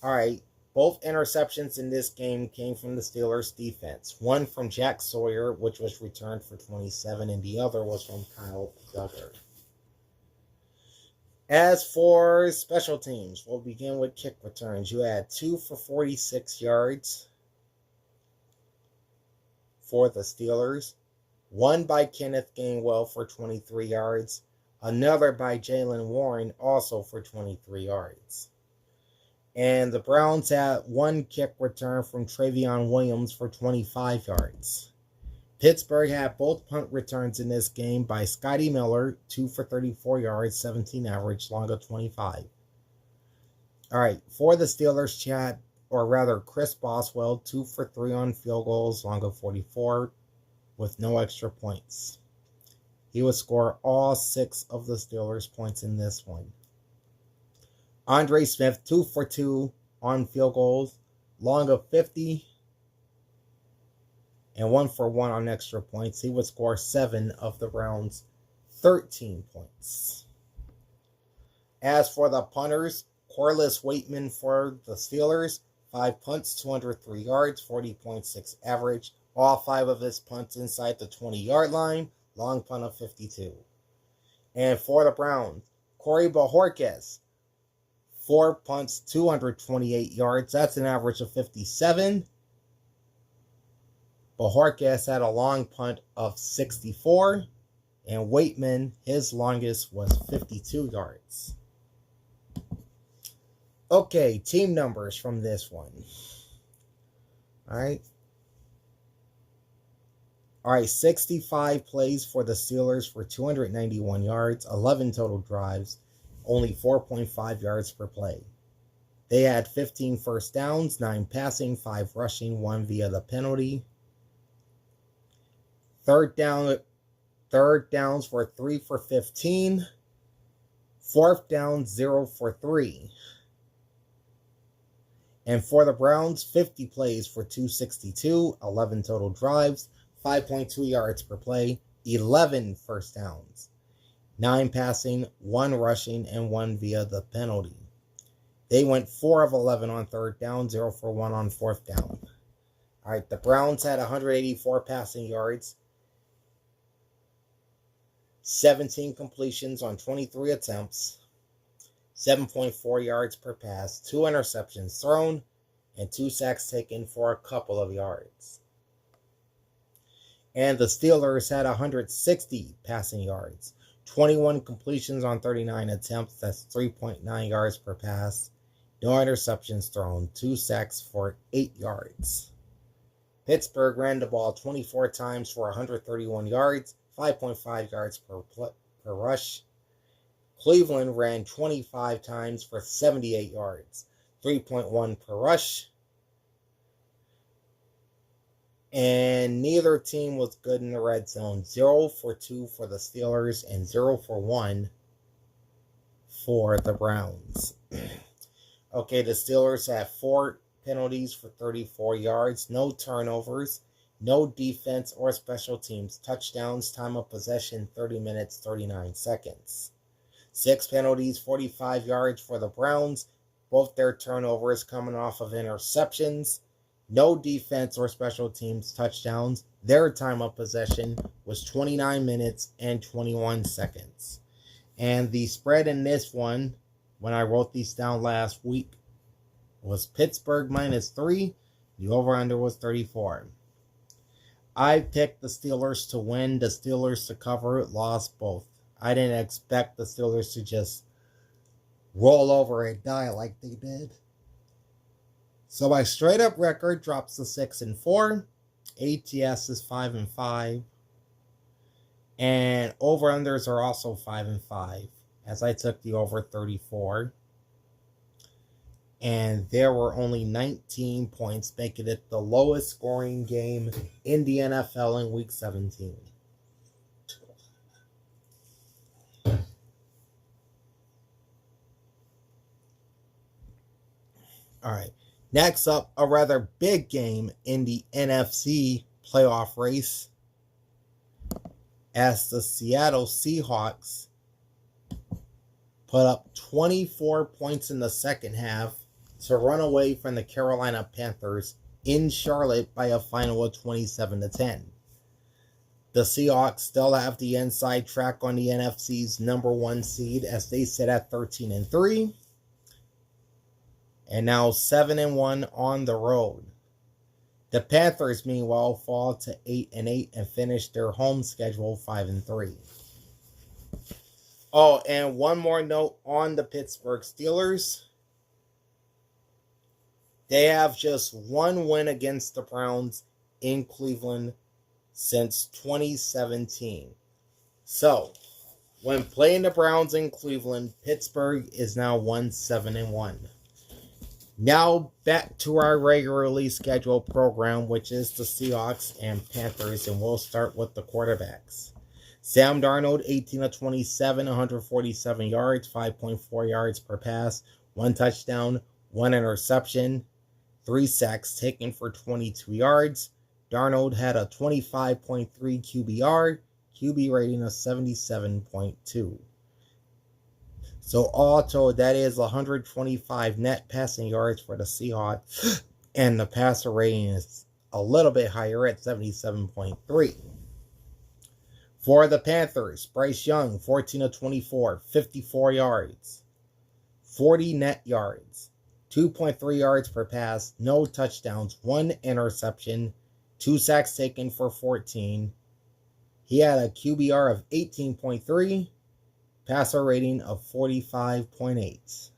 All right, Both interceptions in this game came from the Steelers' defense. One from Jack Sawyer, which was returned for 27, and the other was from Kyle Duggar. As for special teams, we'll begin with kick returns. You had 2 for 46 yards for the Steelers. One by Kenneth Gainwell for 23 yards. Another by Jaylen Warren, also for 23 yards. And the Browns had one kick return from Travion Williams for 25 yards. Pittsburgh had both punt returns in this game by Scotty Miller, 2 for 34 yards, 17 average, long of 25. All right, for the Steelers, Chris Boswell, 2 for 3 on field goals, long of 44, with no extra points. He would score all 6 of the Steelers' points in this one. Andre Smith, 2 for 2 on field goals, long of 50, and 1 for 1 on extra points. He would score 7 of the Browns' 13 points. As for the punters, Corliss Waitman for the Steelers, 5 punts, 203 yards, 40.6 average. All 5 of his punts inside the 20-yard line, long punt of 52. And for the Browns, Corey Bojorquez, 4 punts, 228 yards. That's an average of 57. Bojorquez had a long punt of 64. And Waitman, his longest was 52 yards. Okay, team numbers from this one. All right, 65 plays for the Steelers for 291 yards, 11 total drives, only 4.5 yards per play. They had 15 first downs, 9 passing, 5 rushing, 1 via the penalty. Third downs were 3 for 15. Fourth down, 0 for 3. And for the Browns, 50 plays for 262, 11 total drives, 5.2 yards per play, 11 first downs, 9 passing, 1 rushing, and 1 via the penalty. They went 4 of 11 on third down, 0 for 1 on fourth down. All right, the Browns had 184 passing yards, 17 completions on 23 attempts, 7.4 yards per pass, 2 interceptions thrown, and 2 sacks taken for a couple of yards. And the Steelers had 160 passing yards, 21 completions on 39 attempts, that's 3.9 yards per pass, no interceptions thrown, 2 sacks for 8 yards. Pittsburgh ran the ball 24 times for 131 yards, 5.5 yards per rush. Cleveland ran 25 times for 78 yards, 3.1 per rush. And neither team was good in the red zone. 0 for 2 for the Steelers and 0 for 1 for the Browns. Okay, the Steelers had 4 penalties for 34 yards, no turnovers, no defense or special teams touchdowns, time of possession 30 minutes, 39 seconds. 6 penalties, 45 yards for the Browns, both their turnovers coming off of interceptions. No defense or special teams touchdowns. Their time of possession was 29 minutes and 21 seconds. And the spread in this one, when I wrote these down last week, was Pittsburgh -3. The over-under was 34. I picked the Steelers to win, the Steelers to cover, lost both. I didn't expect the Steelers to just roll over and die like they did. So my straight-up record drops to 6-4. ATS is 5-5. And over-unders are also 5-5, as I took the over 34. And there were only 19 points, making it the lowest scoring game in the NFL in Week 17. All right. Next up, a rather big game in the NFC playoff race, as the Seattle Seahawks put up 24 points in the second half to run away from the Carolina Panthers in Charlotte by a final of 27-10. The Seahawks still have the inside track on the NFC's number 1 seed as they sit at 13-3 and now 7-1 on the road. The Panthers, meanwhile, fall to 8-8 and finish their home schedule 5-3. Oh, and one more note on the Pittsburgh Steelers. They have just one win against the Browns in Cleveland since 2017. So, when playing the Browns in Cleveland, Pittsburgh is now 1-7-1. Now back to our regularly scheduled program, which is the Seahawks and Panthers, and we'll start with the quarterbacks. Sam Darnold, 18-27, 147 yards, 5.4 yards per pass, 1 touchdown, 1 interception, 3 sacks taken for 22 yards. Darnold had a 25.3 QBR, QB rating of 77.2. So all told, that is 125 net passing yards for the Seahawks, and the passer rating is a little bit higher at 77.3. For the Panthers, Bryce Young, 14-24, 54 yards, 40 net yards, 2.3 yards per pass, no touchdowns, 1 interception, 2 sacks taken for 14. He had a QBR of 18.3, passer rating of 45.8.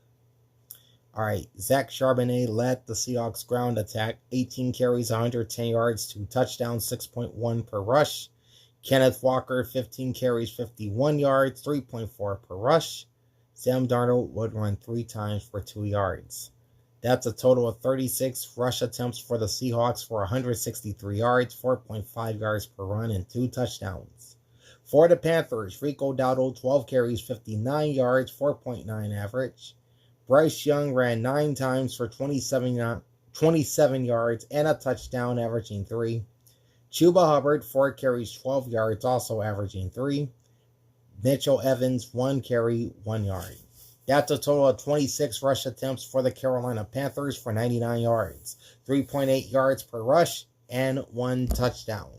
All right, Zach Charbonnet led the Seahawks ground attack, 18 carries, 110 yards, 2 touchdowns, 6.1 per rush. Kenneth Walker, 15 carries, 51 yards, 3.4 per rush. Sam Darnold would run 3 times for 2 yards. That's a total of 36 rush attempts for the Seahawks for 163 yards, 4.5 yards per run, and 2 touchdowns. For the Panthers, Rico Dowdle, 12 carries, 59 yards, 4.9 average. Bryce Young ran 9 times for 27 yards and a touchdown, averaging 3. Chuba Hubbard, 4 carries, 12 yards, also averaging 3. Mitchell Evans, 1 carry, 1 yard. That's a total of 26 rush attempts for the Carolina Panthers for 99 yards, 3.8 yards per rush, and 1 touchdown.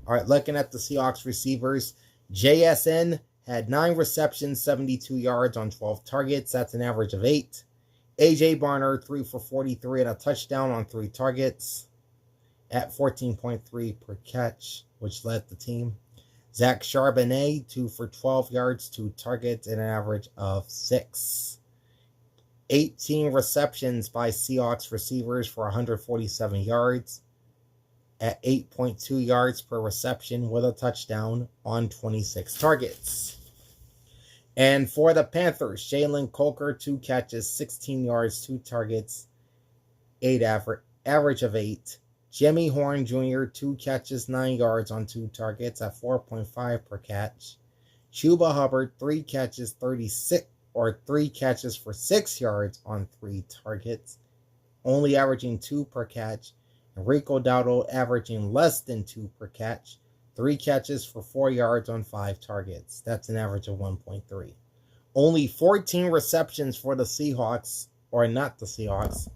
All right, looking at the Seahawks receivers, JSN had 9 receptions, 72 yards on 12 targets. That's an average of 8. AJ Barner, 3 for 43 and a touchdown on 3 targets at 14.3 per catch, which led the team. Zach Charbonnet, 2 for 12 yards, 2 targets, and an average of 6. 18 receptions by Seahawks receivers for 147 yards at 8.2 yards per reception with a touchdown on 26 targets. And for the Panthers, Jalen Coker, 2 catches, 16 yards, 2 targets, average of 8. Jimmy Horn Jr., 2 catches, 9 yards on 2 targets at 4.5 per catch. Chuba Hubbard, 3 catches, 3 catches for 6 yards on 3 targets, only averaging 2 per catch. And Rico Dowdle averaging less than 2 per catch, 3 catches for 4 yards on 5 targets. That's an average of 1.3. Only 14 receptions for the Seahawks, or not the Seahawks,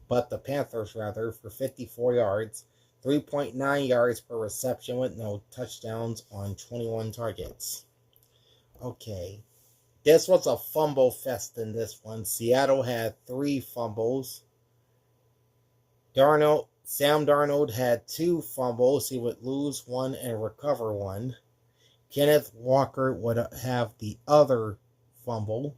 but the Panthers rather, for 54 yards, 3.9 yards per reception with no touchdowns on 21 targets. Okay, this was a fumble fest in this one. Seattle had 3 fumbles. Sam Darnold had 2 fumbles. He would lose 1 and recover 1. Kenneth Walker would have the other fumble.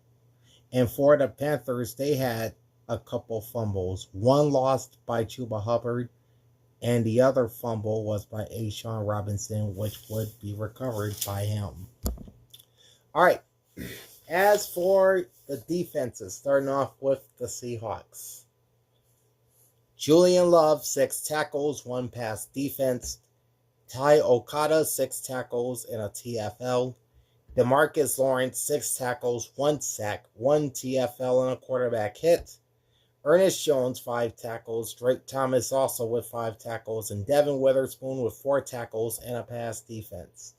And for the Panthers, they had a couple fumbles. 1 lost by Chuba Hubbard, and the other fumble was by A'Shawn Robinson, which would be recovered by him. All right. As for the defenses, starting off with the Seahawks. Julian Love, 6 tackles, 1 pass defense. Ty Okada, 6 tackles and a TFL. DeMarcus Lawrence, 6 tackles, 1 sack, 1 TFL and a quarterback hit. Ernest Jones, 5 tackles. Drake Thomas also with 5 tackles. And Devin Witherspoon with 4 tackles and a pass defense.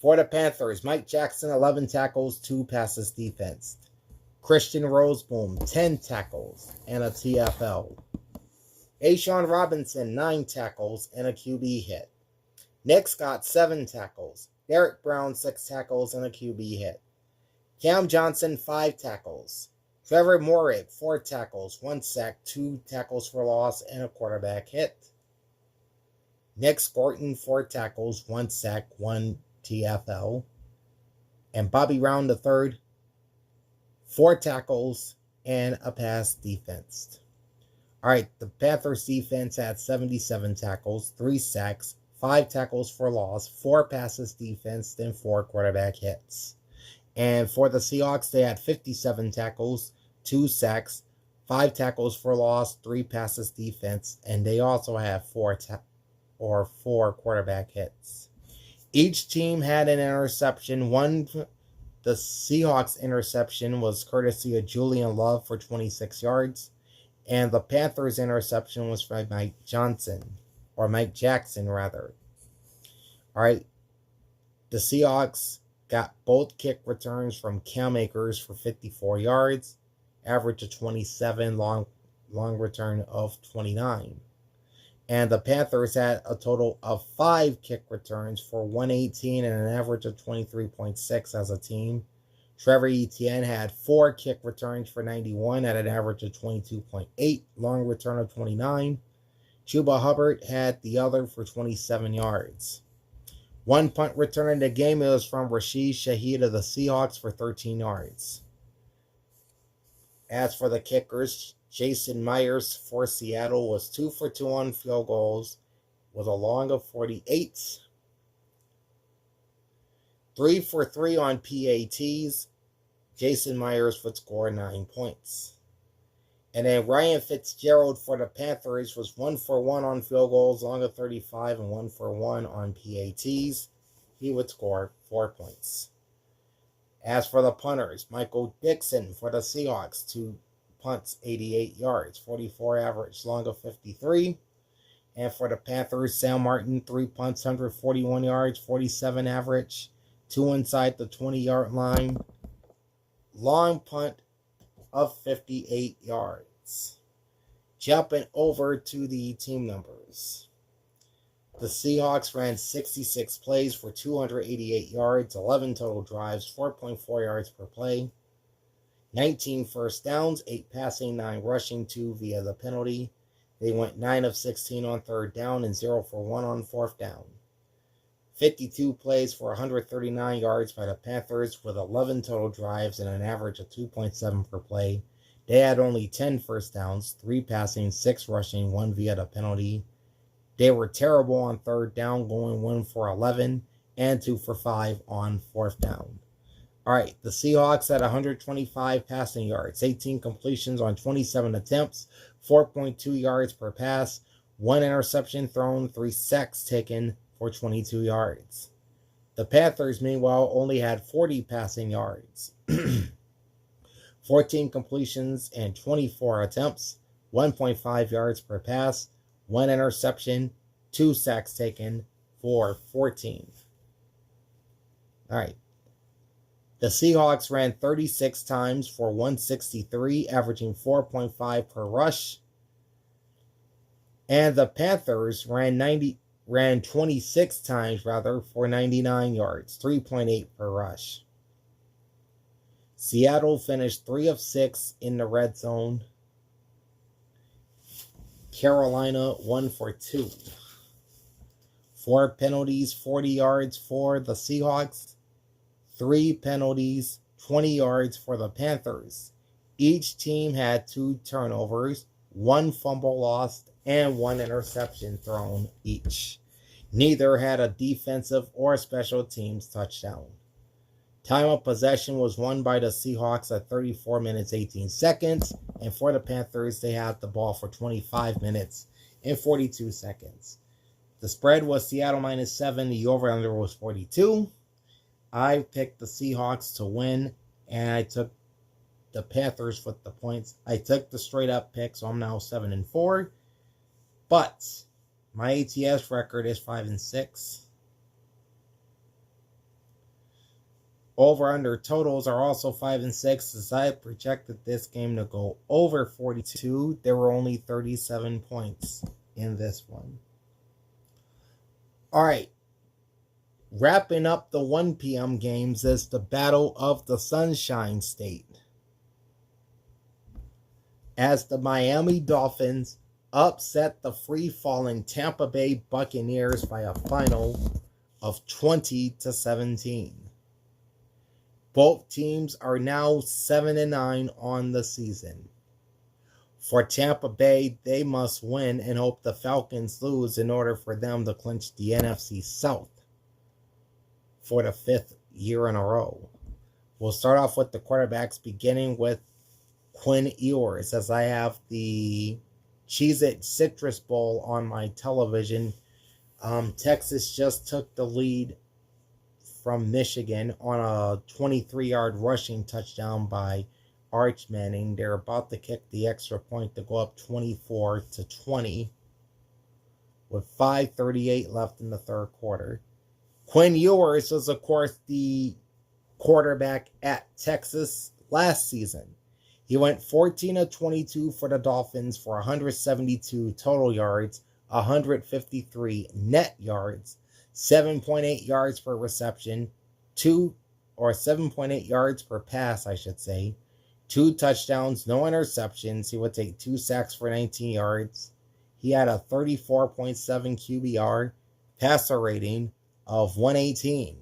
For the Panthers, Mike Jackson, 11 tackles, 2 passes defense. Christian Roseboom, 10 tackles and a TFL. Ashawn Robinson, 9 tackles and a QB hit. Nick Scott, 7 tackles. Derek Brown, 6 tackles and a QB hit. Cam Johnson, 5 tackles. Trevor Morit, 4 tackles, 1 sack, 2 tackles for loss, and a quarterback hit. Nick Scorton, 4 tackles, 1 sack, 1 TFL. And Bobby Round III, 4 tackles and a pass defensed. All right, the Panthers defense had 77 tackles, 3 sacks, 5 tackles for loss, 4 passes defensed, and 4 quarterback hits. And for the Seahawks, they had 57 tackles, 2 sacks, 5 tackles for loss, 3 passes defense, and they also have 4 quarterback hits. Each team had an interception. The Seahawks interception was courtesy of Julian Love for 26 yards. And the Panthers interception was by Mike Jackson rather. All right. The Seahawks got both kick returns from Cam Akers for 54 yards, average of 27, long return of 29. And the Panthers had a total of 5 kick returns for 118 and an average of 23.6 as a team. Trevor Etienne had 4 kick returns for 91 at an average of 22.8, long return of 29. Chuba Hubbard had the other for 27 yards. 1 punt return in the game, it was from Rashid Shaheed of the Seahawks for 13 yards. As for the kickers, Jason Myers for Seattle was 2 for 2 on field goals with a long of 48. 3 for 3 on PATs. Jason Myers would score 9 points. And then Ryan Fitzgerald for the Panthers was 1 for 1 on field goals, long of 35, and 1 for 1 on PATs. He would score 4 points. As for the punters, Michael Dixon for the Seahawks, 2 punts, 88 yards, 44 average, long of 53. And for the Panthers, Sam Martin, 3 punts, 141 yards, 47 average, 2 inside the 20-yard line. Long punt of 58 yards. Jumping over to the team numbers. The Seahawks ran 66 plays for 288 yards, 11 total drives, 4.4 yards per play, 19 first downs, 8 passing, 9 rushing, 2 via the penalty. They went 9 of 16 on third down and 0 for 1 on fourth down. 52 plays for 139 yards by the Panthers with 11 total drives and an average of 2.7 per play. They had only 10 first downs, 3 passing, 6 rushing, 1 via the penalty. They were terrible on third down, going 1 for 11 and 2 for 5 on fourth down. All right, the Seahawks had 125 passing yards, 18 completions on 27 attempts, 4.2 yards per pass, 1 interception thrown, 3 sacks taken for 22 yards. The Panthers, meanwhile, only had 40 passing yards, 14 completions and 24 attempts, 1.5 yards per pass, 1 interception, 2 sacks taken for 14. All right. The Seahawks ran 36 times for 163, averaging 4.5 per rush. And the Panthers ran 26 times for 99 yards, 3.8 per rush. Seattle finished 3 of 6 in the red zone. Carolina 1 for 2. 4 penalties, 40 yards for the Seahawks. 3 penalties, 20 yards for the Panthers. Each team had 2 turnovers, 1 fumble lost, and 1 interception thrown each. Neither had a defensive or special teams touchdown. Time of possession was won by the Seahawks at 34 minutes, 18 seconds. And for the Panthers, they had the ball for 25 minutes and 42 seconds. The spread was Seattle -7. The over-under was 42. I picked the Seahawks to win, and I took the Panthers with the points. I took the straight-up pick, so I'm now 7-4. But my ATS record is 5-6. Over-under totals are also 5 and 6. As I projected this game to go over 42, there were only 37 points in this one. All right. Wrapping up the 1 p.m. games is the Battle of the Sunshine State, as the Miami Dolphins upset the free-falling Tampa Bay Buccaneers by a final of 20-17. Both teams are now 7-9 on the season. For Tampa Bay, they must win and hope the Falcons lose in order for them to clinch the NFC South for the 5th year in a row. We'll start off with the quarterbacks, beginning with Quinn Ewers, as I have the Cheez-It Citrus Bowl on my television. Texas just took the lead from Michigan on a 23-yard rushing touchdown by Arch Manning. They're about to kick the extra point to go up 24-20 with 5:38 left in the third quarter. Quinn Ewers was, of course, the quarterback at Texas last season. He went 14-22 for the Dolphins for 172 total yards, 153 net yards, 7.8 yards per reception, 7.8 yards per pass, I should say, 2 touchdowns, no interceptions. He would take 2 sacks for 19 yards. He had a 34.7 QBR, passer rating of 118.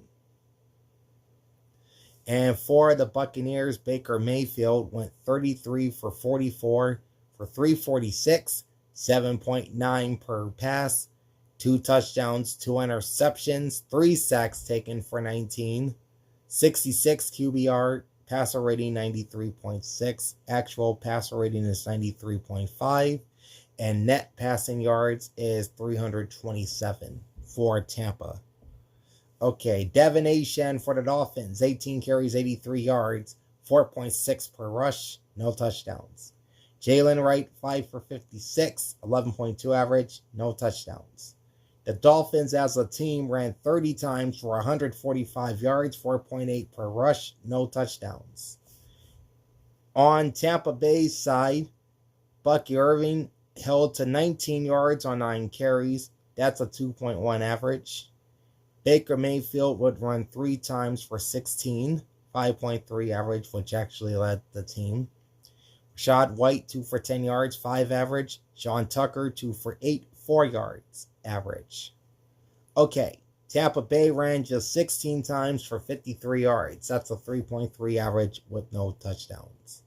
And for the Buccaneers, Baker Mayfield went 33 for 44 for 346, 7.9 per pass, 2 touchdowns, 2 interceptions, 3 sacks taken for 19, 66 QBR, passer rating 93.6, actual passer rating is 93.5, and net passing yards is 327 for Tampa. Okay, Devin Achane for the Dolphins, 18 carries, 83 yards, 4.6 per rush, no touchdowns. Jalen Wright, 5 for 56, 11.2 average, no touchdowns. The Dolphins as a team ran 30 times for 145 yards, 4.8 per rush, no touchdowns. On Tampa Bay's side, Bucky Irving held to 19 yards on 9 carries. That's a 2.1 average. Baker Mayfield would run 3 times for 16, 5.3 average, which actually led the team. Rashad White, 2 for 10 yards, 5 average. Sean Tucker, 2 for 8, 4 yards, average. Okay, Tampa Bay ran just 16 times for 53 yards. That's a 3.3 average with no touchdowns.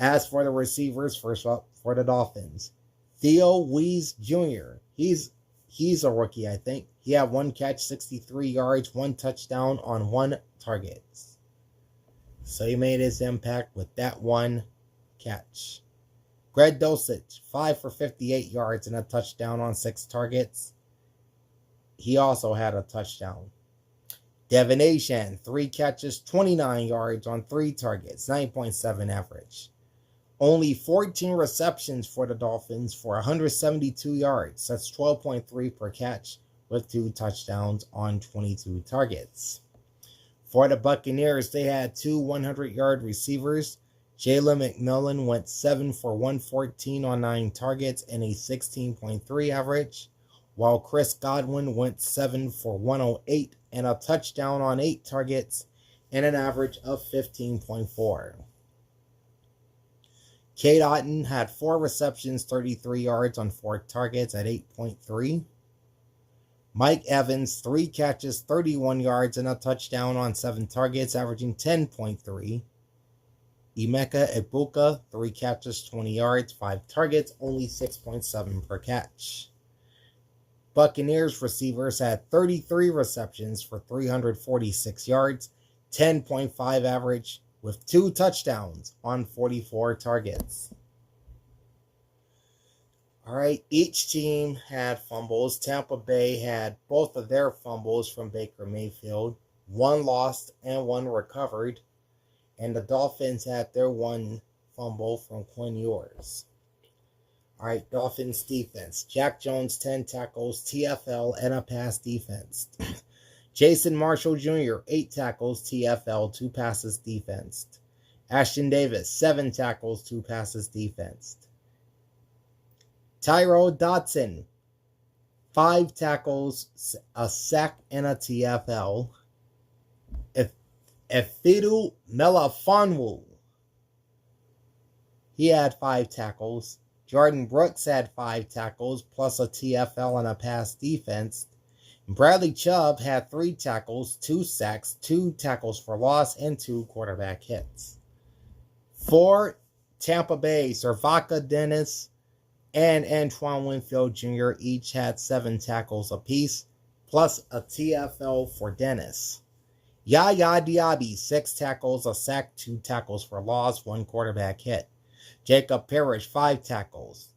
As for the receivers, first up for the Dolphins, Theo Wease Jr., He's a rookie, I think. He had 1 catch, 63 yards, 1 touchdown on 1 target. So he made his impact with that 1 catch. Greg Dulcich, 5 for 58 yards and a touchdown on 6 targets. He also had a touchdown. Devin Achane, 3 catches, 29 yards on 3 targets, 9.7 average. Only 14 receptions for the Dolphins for 172 yards. That's 12.3 per catch with 2 touchdowns on 22 targets. For the Buccaneers, they had 2 100-yard receivers. Jalen McMillan went 7 for 114 on 9 targets and a 16.3 average, while Chris Godwin went 7 for 108 and a touchdown on 8 targets and an average of 15.4. Cade Otton had 4 receptions, 33 yards on 4 targets at 8.3. Mike Evans, 3 catches, 31 yards, and a touchdown on 7 targets, averaging 10.3. Emeka Egbuka, 3 catches, 20 yards, 5 targets, only 6.7 per catch. Buccaneers receivers had 33 receptions for 346 yards, 10.5 average, with 2 touchdowns on 44 targets. All right, each team had fumbles. Tampa Bay had both of their fumbles from Baker Mayfield, 1 lost and 1 recovered. And the Dolphins had their 1 fumble from Quinn Ewers. All right, Dolphins defense. Jack Jones, 10 tackles, TFL, and a pass defense. Jason Marshall Jr., 8 tackles, TFL, 2 passes defensed. Ashton Davis, 7 tackles, 2 passes defensed. Tyrell Dodson, 5 tackles, a sack, and a TFL. Efidu Melafonwu, he had 5 tackles. Jordan Brooks had 5 tackles, plus a TFL and a pass defense. Bradley Chubb had 3 tackles, 2 sacks, 2 tackles for loss, and 2 quarterback hits. For Tampa Bay, Servaka Dennis and Antoine Winfield Jr. each had 7 tackles apiece, plus a TFL for Dennis. Yaya Diaby, 6 tackles, a sack, 2 tackles for loss, 1 quarterback hit. Jacob Parrish, 5 tackles.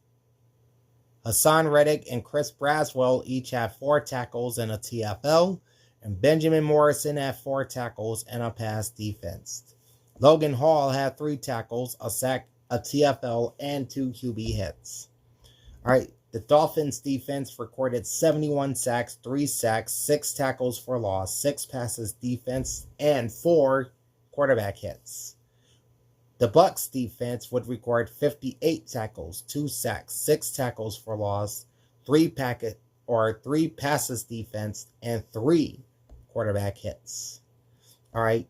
Hassan Reddick and Chris Braswell each had 4 tackles and a TFL, and Benjamin Morrison had 4 tackles and a pass defense. Logan Hall had 3 tackles, a sack, a TFL, and 2 QB hits. All right, the Dolphins defense recorded 71 sacks, 3 sacks, 6 tackles for loss, 6 passes defense, and 4 quarterback hits. The Bucs defense would record 58 tackles, 2 sacks, 6 tackles for loss, 3 passes defense, and 3 quarterback hits. All right.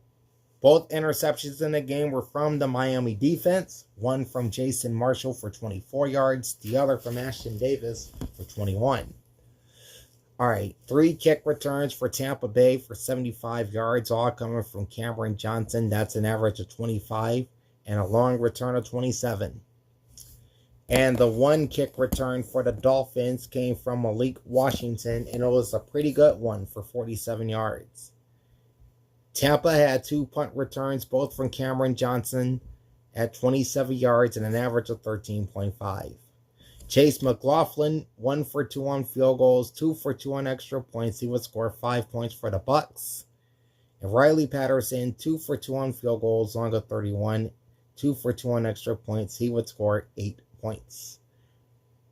Both interceptions in the game were from the Miami defense. One from Jason Marshall for 24 yards. The other from Ashton Davis for 21. All right. 3 kick returns for Tampa Bay for 75 yards, all coming from Cameron Johnson. That's an average of 25. And a long return of 27. And the 1 kick return for the Dolphins came from Malik Washington, and it was a pretty good one for 47 yards. Tampa had 2 punt returns, both from Cameron Johnson at 27 yards and an average of 13.5. Chase McLaughlin, 1 for 2 on field goals, 2 for 2 on extra points. He would score 5 points for the Bucs. And Riley Patterson, 2 for 2 on field goals, long of 31, 2 for 2 on extra points. He would score 8 points.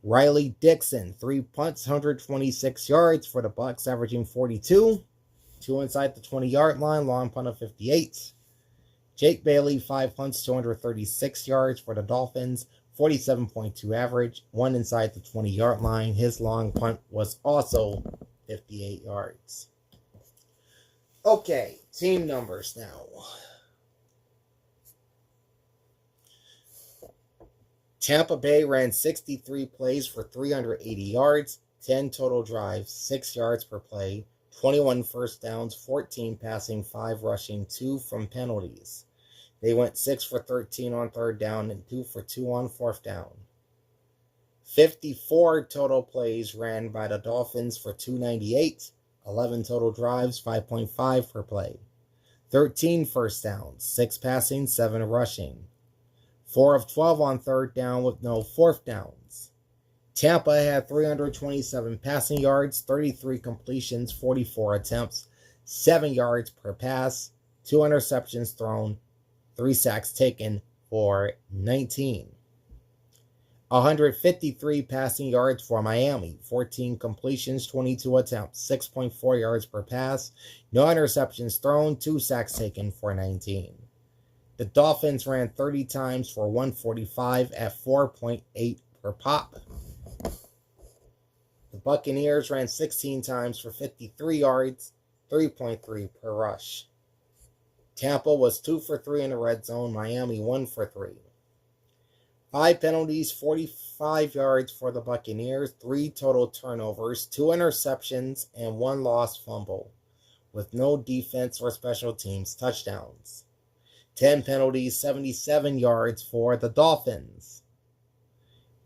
Riley Dixon, 3 punts, 126 yards for the Bucs, averaging 42. 2 inside the 20-yard line, long punt of 58. Jake Bailey, 5 punts, 236 yards for the Dolphins, 47.2 average, 1 inside the 20-yard line. His long punt was also 58 yards. Okay, team numbers now. Tampa Bay ran 63 plays for 380 yards, 10 total drives, 6 yards per play, 21 first downs, 14 passing, 5 rushing, 2 from penalties. They went 6 for 13 on 3rd down and 2 for 2 on 4th down. 54 total plays ran by the Dolphins for 298, 11 total drives, 5.5 per play. 13 first downs, 6 passing, 7 rushing. 4 of 12 on 3rd down with no 4th downs. Tampa had 327 passing yards, 33 completions, 44 attempts, 7 yards per pass, 2 interceptions thrown, 3 sacks taken for 19. 153 passing yards for Miami, 14 completions, 22 attempts, 6.4 yards per pass, no interceptions thrown, 2 sacks taken for 19. The Dolphins ran 30 times for 145 at 4.8 per pop. The Buccaneers ran 16 times for 53 yards, 3.3 per rush. Tampa was 2 for 3 in the red zone. Miami 1 for 3. 5 penalties, 45 yards for the Buccaneers, 3 total turnovers, 2 interceptions, and 1 lost fumble, with no defense or special teams touchdowns. 10 penalties, 77 yards for the Dolphins,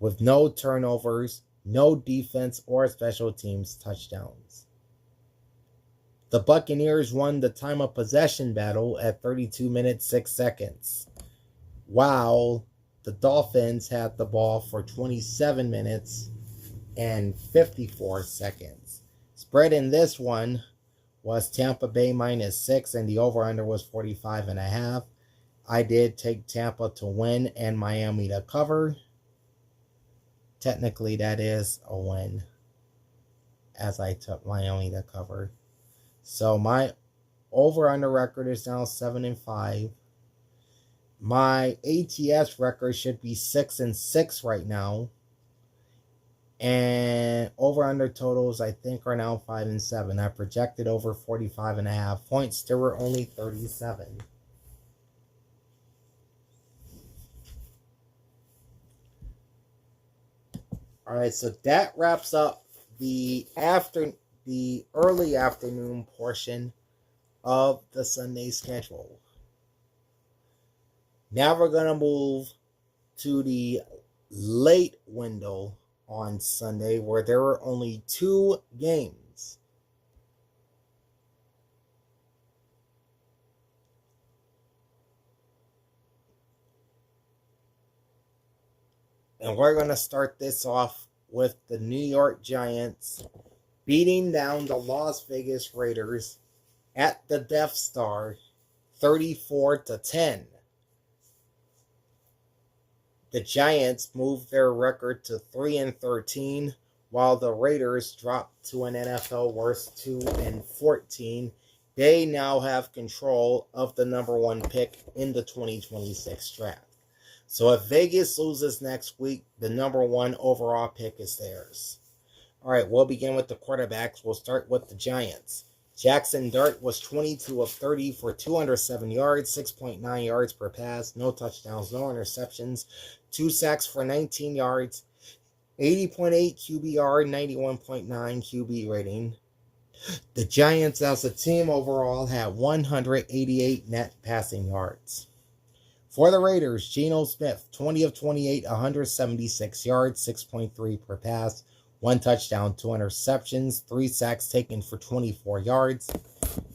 with no turnovers, no defense or special teams touchdowns. The Buccaneers won the time of possession battle at 32 minutes 6 seconds, while the Dolphins had the ball for 27 minutes and 54 seconds. Spread in this one was Tampa Bay -6, and the over-under was 45.5. I did take Tampa to win and Miami to cover. Technically, that is a win, as I took Miami to cover. So my over-under record is now 7-5. My ATS record should be 6-6 right now. And over-under totals, I think, are now 5-7. I projected over 45.5 points. There were only 37. All right, so that wraps up the early afternoon portion of the Sunday schedule. Now we're going to move to the late window on Sunday, where there were only 2 games. And we're going to start this off with the New York Giants beating down the Las Vegas Raiders at the Death Star 34-10. The Giants moved their record to 3-13, while the Raiders dropped to an NFL worst 2-14. They now have control of the number 1 pick in the 2026 draft. So if Vegas loses next week, the number 1 overall pick is theirs. All right, we'll begin with the quarterbacks. We'll start with the Giants. Jackson Dart was 22 of 30 for 207 yards, 6.9 yards per pass, no touchdowns, no interceptions, 2 sacks for 19 yards, 80.8 QBR, 91.9 QB rating. The Giants as a team overall had 188 net passing yards. For the Raiders, Geno Smith, 20 of 28, 176 yards, 6.3 per pass, 1 touchdown, 2 interceptions, 3 sacks taken for 24 yards,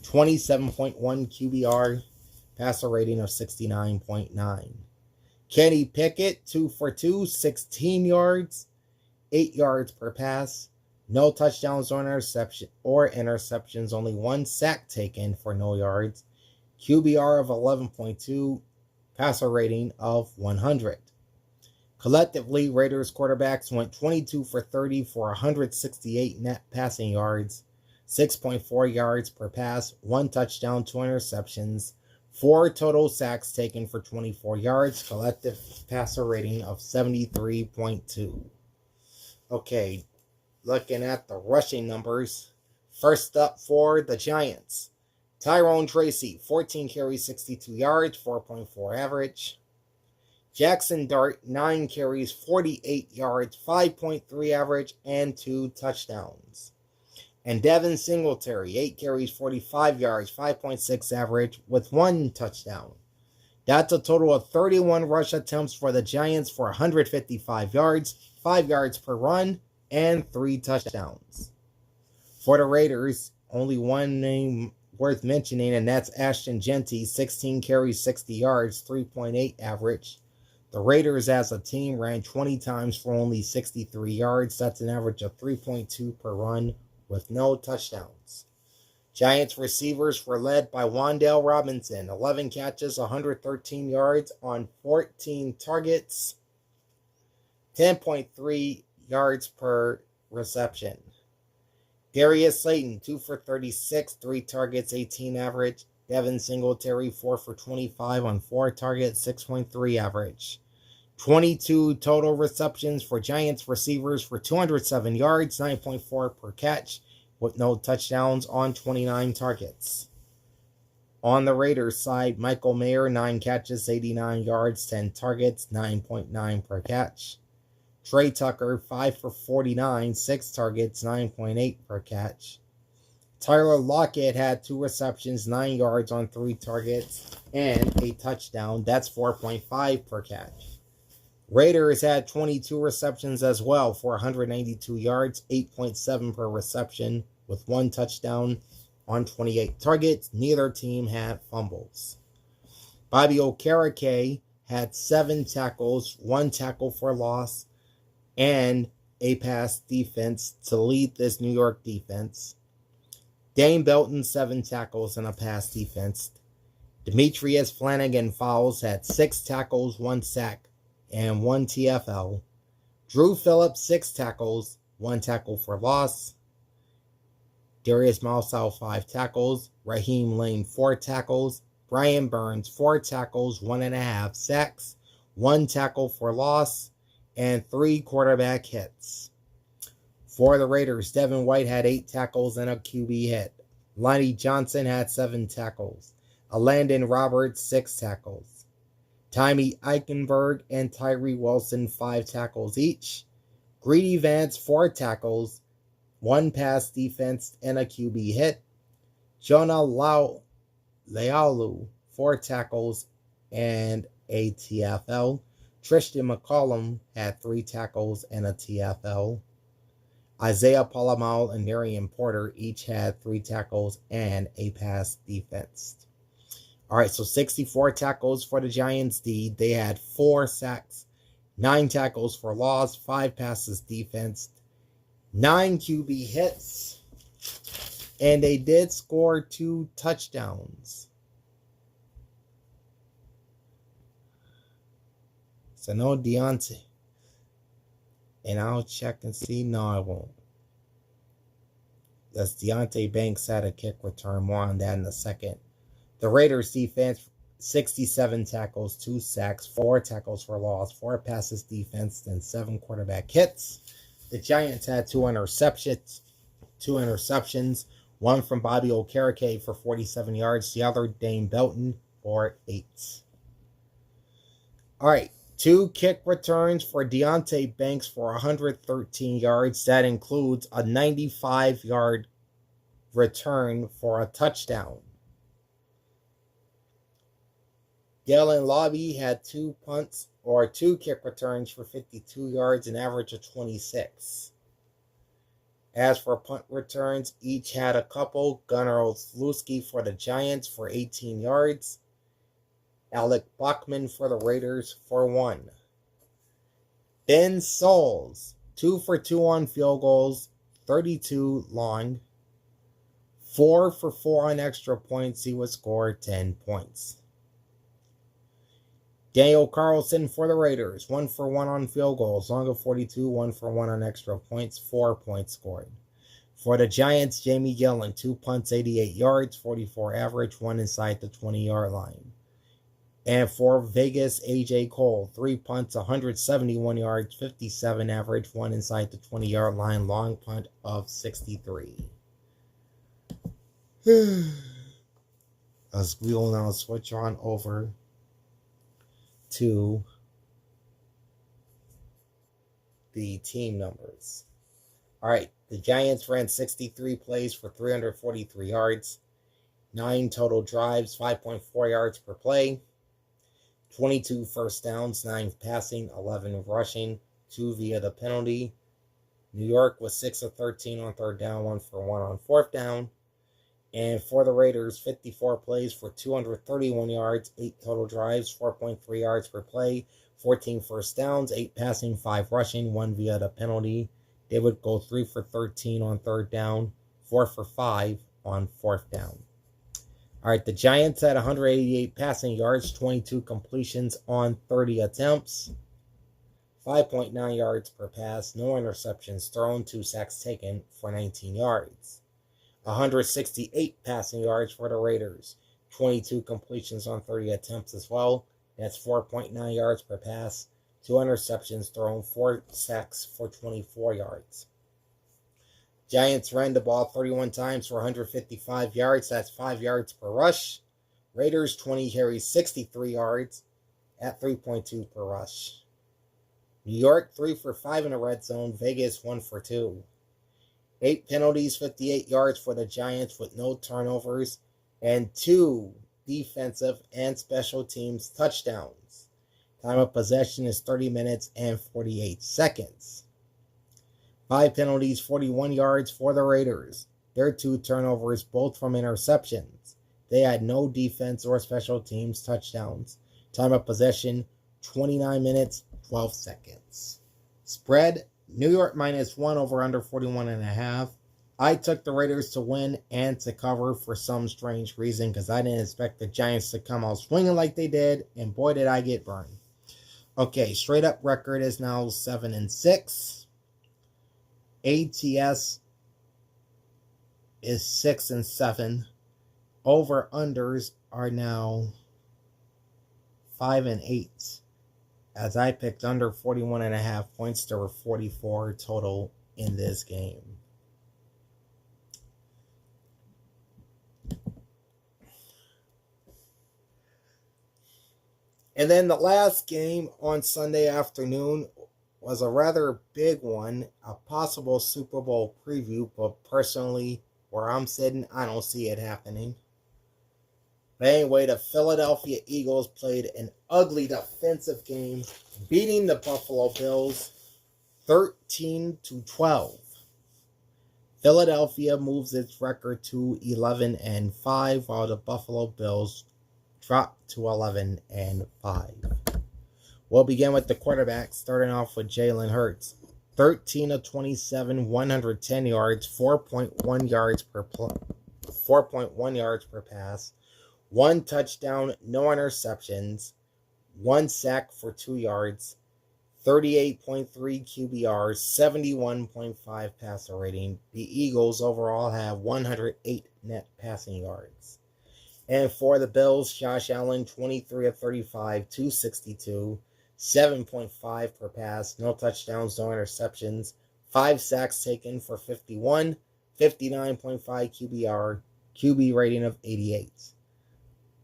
27.1 QBR, passer rating of 69.9. Kenny Pickett, 2 for 2, 16 yards, 8 yards per pass, no touchdowns or interceptions, only 1 sack taken for no yards, QBR of 11.2, passer rating of 100. Collectively, Raiders quarterbacks went 22 for 30 for 168 net passing yards, 6.4 yards per pass, 1 touchdown, 2 interceptions, 4 total sacks taken for 24 yards, collective passer rating of 73.2. Okay, looking at the rushing numbers. First up for the Giants, Tyrone Tracy, 14 carries, 62 yards, 4.4 average. Jackson Dart, 9 carries, 48 yards, 5.3 average, and 2 touchdowns. And Devin Singletary, 8 carries, 45 yards, 5.6 average, with 1 touchdown. That's a total of 31 rush attempts for the Giants for 155 yards, 5 yards per run, and 3 touchdowns. For the Raiders, only one name worth mentioning, and that's Ashton Jeanty, 16 carries, 60 yards, 3.8 average. The Raiders as a team ran 20 times for only 63 yards. That's an average of 3.2 per run with no touchdowns. Giants receivers were led by Wan'Dale Robinson, 11 catches, 113 yards on 14 targets, 10.3 yards per reception. Darius Slayton, 2 for 36, 3 targets, 18 average. Devin Singletary, 4 for 25 on 4 targets, 6.3 average. 22 total receptions for Giants receivers for 207 yards, 9.4 per catch, with no touchdowns on 29 targets. On the Raiders side, Michael Mayer, 9 catches, 89 yards, 10 targets, 9.9 per catch. Trey Tucker, 5 for 49, 6 targets, 9.8 per catch. Tyler Lockett had 2 receptions, 9 yards on 3 targets, and a touchdown. That's 4.5 per catch. Raiders had 22 receptions as well for 192 yards, 8.7 per reception, with 1 touchdown on 28 targets. Neither team had fumbles. Bobby Okereke had 7 tackles, 1 tackle for loss, and a pass defense to lead this New York defense. Dane Belton, 7 tackles and a pass defense. Demetrius Flanagan-Fowles had 6 tackles, 1 sack, and 1 TFL. Drew Phillips, 6 tackles, 1 tackle for loss. Darius Malsau, 5 tackles. Raheem Lane, 4 tackles. Brian Burns, 4 tackles, 1.5 sacks, 1 tackle for loss, and 3 quarterback hits. For the Raiders, Devin White had 8 tackles and a QB hit. Lonnie Johnson had 7 tackles. Landon Roberts, 6 tackles. Tommy Eichenberg and Tyree Wilson, 5 tackles each. Greedy Vance, 4 tackles, 1 pass defense and a QB hit. Jonah Lealu, 4 tackles and a TFL. Tristan McCollum had 3 tackles and a TFL. Isaiah Palamal and Darian Porter each had 3 tackles and a pass defense. All right, so 64 tackles for the Giants D. They had 4 sacks, 9 tackles for loss, 5 passes defense, 9 QB hits, and they did score 2 touchdowns. So no Deontay. And I'll check and see. No, I won't. That's Deontay Banks had a kick return. More on that in a second. The Raiders defense, 67 tackles, 2 sacks, 4 tackles for loss, 4 passes defense, and 7 quarterback hits. The Giants had 2 interceptions. 1 from Bobby Okereke for 47 yards. The other, Dane Belton, for 8. All right. 2 kick returns for Deontay Banks for 113 yards. That includes a 95-yard return for a touchdown. Galen Lobby had 2 kick returns for 52 yards, an average of 26. As for punt returns, each had a couple. Gunnar Olszewski for the Giants for 18 yards. Alec Bachman for the Raiders for 1. Ben Souls, 2 for 2 on field goals, 32 long. 4 for 4 on extra points. He would score 10 points. Daniel Carlson for the Raiders, 1 for 1 on field goals, long of 42, 1 for 1 on extra points, 4 points scored. For the Giants, Jamie Gillen, 2 punts, 88 yards, 44 average, 1 inside the 20-yard line. And for Vegas, A.J. Cole, 3 punts, 171 yards, 57 average, 1 inside the 20-yard line, long punt of 63. As we will now switch on over to the team numbers. All right, the Giants ran 63 plays for 343 yards, 9 total drives, 5.4 yards per play. 22 first downs, 9 passing, 11 rushing, 2 via the penalty. New York was 6 of 13 on 3rd down, 1 for 1 on 4th down. And for the Raiders, 54 plays for 231 yards, 8 total drives, 4.3 yards per play, 14 first downs, 8 passing, 5 rushing, 1 via the penalty. They would go 3 for 13 on 3rd down, 4 for 5 on 4th down. All right, the Giants had 188 passing yards, 22 completions on 30 attempts, 5.9 yards per pass, no interceptions thrown, 2 sacks taken for 19 yards. 168 passing yards for the Raiders, 22 completions on 30 attempts as well. That's 4.9 yards per pass, 2 interceptions thrown, 4 sacks for 24 yards. Giants ran the ball 31 times for 155 yards. That's 5 yards per rush. Raiders 20 carries, 63 yards at 3.2 per rush. New York 3 for 5 in the red zone. Vegas 1 for 2. 8 penalties, 58 yards for the Giants with no turnovers, and 2 defensive and special teams touchdowns. Time of possession is 30 minutes and 48 seconds. 5 penalties, 41 yards for the Raiders. Their 2 turnovers, both from interceptions. They had no defense or special teams touchdowns. Time of possession, 29 minutes, 12 seconds. Spread, New York -1 over under 41.5. I took the Raiders to win and to cover for some strange reason because I didn't expect the Giants to come out swinging like they did, and boy did I get burned. Okay, straight up record is now 7-6. ATS is 6 and 7. Over-unders are now 5 and 8. As I picked under 41.5 points, there were 44 total in this game. And then the last game on Sunday afternoon was a rather big one, a possible Super Bowl preview, but personally, where I'm sitting, I don't see it happening. But anyway, the Philadelphia Eagles played an ugly defensive game, beating the Buffalo Bills 13-12. Philadelphia moves its record to 11-5, while the Buffalo Bills drop to 11-5. We'll begin with the quarterback, starting off with Jalen Hurts. 13 of 27, 110 yards, 4.1 yards per pass, 1 touchdown, no interceptions, 1 sack for 2 yards, 38.3 QBR, 71.5 passer rating. The Eagles overall have 108 net passing yards. And for the Bills, Josh Allen, 23 of 35, 262, 7.5 per pass, no touchdowns, no interceptions, 5 sacks taken for 51, 59.5 QBR, QB rating of 88.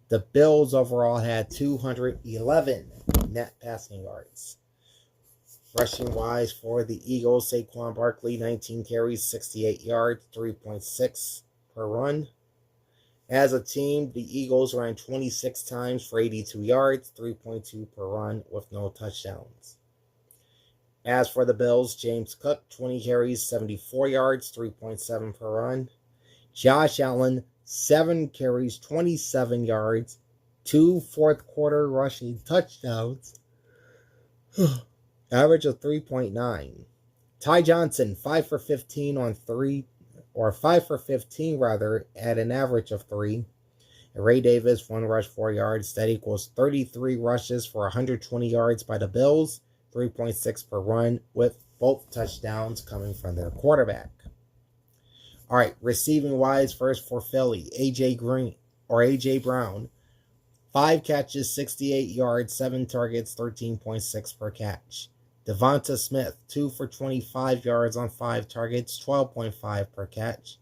The Bills overall had 211 net passing yards. Rushing wise for the Eagles, Saquon Barkley, 19 carries, 68 yards, 3.6 per run. As a team, the Eagles ran 26 times for 82 yards, 3.2 per run, with no touchdowns. As for the Bills, James Cook, 20 carries, 74 yards, 3.7 per run. Josh Allen, 7 carries, 27 yards, 2 fourth-quarter rushing touchdowns, average of 3.9. Ty Johnson, 5 for 15 on 3, or 5 for 15 rather, at an average of 3. And Ray Davis, 1 rush, 4 yards. That equals 33 rushes for 120 yards by the Bills, 3.6 per run, with both touchdowns coming from their quarterback. All right, receiving wise, first for Philly, A.J. Brown, 5 catches, 68 yards, 7 targets, 13.6 per catch. Devonta Smith, 2 for 25 yards on 5 targets, 12.5 per catch.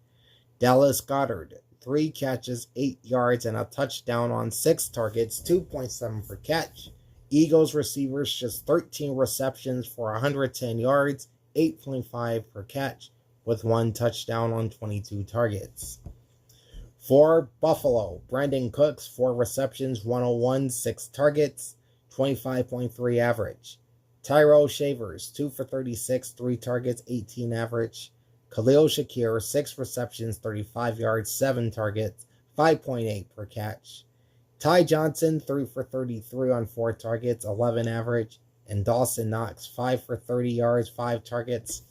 Dallas Goedert, 3 catches, 8 yards, and a touchdown on 6 targets, 2.7 per catch. Eagles receivers, just 13 receptions for 110 yards, 8.5 per catch, with 1 touchdown on 22 targets. For Buffalo, Brandon Cooks, 4 receptions, 101, 6 targets, 25.3 average. Tyrell Shavers, 2 for 36, 3 targets, 18 average. Khalil Shakir, 6 receptions, 35 yards, 7 targets, 5.8 per catch. Ty Johnson, 3 for 33 on 4 targets, 11 average. And Dawson Knox, 5 for 30 yards, 5 targets,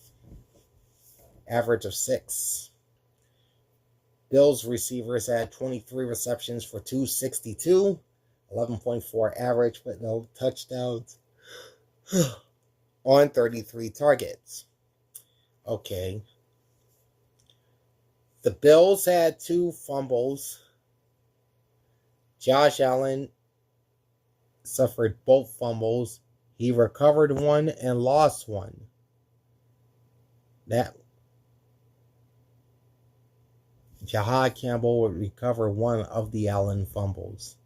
average of 6. Bills receivers had 23 receptions for 262, 11.4 average, but no touchdowns on 33 targets. Okay. The Bills had 2 fumbles. Josh Allen suffered both fumbles. He recovered 1 and lost 1. That Jahad Campbell would recover 1 of the Allen fumbles.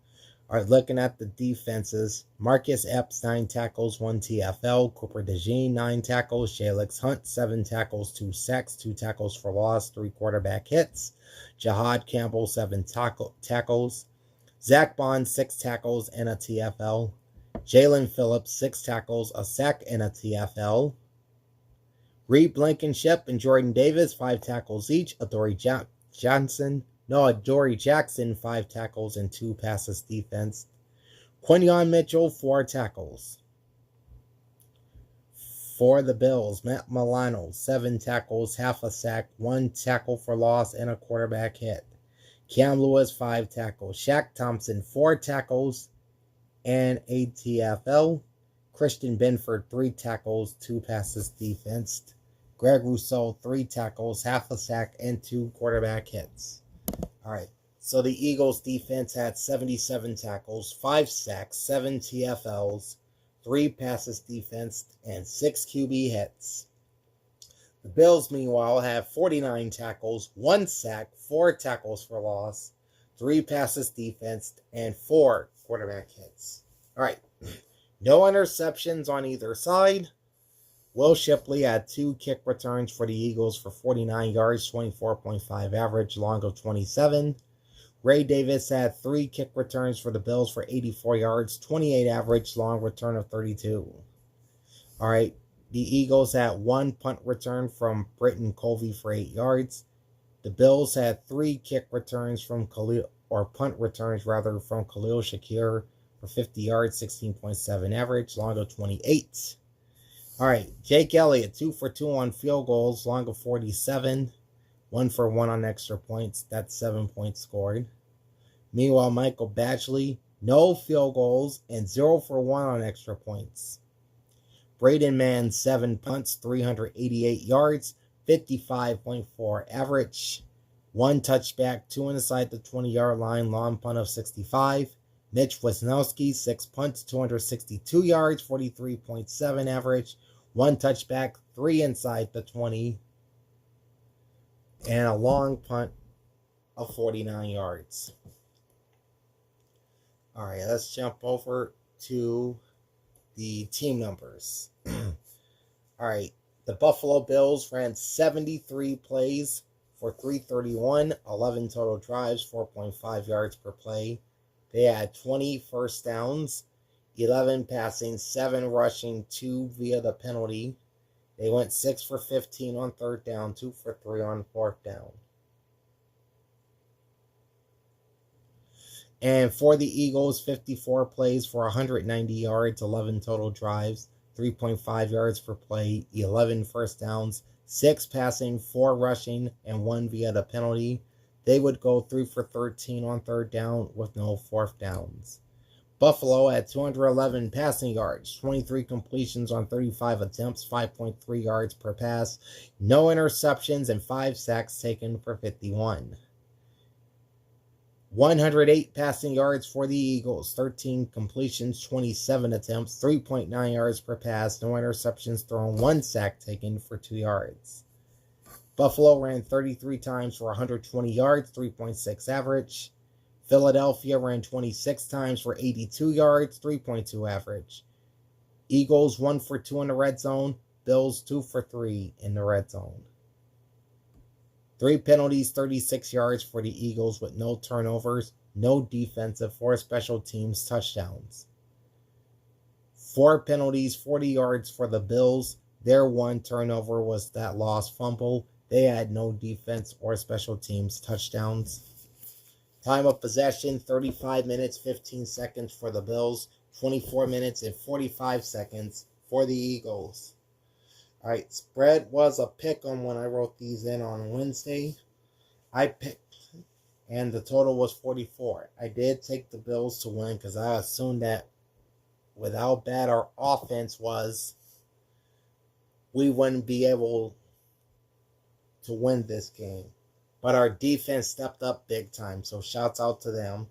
All right, looking at the defenses, Marcus Epps, 9 tackles, 1 TFL. Cooper DeJean, 9 tackles. Jalix Hunt, 7 tackles, 2 sacks, 2 tackles for loss, 3 quarterback hits. Jahad Campbell, 7 tackles. Zach Bond, 6 tackles and a TFL. Jalen Phillips, 6 tackles, a sack, and a TFL. Reed Blankenship and Jordan Davis, 5 tackles each. Adoree Jackson, 5 tackles and 2 passes defense. Quinyon Mitchell, 4 tackles. For the Bills, Matt Milano, 7 tackles, half a sack, 1 tackle for loss, and a quarterback hit. Cam Lewis, 5 tackles. Shaq Thompson, 4 tackles and a TFL. Christian Benford, 3 tackles, 2 passes defensed. Greg Rousseau, 3 tackles, half a sack, and 2 quarterback hits. All right. So the Eagles defense had 77 tackles, 5 sacks, 7 TFLs, 3 passes defense, and 6 QB hits. The Bills, meanwhile, have 49 tackles, 1 sack, 4 tackles for loss, 3 passes defense, and 4 quarterback hits. All right. No interceptions on either side. Will Shipley had 2 kick returns for the Eagles for 49 yards, 24.5 average, long of 27. Ray Davis had 3 kick returns for the Bills for 84 yards, 28 average, long return of 32. All right. The Eagles had 1 punt return from Britton Colvey for 8 yards. The Bills had 3 kick returns from punt returns from Khalil Shakir for 50 yards, 16.7 average, long of 28. All right, Jake Elliott, 2 for 2 on field goals, long of 47. 1 for 1 on extra points. That's 7 points scored. Meanwhile, Michael Badgley, no field goals and 0 for 1 on extra points. Braden Mann, 7 punts, 388 yards, 55.4 average. 1 touchback, 2 inside the 20-yard line, long punt of 65. Mitch Wisnowski, 6 punts, 262 yards, 43.7 average. 1 touchback, 3 inside the 20. And a long punt of 49 yards. All right, let's jump over to the team numbers. All right, the Buffalo Bills ran 73 plays for 331, 11 total drives, 4.5 yards per play. They had 20 first downs, 11 passing, 7 rushing, 2 via the penalty. They went 6 for 15 on 3rd down, 2 for 3 on 4th down. And for the Eagles, 54 plays for 190 yards, 11 total drives, 3.5 yards per play, 11 first downs, 6 passing, 4 rushing, and 1 via the penalty. They would go 3 for 13 on 3rd down with no 4th downs. Buffalo had 211 passing yards, 23 completions on 35 attempts, 5.3 yards per pass, no interceptions, and 5 sacks taken for 51. 108 passing yards for the Eagles, 13 completions, 27 attempts, 3.9 yards per pass, no interceptions thrown, 1 sack taken for 2 yards. Buffalo ran 33 times for 120 yards, 3.6 average. Philadelphia ran 26 times for 82 yards, 3.2 average. Eagles 1 for 2 in the red zone, Bills 2 for 3 in the red zone. 3 penalties, 36 yards for the Eagles with no turnovers, no defensive, 4 special teams touchdowns. 4 penalties, 40 yards for the Bills. Their 1 turnover was that lost fumble. They had no defense or special teams touchdowns. Time of possession, 35 minutes, 15 seconds for the Bills, 24 minutes and 45 seconds for the Eagles. All right, spread was a pick 'em when I wrote these in on Wednesday. I picked, and the total was 44. I did take the Bills to win because I assumed that with how bad our offense was, we wouldn't be able to win this game. But our defense stepped up big time, so shouts out to them.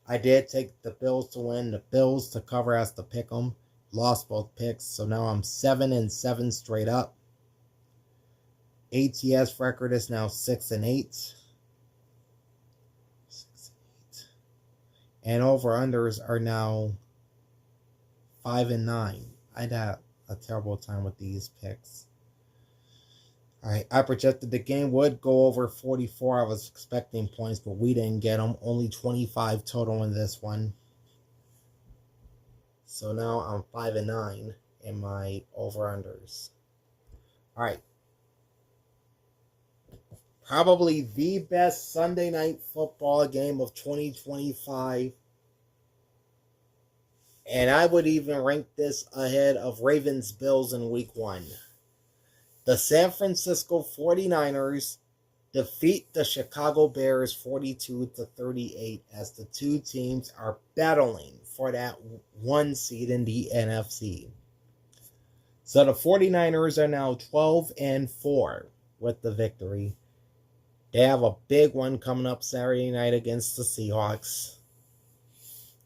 I did take the Bills to win, the Bills to cover as the pick 'em. Lost both picks, so now I'm 7-7 straight up. ATS record is now 6-8. And over-unders are now 5-9. I'd had a terrible time with these picks. Alright, I projected the game would go over 44. I was expecting points, but we didn't get them. Only 25 total in this one. So now I'm 5-9 in my over-unders. Alright. Probably the best Sunday night football game of 2025. And I would even rank this ahead of Ravens-Bills in Week 1. The San Francisco 49ers defeat the Chicago Bears 42-38 as the two teams are battling for that 1 seed in the NFC. So the 49ers are now 12-4 with the victory. They have a big one coming up Saturday night against the Seahawks.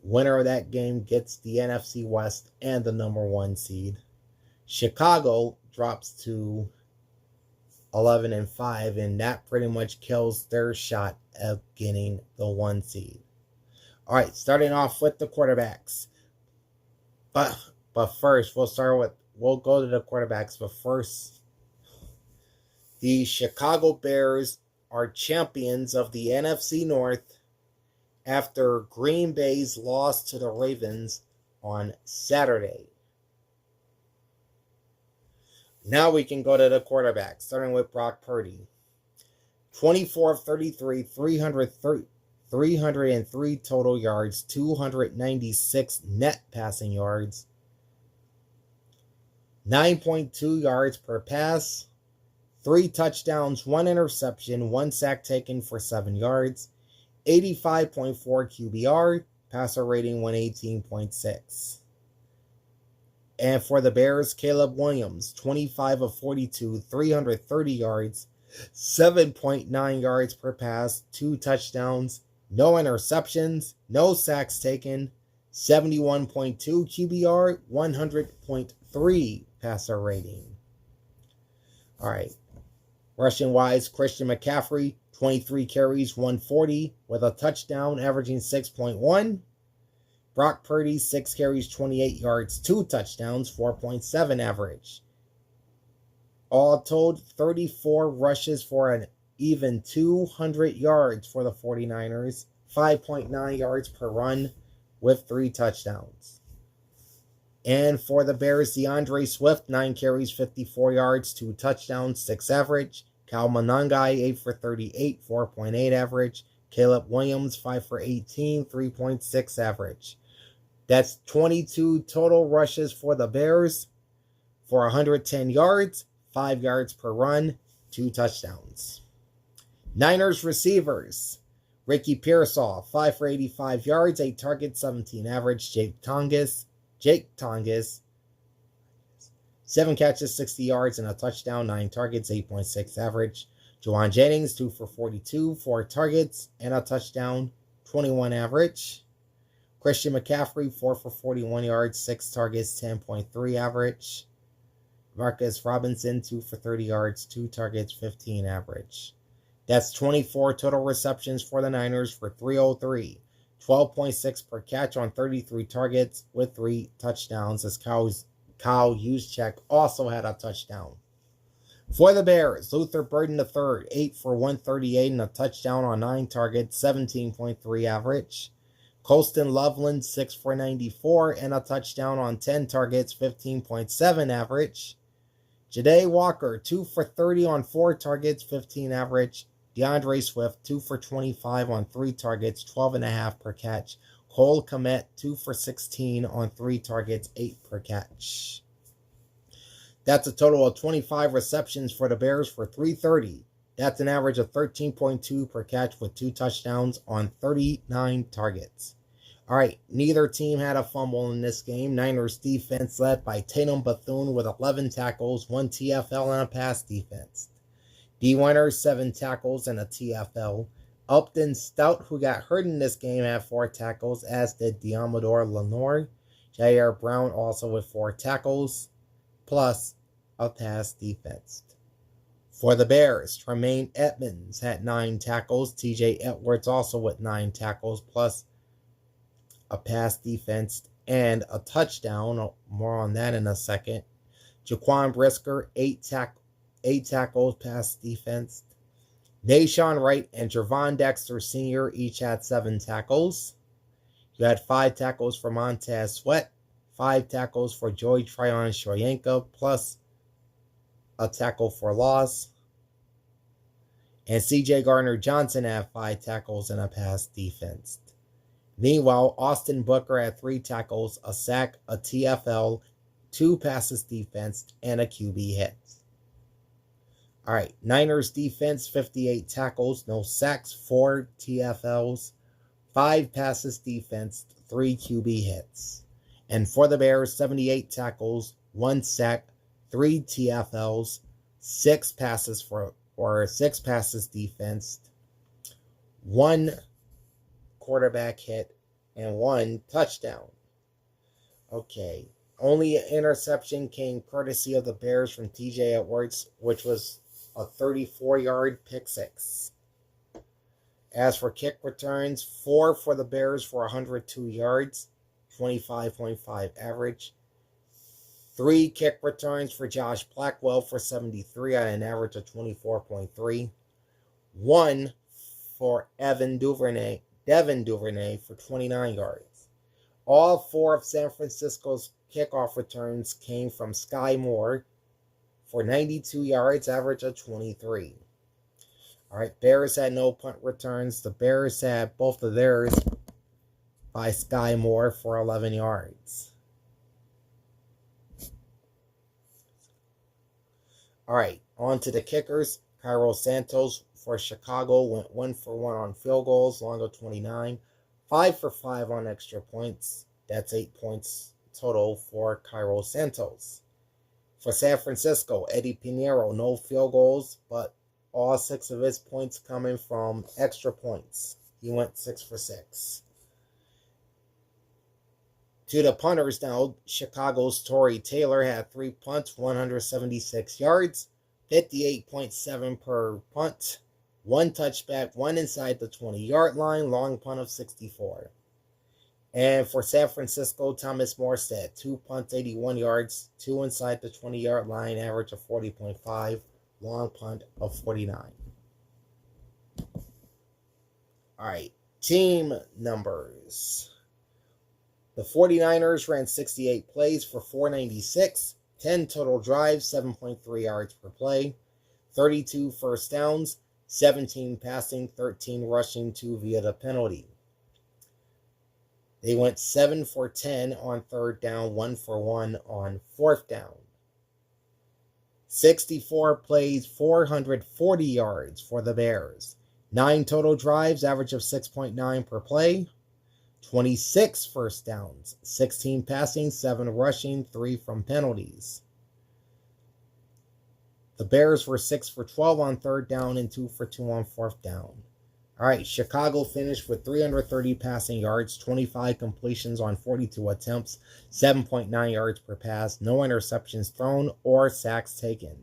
Winner of that game gets the NFC West and the #1 seed. Chicago drops to 11-5, and that pretty much kills their shot of getting the 1 seed. All right, starting off with the quarterbacks. But first, we'll go to the quarterbacks. But first, the Chicago Bears are champions of the NFC North after Green Bay's loss to the Ravens on Saturday. Now we can go to the quarterbacks, starting with Brock Purdy. 24 of 33, 303 total yards, 296 net passing yards, 9.2 yards per pass, 3 touchdowns, 1 interception, 1 sack taken for 7 yards, 85.4 QBR, passer rating 118.6. And for the Bears, Caleb Williams, 25 of 42, 330 yards, 7.9 yards per pass, 2 touchdowns, no interceptions, no sacks taken, 71.2 QBR, 100.3 passer rating. All right. Rushing wise, Christian McCaffrey, 23 carries, 140 with a touchdown, averaging 6.1. Brock Purdy, 6 carries, 28 yards, 2 touchdowns, 4.7 average. All told, 34 rushes for an even 200 yards for the 49ers, 5.9 yards per run with 3 touchdowns. And for the Bears, DeAndre Swift, 9 carries, 54 yards, 2 touchdowns, 6 average. Cal Monangai, 8 for 38, 4.8 average. Caleb Williams, 5 for 18, 3.6 average. That's 22 total rushes for the Bears for 110 yards, 5 yards per run, 2 touchdowns. Niners receivers. Ricky Pearsall, 5 for 85 yards, 8 targets, 17 average. Jake Tonges, 7 catches, 60 yards, and a touchdown, 9 targets, 8.6 average. Juwan Jennings, 2 for 42, 4 targets, and a touchdown, 21 average. Christian McCaffrey, 4 for 41 yards, 6 targets, 10.3 average. Marcus Robinson, 2 for 30 yards, 2 targets, 15 average. That's 24 total receptions for the Niners for 303. 12.6 per catch on 33 targets with 3 touchdowns, as Kyle Juszczyk also had a touchdown. For the Bears, Luther Burden III, 8 for 138 and a touchdown on 9 targets, 17.3 average. Colston Loveland, 6 for 94 and a touchdown on 10 targets, 15.7 average. Ja'Day Walker, 2 for 30 on 4 targets, 15 average. DeAndre Swift, 2 for 25 on 3 targets, 12.5 per catch. Cole Kmet, 2 for 16 on 3 targets, 8 per catch. That's a total of 25 receptions for the Bears for 330. That's an average of 13.2 per catch with 2 touchdowns on 39 targets. All right, neither team had a fumble in this game. Niners defense led by Tatum Bethune with 11 tackles, 1 TFL, and a pass defense. D. Winner, 7 tackles and a TFL. Upton Stout, who got hurt in this game, had 4 tackles, as did Diamador Lenore. Jair Brown also with 4 tackles, plus a pass defense. For the Bears, Tremaine Edmonds had 9 tackles. TJ Edwards also with 9 tackles, plus a pass defense and a touchdown. More on that in a second. Jaquan Brisker, 8 tackles, pass defense. Nashawn Wright and Javon Dexter Sr. each had 7 tackles. You had 5 tackles for Montez Sweat, 5 tackles for Joey Tryon Shoyinka, plus a tackle for loss. And C.J. Gardner-Johnson had 5 tackles and a pass defense. Meanwhile, Austin Booker had 3 tackles, a sack, a TFL, 2 passes defense, and a QB hit. All right, Niners defense, 58 tackles, no sacks, 4 TFLs, 5 passes defense, 3 QB hits. And for the Bears, 78 tackles, 1 sack, 3 TFLs, 6 passes defense, 1 quarterback hit, and 1 touchdown. Okay. Only interception came courtesy of the Bears from TJ Edwards, which was a 34-yard pick six. As for kick returns, 4 for the Bears for 102 yards, 25.5 average. 3 kick returns for Josh Blackwell for 73 at an average of 24.3. 1 for Devin Duvernay for 29 yards. All 4 of San Francisco's kickoff returns came from Sky Moore for 92 yards, average of 23. All right, Bears had no punt returns. The Bears had both of theirs by Sky Moore for 11 yards. All right, on to the kickers. Cairo Santos for Chicago went 1 for 1 on field goals, long of 29. 5 for 5 on extra points. That's 8 points total for Cairo Santos. For San Francisco, Eddie Pinheiro, no field goals, but all 6 of his points coming from extra points. He went 6 for 6. To the punters now, Chicago's Torrey Taylor had 3 punts, 176 yards, 58.7 per punt, 1 touchback, 1 inside the 20-yard line, long punt of 64. And for San Francisco, Thomas Morstead, 2 punts, 81 yards, 2 inside the 20-yard line, average of 40.5, long punt of 49. All right, team numbers. The 49ers ran 68 plays for 496, 10 total drives, 7.3 yards per play, 32 first downs, 17 passing, 13 rushing, 2 via the penalty. They went 7 for 10 on third down, 1 for 1 on fourth down. 64 plays, 440 yards for the Bears. 9 total drives, average of 6.9 per play. 26 first downs, 16 passing, 7 rushing, 3 from penalties. The Bears were 6 for 12 on third down and 2 for 2 on fourth down. All right, Chicago finished with 330 passing yards, 25 completions on 42 attempts, 7.9 yards per pass, no interceptions thrown or sacks taken.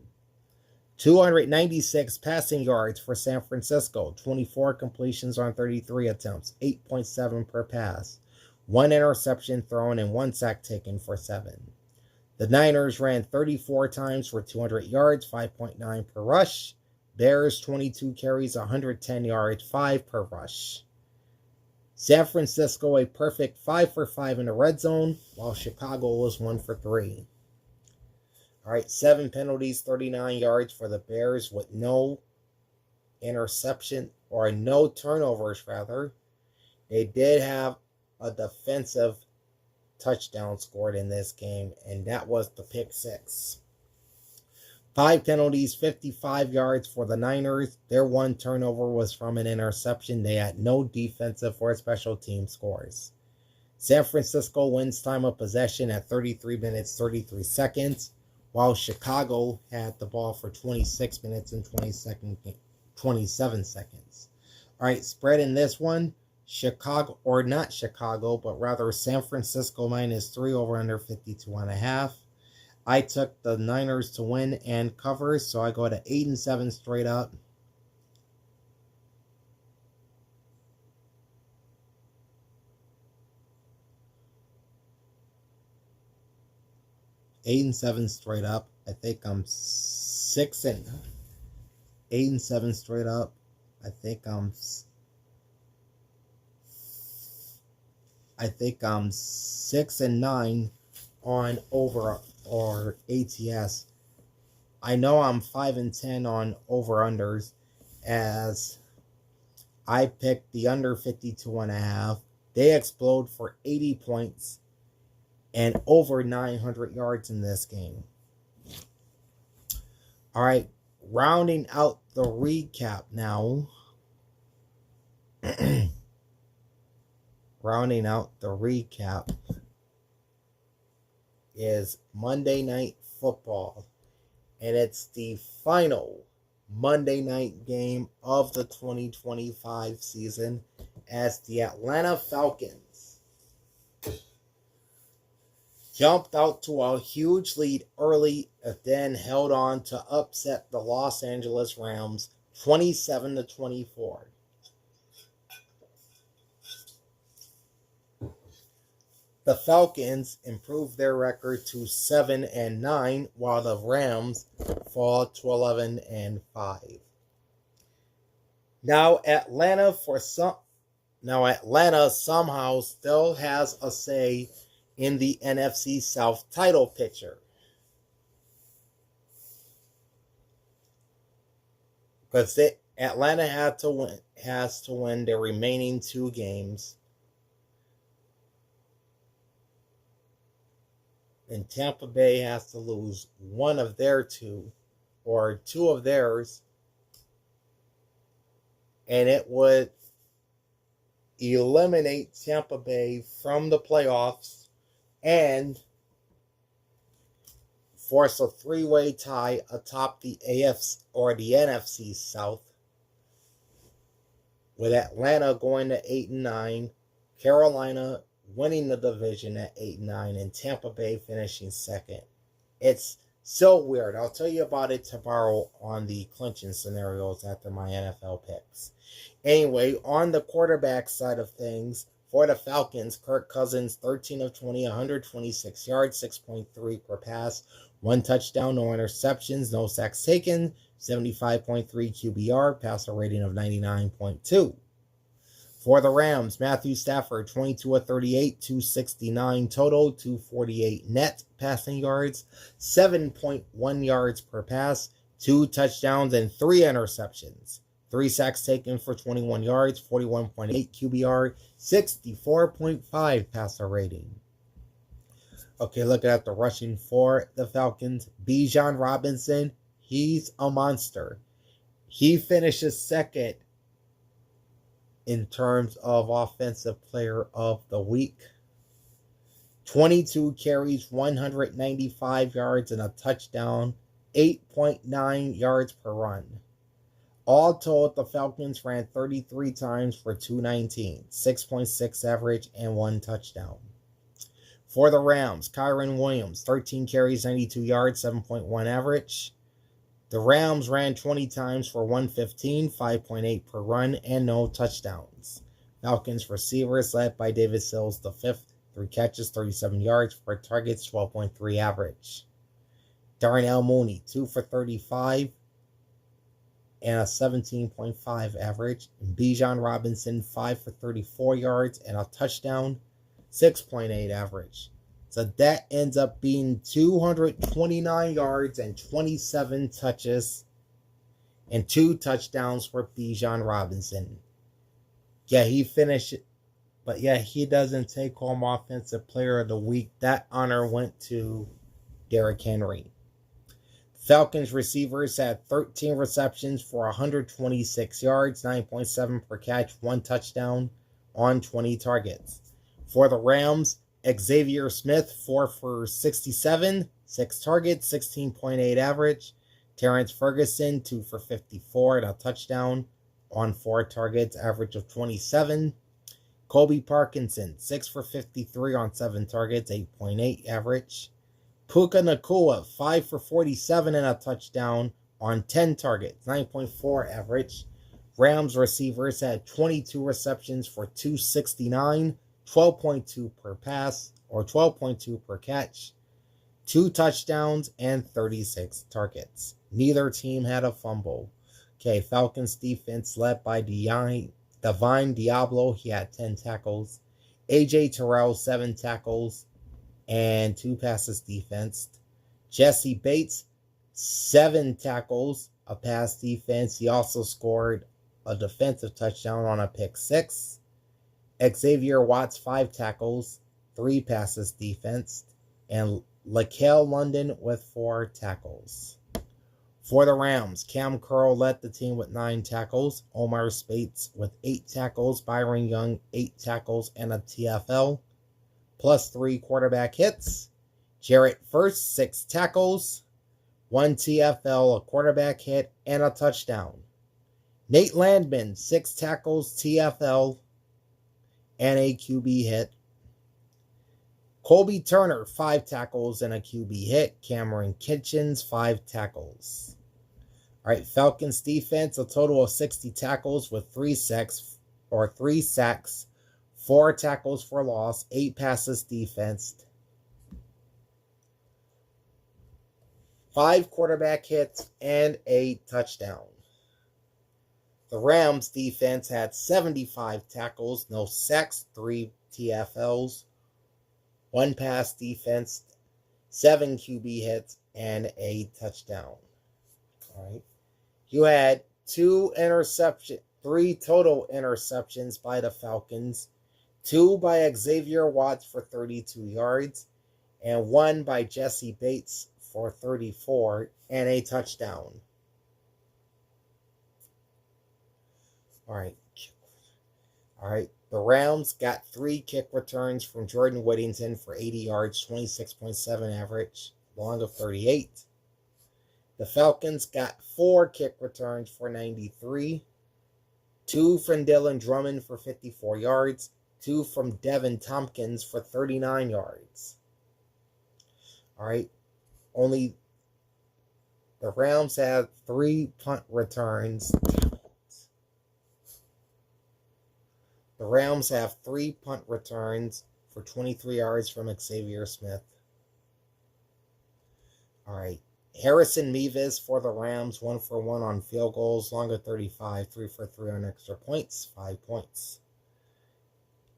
296 passing yards for San Francisco, 24 completions on 33 attempts, 8.7 per pass, 1 interception thrown and 1 sack taken for 7. The Niners ran 34 times for 200 yards, 5.9 per rush. Bears 22 carries, 110 yards, 5 per rush. San Francisco a perfect 5 for 5 in the red zone, while Chicago was 1 for 3. All right, 7 penalties, 39 yards for the Bears with no interception, or no turnovers rather. They did have a defensive touchdown scored in this game, and that was the pick 6. 5 penalties, 55 yards for the Niners. Their 1 turnover was from an interception. They had no defensive or special team scores. San Francisco wins time of possession at 33 minutes, 33 seconds, while Chicago had the ball for 26 minutes and 27 seconds. All right, spread in this one, Chicago, or not Chicago, but rather San Francisco -3 over under 52.5. I took the Niners to win and cover, so I go to 8-7 straight up. Eight and seven straight up. I think I'm 8-7 straight up. I think I'm 6-9 on over or ATS. I know I'm 5-10 on over-unders, as I picked the under 52.5. They explode for 80 points and over 900 yards in this game. All right, rounding out the recap now. Rounding out the recap is Monday Night Football. and it's the final Monday night game of the 2025 season as the Atlanta Falcons jumped out to a huge lead early and then held on to upset the Los Angeles Rams 27-24. The Falcons improved their record to 7-9, while the Rams fall to 11-5. Now Atlanta somehow still has a say in the NFC South title picture, because Atlanta has to win their remaining 2 games, and Tampa Bay has to lose one of their 2 or 2 of theirs, and it would eliminate Tampa Bay from the playoffs and force a 3-way tie atop the AFC or the NFC South, with Atlanta going to 8-9, Carolina winning the division at 8-9, and Tampa Bay finishing second. It's so weird. I'll tell you about it tomorrow on the clinching scenarios after my NFL picks. Anyway, on the quarterback side of things, for the Falcons, Kirk Cousins, 13 of 20, 126 yards, 6.3 per pass, 1 touchdown, no interceptions, no sacks taken, 75.3 QBR, passer rating of 99.2. For the Rams, Matthew Stafford, 22 of 38, 269 total, 248 net passing yards, 7.1 yards per pass, 2 touchdowns, and 3 interceptions. 3 sacks taken for 21 yards, 41.8 QBR, 64.5 passer rating. Okay, looking at the rushing for the Falcons, Bijan Robinson, he's a monster. He finishes second in terms of Offensive Player of the Week. 22 carries, 195 yards, and a touchdown, 8.9 yards per run. All told, the Falcons ran 33 times for 219, 6.6 average, and 1 touchdown. For the Rams, Kyren Williams, 13 carries, 92 yards, 7.1 average. The Rams ran 20 times for 115, 5.8 per run, and no touchdowns. Falcons receivers led by David Sills V, 3 catches, 37 yards, 4 targets, 12.3 average. Darnell Mooney, 2 for 35, and a 17.5 average. And Bijan Robinson, 5 for 34 yards and a touchdown, 6.8 average. So that ends up being 229 yards and 27 touches and 2 touchdowns for Bijan Robinson. Yeah, he finished it, but yeah, he doesn't take home Offensive Player of the Week. That honor went to Derrick Henry. Falcons receivers had 13 receptions for 126 yards, 9.7 per catch, 1 touchdown on 20 targets. For the Rams, Xavier Smith, 4 for 67, 6 targets, 16.8 average. Terrence Ferguson, 2 for 54 and a touchdown on 4 targets, average of 27. Colby Parkinson, 6 for 53 on 7 targets, 8.8 average. Puka Nacua, 5 for 47 and a touchdown on 10 targets, 9.4 average. Rams receivers had 22 receptions for 269, 12.2 per pass, or 12.2 per catch, 2 touchdowns, and 36 targets. Neither team had a fumble. Okay, Falcons defense led by Divine Diablo. He had 10 tackles. A.J. Terrell, 7 tackles and 2 passes defensed. Jesse Bates, 7 tackles, a pass defense. He also scored a defensive touchdown on a pick 6. Xavier Watts, 5 tackles, 3 passes defensed. And Laquel London with 4 tackles. For the Rams, Cam Curl led the team with 9 tackles. Omar Spates with 8 tackles. Byron Young, 8 tackles and a TFL. Plus 3 quarterback hits. Jarrett First, 6 tackles. 1 TFL, a quarterback hit, and a touchdown. Nate Landman, 6 tackles, TFL, and a QB hit. Colby Turner, 5 tackles and a QB hit. Cameron Kitchens, 5 tackles. All right, Falcons defense, a total of 60 tackles with 3 sacks, 4 tackles for loss, 8 passes defensed, 5 quarterback hits, and a touchdown. The Rams defense had 75 tackles, no sacks, 3 TFLs, 1 pass defense, 7 QB hits, and a touchdown. All right. You had 3 total interceptions by the Falcons, 2 by Xavier Watts for 32 yards, and 1 by Jesse Bates for 34, and a touchdown. All right. The Rams got 3 kick returns from Jordan Whittington for 80 yards, 26.7 average, long of 38. The Falcons got 4 kick returns for 93, 2 from Dylan Drummond for 54 yards, 2 from Devin Tompkins for 39 yards. All right. Only the Rams had 3 punt returns. The Rams have 3 punt returns for 23 yards from Xavier Smith. All right. Harrison Mevis for the Rams, 1 for 1 on field goals, long of 35, 3 for 3 on extra points, 5 points.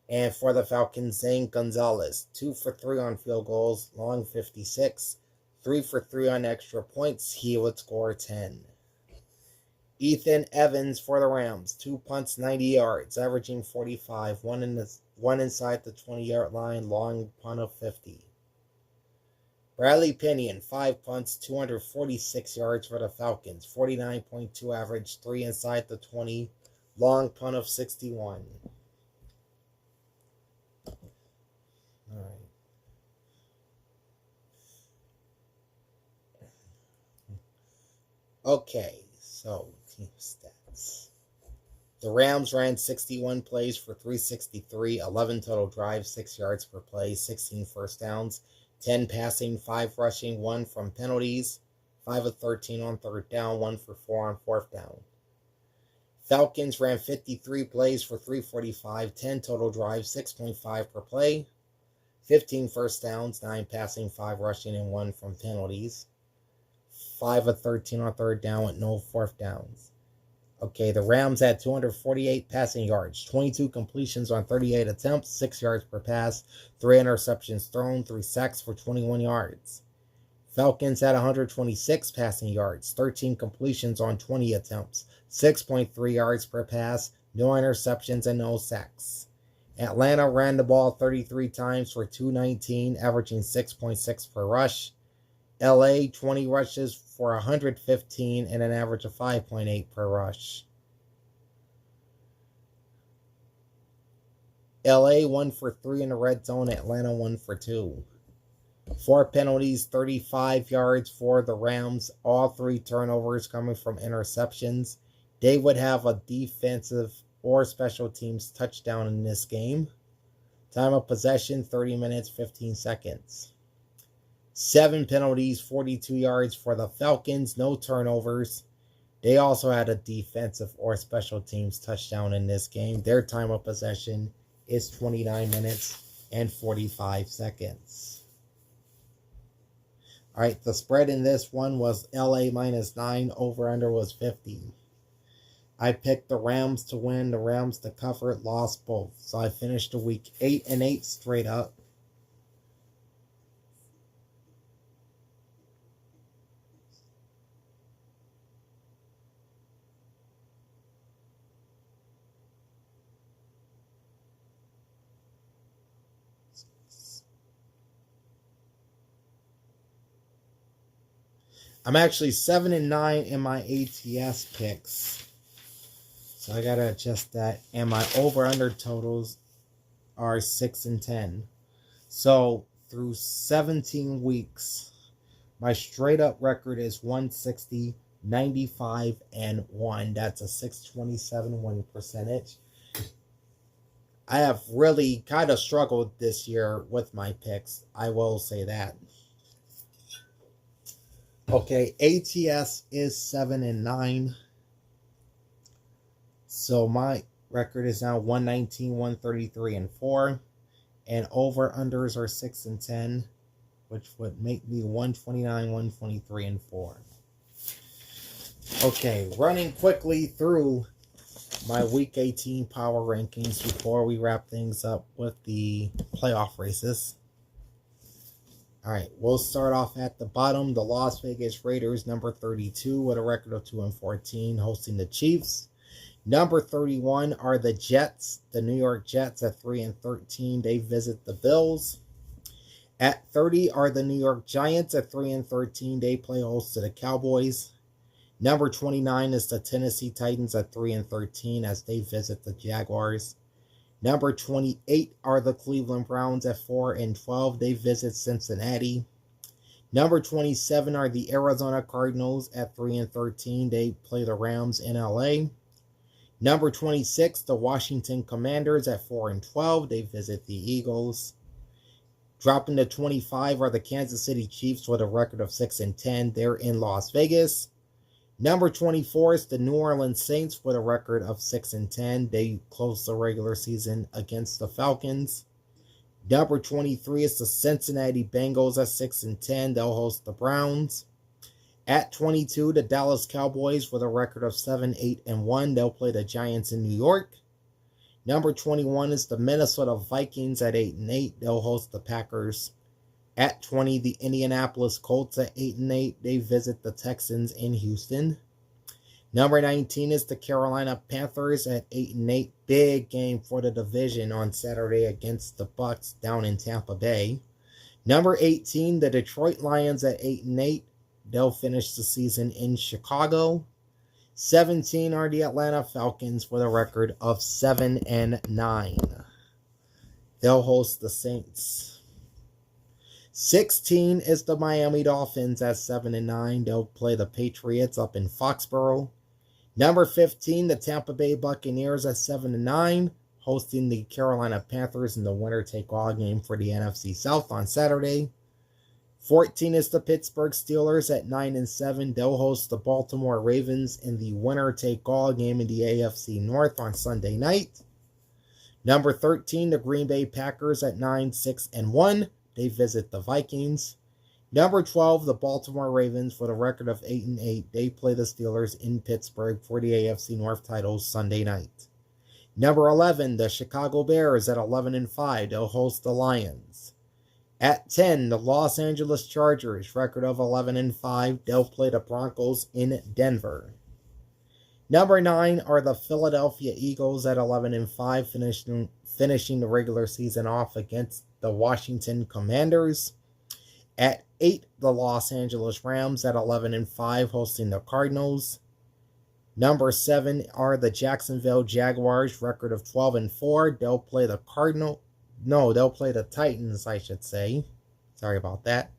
And for the Falcons, Zane Gonzalez, 2 for 3 on field goals, long 56, 3 for 3 on extra points, he would score 10. Ethan Evans for the Rams, 2 punts, 90 yards, averaging 45, 1 inside the 20-yard line, long punt of 50. Bradley Pinion, 5 punts, 246 yards for the Falcons, 49.2 average, 3 inside the 20, long punt of 61. All right. Okay, so team stats. The Rams ran 61 plays for 363, 11 total drives, 6 yards per play, 16 first downs, 10 passing, 5 rushing, 1 from penalties, 5 of 13 on third down, 1 for 4 on fourth down. Falcons ran 53 plays for 345, 10 total drives, 6.5 per play, 15 first downs, 9 passing, 5 rushing, and 1 from penalties, 5 of 13 on third down with no fourth downs. Okay, the Rams had 248 passing yards, 22 completions on 38 attempts, 6 yards per pass, 3 interceptions thrown, 3 sacks for 21 yards. Falcons had 126 passing yards, 13 completions on 20 attempts, 6.3 yards per pass, no interceptions, and no sacks. Atlanta ran the ball 33 times for 219, averaging 6.6 per rush. LA, 20 rushes for 115 and an average of 5.8 per rush. LA 1 for 3 in the red zone. Atlanta 1 for 2. 4 penalties, 35 yards for the Rams. All 3 turnovers coming from interceptions. They would have a defensive or special teams touchdown in this game. Time of possession, 30 minutes, 15 seconds. 7 penalties, 42 yards for the Falcons, no turnovers. They also had a defensive or special teams touchdown in this game. Their time of possession is 29 minutes and 45 seconds. All right, the spread in this one was LA -9, over-under was 50. I picked the Rams to win, the Rams to cover, lost both. So I finished the week 8-8 straight up. I'm actually 7-9 in my ATS picks. So I gotta adjust that. And my over-under totals are 6-10. So through 17 weeks, My straight up record is 160, 95, and 1. That's a 627 win percentage. I have really kind of struggled this year with my picks. I will say that. Okay, ATS is 7-9. So my record is now 119, 133, and 4. And over-unders are 6 and 10, which would make me 129, 123, and 4. Okay, running quickly through my Week 18 power rankings before we wrap things up with the playoff races. All right, we'll start off at the bottom. The Las Vegas Raiders, number 32, with a record of 2-14, hosting the Chiefs. Number 31 are the Jets, the New York Jets at 3-13. They visit the Bills. At 30 are the New York Giants at 3-13. They play host to the Cowboys. Number 29 is the Tennessee Titans at 3-13 as they visit the Jaguars. Number 28 are the Cleveland Browns at 4-12. They visit Cincinnati. Number 27 are the Arizona Cardinals at 3-13. They play the Rams in LA. Number 26, the Washington Commanders at 4-12. They visit the Eagles. Dropping to 25 are the Kansas City Chiefs with a record of 6-10. They're in Las Vegas. Number 24 is the New Orleans Saints with a record of 6-10. They close the regular season against the Falcons. Number 23 is the Cincinnati Bengals at 6-10. They'll host the Browns. At 22, the Dallas Cowboys with a record of 7-8-1. They'll play the Giants in New York. Number 21 is the Minnesota Vikings at 8-8. They'll host the Packers. At 20, the Indianapolis Colts at 8-8. They visit the Texans in Houston. Number 19 is the Carolina Panthers at 8-8. Big game for the division on Saturday against the Bucks down in Tampa Bay. Number 18, the Detroit Lions at 8-8. They'll finish the season in Chicago. 17 are the Atlanta Falcons with a record of 7-9. They'll host the Saints. 16 is the Miami Dolphins at 7-9. They'll play the Patriots up in Foxborough. Number 15, the Tampa Bay Buccaneers at 7-9, hosting the Carolina Panthers in the winner-take-all game for the NFC South on Saturday. 14 is the Pittsburgh Steelers at 9-7. They'll host the Baltimore Ravens in the winner-take-all game in the AFC North on Sunday night. Number 13, the Green Bay Packers at 9-6-1. They visit the Vikings. Number 12, the Baltimore Ravens with a record of 8-8. They play the Steelers in Pittsburgh for the AFC North titles Sunday night. Number 11, the Chicago Bears at 11-5. They'll host the Lions. At 10, the Los Angeles Chargers, record of 11-5. They'll play the Broncos in Denver. Number 9 are the Philadelphia Eagles at 11-5, finishing the regular season off against the Washington Commanders. At 8, the Los Angeles Rams at 11-5, hosting the Cardinals. Number 7 are the Jacksonville Jaguars, record of 12-4. They'll play the they'll play the Titans, I should say. Sorry about that.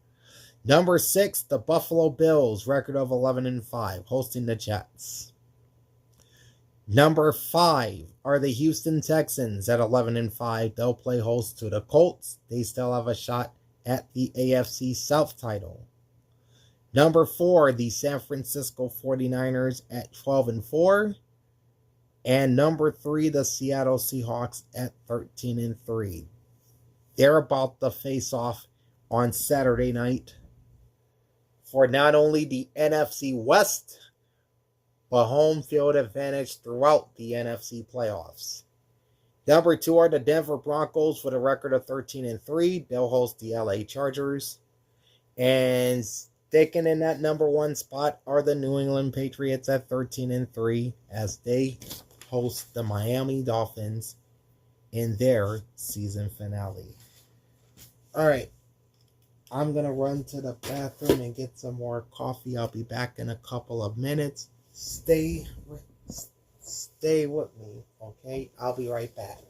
Number 6, the Buffalo Bills, record of 11-5, hosting the Jets. Number 5 are the Houston Texans at 11-5. They'll play host to the Colts. They still have a shot at the AFC South title. Number 4, the San Francisco 49ers at 12-4. And number 3, the Seattle Seahawks at 13-3. They're about to face off on Saturday night for not only the NFC West, but home field advantage throughout the NFC playoffs. Number 2 are the Denver Broncos with a record of 13-3. They'll host the LA Chargers. And sticking in that number 1 spot are the New England Patriots at 13-3 as they host the Miami Dolphins in their season finale. Alright, I'm going to run to the bathroom and get some more coffee. I'll be back in a couple of minutes. Stay with me, okay? I'll be right back.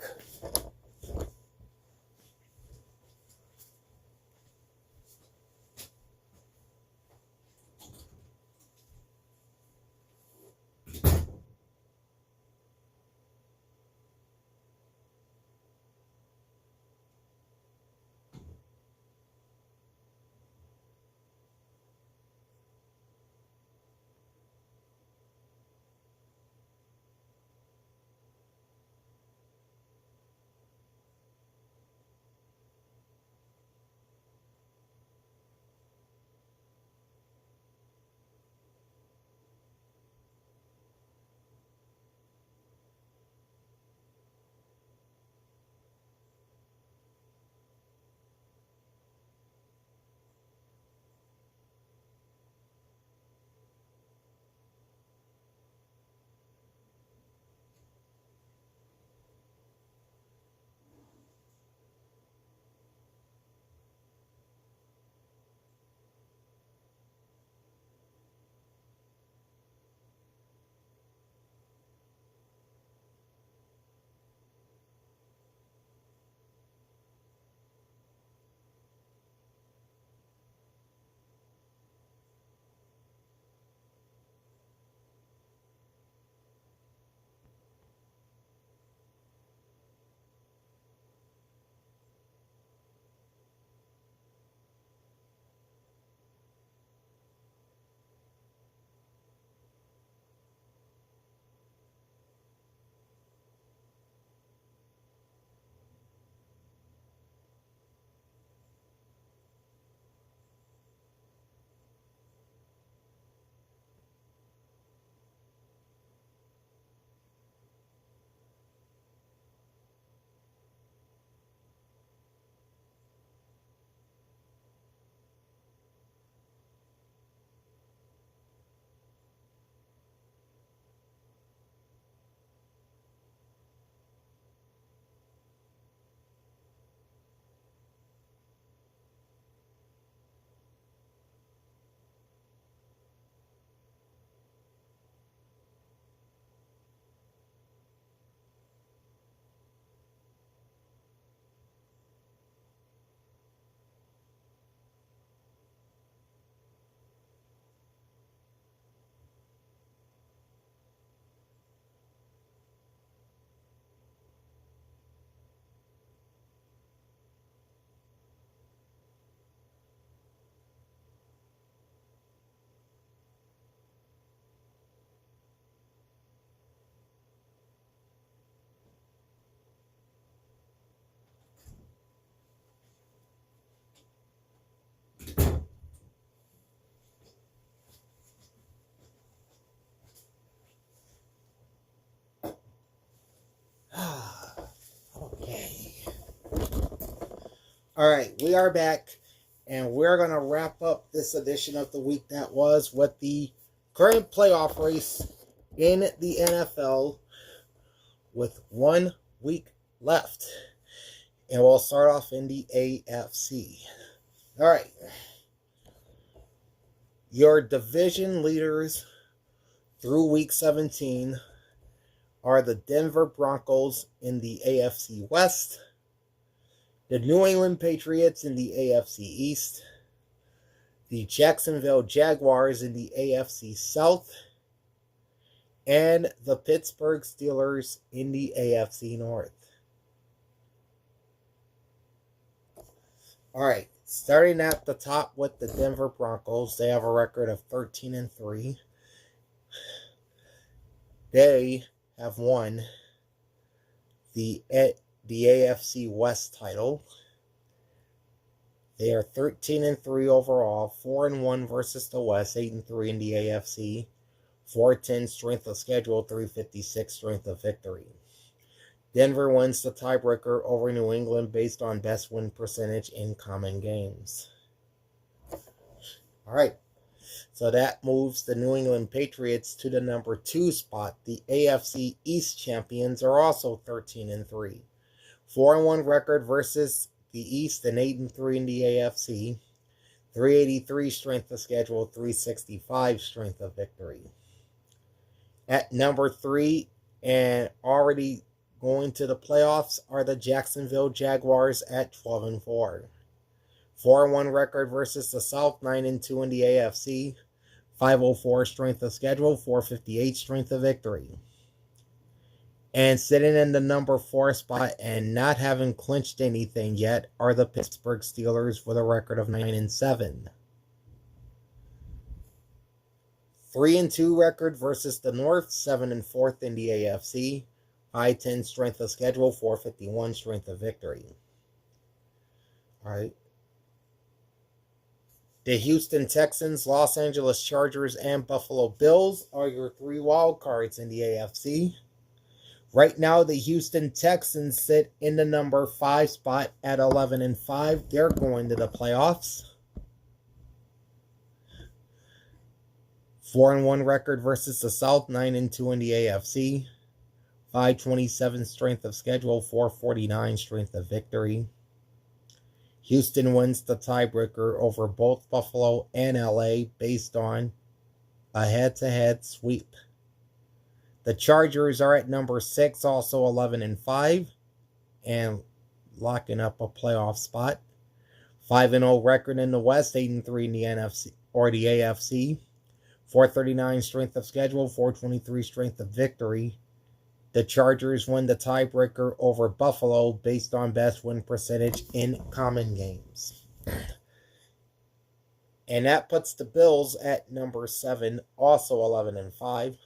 All right, we are back, and we're going to wrap up this edition of the week that was with the current playoff race in the NFL with 1 week left. And we'll start off in the AFC. All right. Your division leaders through week 17 are the Denver Broncos in the AFC West, the New England Patriots in the AFC East, the Jacksonville Jaguars in the AFC South, and the Pittsburgh Steelers in the AFC North. All right, starting at the top with the Denver Broncos, they have a record of 13-3. They have won the AFC West title. They are 13-3 overall, 4-1 versus the West, 8-3 in the AFC, 410 strength of schedule, 356 strength of victory. Denver wins the tiebreaker over New England based on best win percentage in common games. All right, so that moves the New England Patriots to the number 2 spot. The AFC East champions are also 13-3. 4-1 record versus the East and 8-3 in the AFC. 383 strength of schedule, 365 strength of victory. At number 3 and already going to the playoffs are the Jacksonville Jaguars at 12-4. 4-1 record versus the South, 9-2 in the AFC. 504 strength of schedule, 458 strength of victory. And sitting in the number 4 spot and not having clinched anything yet are the Pittsburgh Steelers with a record of 9-7. 3-2 record versus the North, 7-4 in the AFC. 510 strength of schedule, 451 strength of victory. All right. The Houston Texans, Los Angeles Chargers, and Buffalo Bills are your 3 wild cards in the AFC. Right now, the Houston Texans sit in the number 5 spot at 11-5. They're going to the playoffs. 4-1 record versus the South, 9-2 in the AFC. 527 strength of schedule, 449 strength of victory. Houston wins the tiebreaker over both Buffalo and LA based on a head-to-head sweep. The Chargers are at number 6, also 11-5, and locking up a playoff spot. 5-0 record in the West, 8-3 in the NFC or the AFC. 439 strength of schedule, 423 strength of victory. The Chargers win the tiebreaker over Buffalo based on best win percentage in common games. And that puts the Bills at number 7, also 11-5.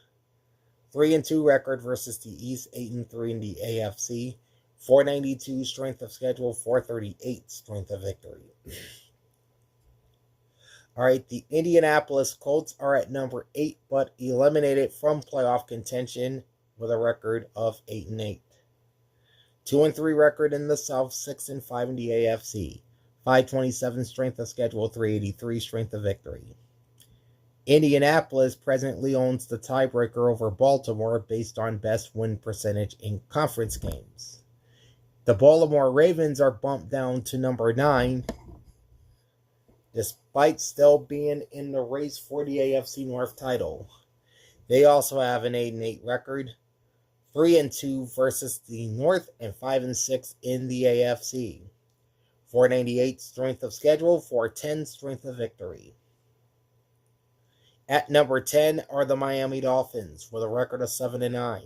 3-2 record versus the East, 8-3 in the AFC. 492 strength of schedule, 438 strength of victory. All right, the Indianapolis Colts are at number 8, but eliminated from playoff contention with a record of 8-8. 2-3 record in the South, 6-5 in the AFC. 527 strength of schedule, 383 strength of victory. Indianapolis presently owns the tiebreaker over Baltimore based on best win percentage in conference games. The Baltimore Ravens are bumped down to number 9, despite still being in the race for the AFC North title. They also have an 8-8 record, 3-2 versus the North, and 5-6 in the AFC. 498 strength of schedule, 410 strength of victory. At number 10 are the Miami Dolphins with a record of 7-9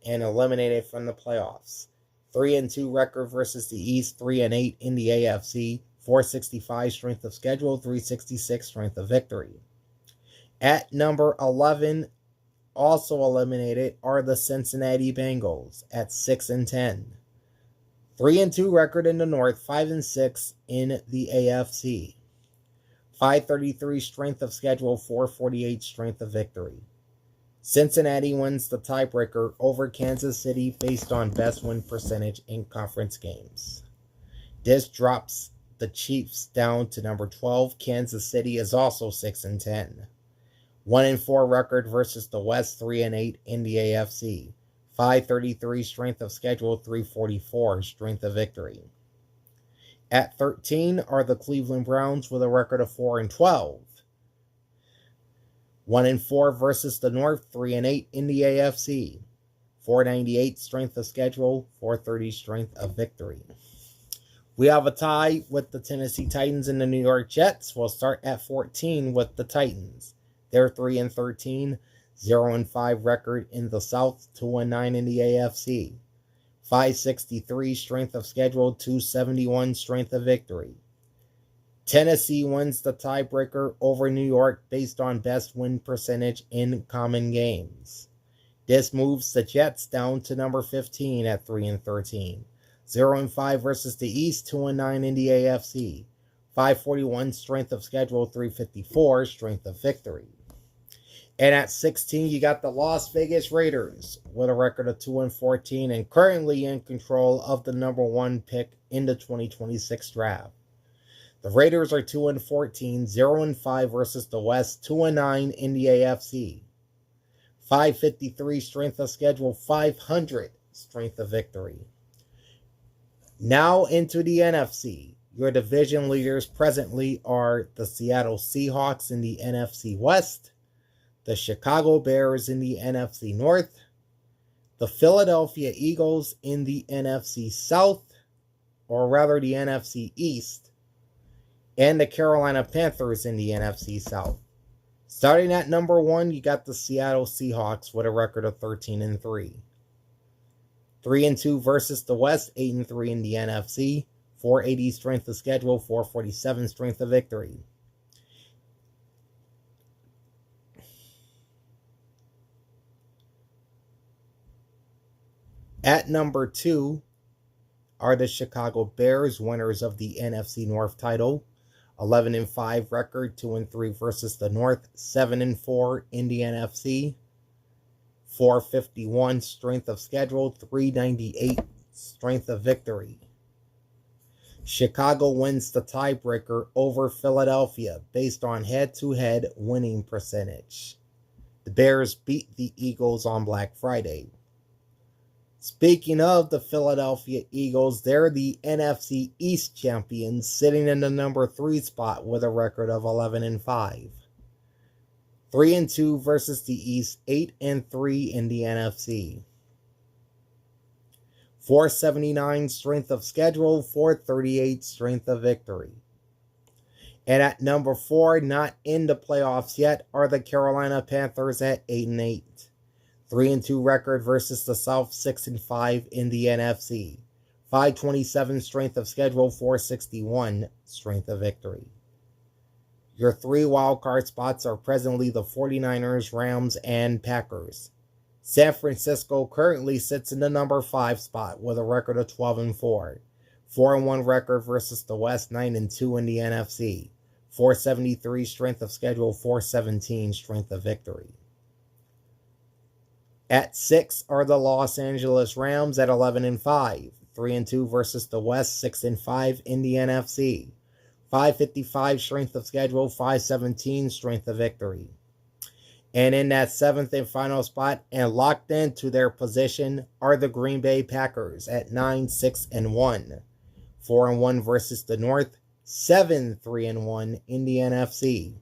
and eliminated from the playoffs. 3-2 record versus the East, 3-8 in the AFC. 465 strength of schedule, 366 strength of victory. At number 11, also eliminated, are the Cincinnati Bengals at 6-10. 3-2 record in the North, 5-6 in the AFC. 533 strength of schedule, 448 strength of victory. Cincinnati wins the tiebreaker over Kansas City based on best win percentage in conference games. This drops the Chiefs down to number 12. Kansas City is also 6-10. 1-4 record versus the West, 3-8 in the AFC. 533 strength of schedule, 344 strength of victory. At 13 are the Cleveland Browns with a record of 4-12. 1-4 versus the North, 3-8 in the AFC. 498 strength of schedule, 430 strength of victory. We have a tie with the Tennessee Titans and the New York Jets. We'll start at 14 with the Titans. They're 3-13, 0-5 record in the South, 2-9 in the AFC. 563 strength of schedule, 271 strength of victory. Tennessee wins the tiebreaker over New York based on best win percentage in common games. This moves the Jets down to number 15 at 3-13. 0-5 versus the East, 2-9 in the AFC. 541 strength of schedule, 354 strength of victory. And at 16, you got the Las Vegas Raiders with a record of 2-14 and currently in control of the number 1 pick in the 2026 draft. The Raiders are 2-14, 0-5 versus the West, 2-9 in the AFC. 553 strength of schedule, 500 strength of victory. Now into the NFC. Your division leaders presently are the Seattle Seahawks in the NFC West, the Chicago Bears in the NFC North, the Philadelphia Eagles in the NFC South, or rather the NFC East, and the Carolina Panthers in the NFC South. Starting at number 1, you got the Seattle Seahawks with a record of 13-3. 3-2 versus the West, 8-3 in the NFC, 480 strength of schedule, 447 strength of victory. At number 2 are the Chicago Bears, winners of the NFC North title. 11-5 record, 2-3 versus the North, 7-4 in the NFC. 451 strength of schedule, 398 strength of victory. Chicago wins the tiebreaker over Philadelphia based on head-to-head winning percentage. The Bears beat the Eagles on Black Friday. Speaking of the Philadelphia Eagles, they're the NFC East champions, sitting in the number 3 spot with a record of 11-5. 3-2 versus the East, 8-3 in the NFC. 479 strength of schedule, 438 strength of victory. And at number 4, not in the playoffs yet, are the Carolina Panthers at 8-8. 3-2 record versus the South, 6-5 in the NFC. 527 strength of schedule, 461 strength of victory. Your 3 wildcard spots are presently the 49ers, Rams, and Packers. San Francisco currently sits in the number 5 spot with a record of 12-4. 4-1 record versus the West, 9-2 in the NFC. 473 strength of schedule, 417 strength of victory. At 6 are the Los Angeles Rams at 11-5. 3-2 versus the West, 6-5 in the NFC. 555 strength of schedule, 517 strength of victory. And in that 7th and final spot, and locked into their position, are the Green Bay Packers at 9-6-1. 4-1 versus the North, 7-3-1 in the NFC.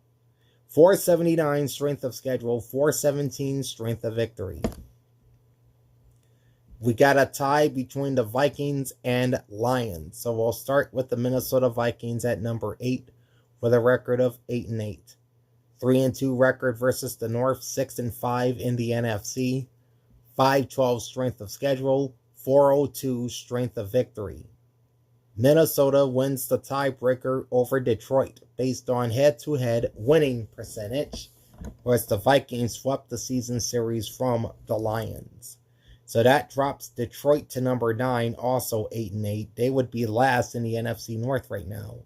479 strength of schedule, 417 strength of victory. We got a tie between the Vikings and Lions. So we'll start with the Minnesota Vikings at number 8 with a record of 8-8. 3-2 record versus the North, 6-5 in the NFC. 512 strength of schedule, 402 strength of victory. Minnesota wins the tiebreaker over Detroit based on head-to-head winning percentage, whereas the Vikings swept the season series from the Lions. So that drops Detroit to number 9, also 8-8. They would be last in the NFC North right now.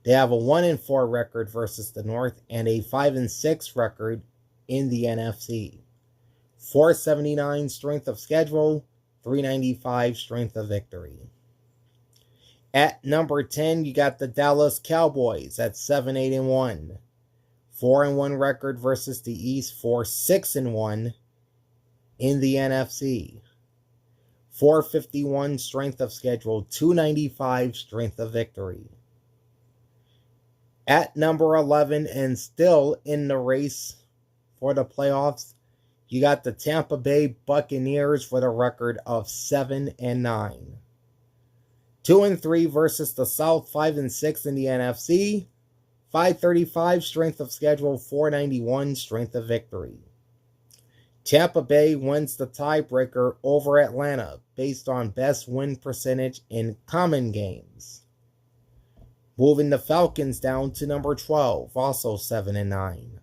They have a 1-4 record versus the North and a 5-6 record in the NFC. 479 strength of schedule, 395 strength of victory. At number 10, you got the Dallas Cowboys at 7-8-1. 4-1 record versus the East, 4-6-1 in the NFC. 451 strength of schedule, 295 strength of victory. At number 11, and still in the race for the playoffs, you got the Tampa Bay Buccaneers with a record of 7-9. 2-3 versus the South, 5-6 in the NFC. 535 strength of schedule, 491 strength of victory. Tampa Bay wins the tiebreaker over Atlanta based on best win percentage in common games. Moving the Falcons down to number 12, also 7-9.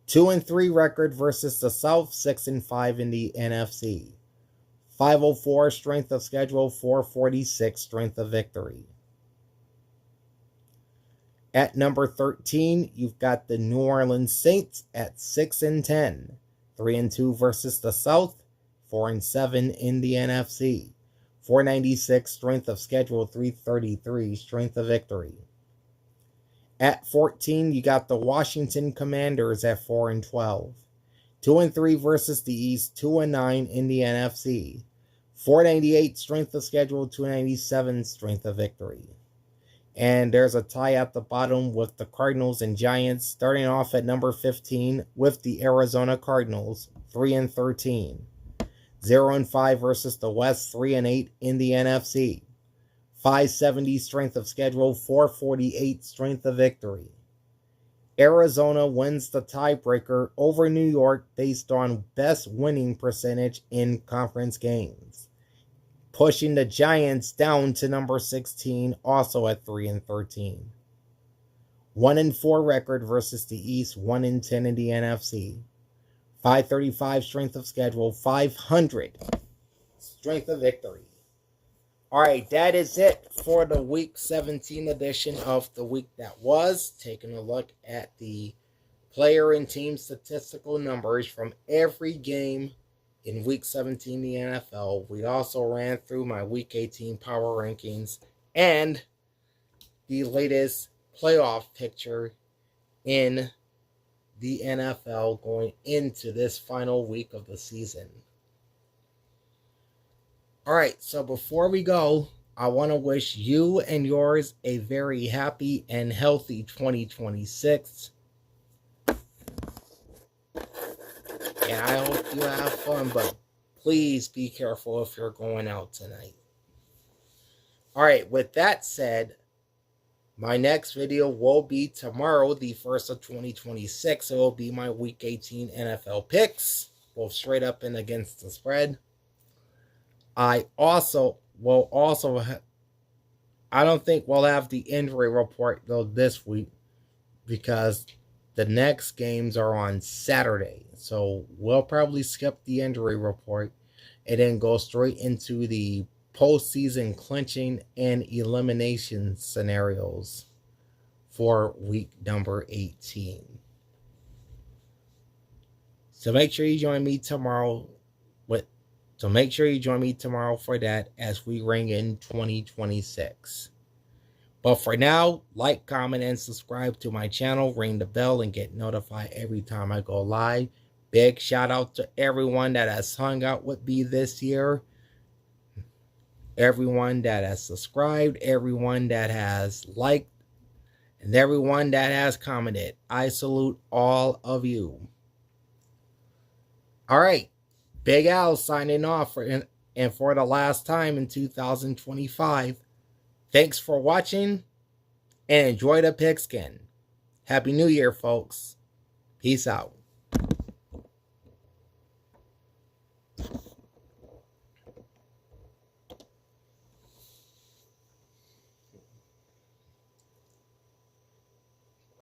2-3 record versus the South, 6-5 in the NFC. 504 strength of schedule, 446 strength of victory. At number 13, you've got the New Orleans Saints at 6-10. 3-2 versus the South, 4-7 in the NFC. 496 strength of schedule, 333 strength of victory. At 14, you got the Washington Commanders at 4-12. 2-3 versus the East, 2-9 in the NFC. 498 strength of schedule, 297 strength of victory. And there's a tie at the bottom with the Cardinals and Giants, starting off at number 15 with the Arizona Cardinals, 3-13. 0-5 versus the West, 3-8 in the NFC. 570 strength of schedule, 448 strength of victory. Arizona wins the tiebreaker over New York based on best winning percentage in conference games, pushing the Giants down to number 16, also at 3-13. 1-4 record versus the East, 1-10 in the NFC. 535 strength of schedule, 500 strength of victory. Alright, that is it for the Week 17 edition of the week that was. Taking a look at the player and team statistical numbers from every game in Week 17 in the NFL. We also ran through my Week 18 power rankings and the latest playoff picture in the NFL going into this final week of the season. Alright, so before we go, I want to wish you and yours a very happy and healthy 2026. And I hope you have fun, but please be careful if you're going out tonight. Alright, with that said, my next video will be tomorrow, the 1st of 2026. It will be my Week 18 NFL picks, both straight up and against the spread. I don't think we'll have the injury report though this week because the next games are on Saturday. So we'll probably skip the injury report and then go straight into the postseason clinching and elimination scenarios for week number 18. So make sure you join me tomorrow for that as we ring in 2026. But for now, like, comment, and subscribe to my channel. Ring the bell and get notified every time I go live. Big shout out to everyone that has hung out with me this year. Everyone that has subscribed, everyone that has liked, and everyone that has commented. I salute all of you. All right, Big Al signing off for the last time in 2025. Thanks for watching and enjoy the pigskin. Happy New Year, folks. Peace out.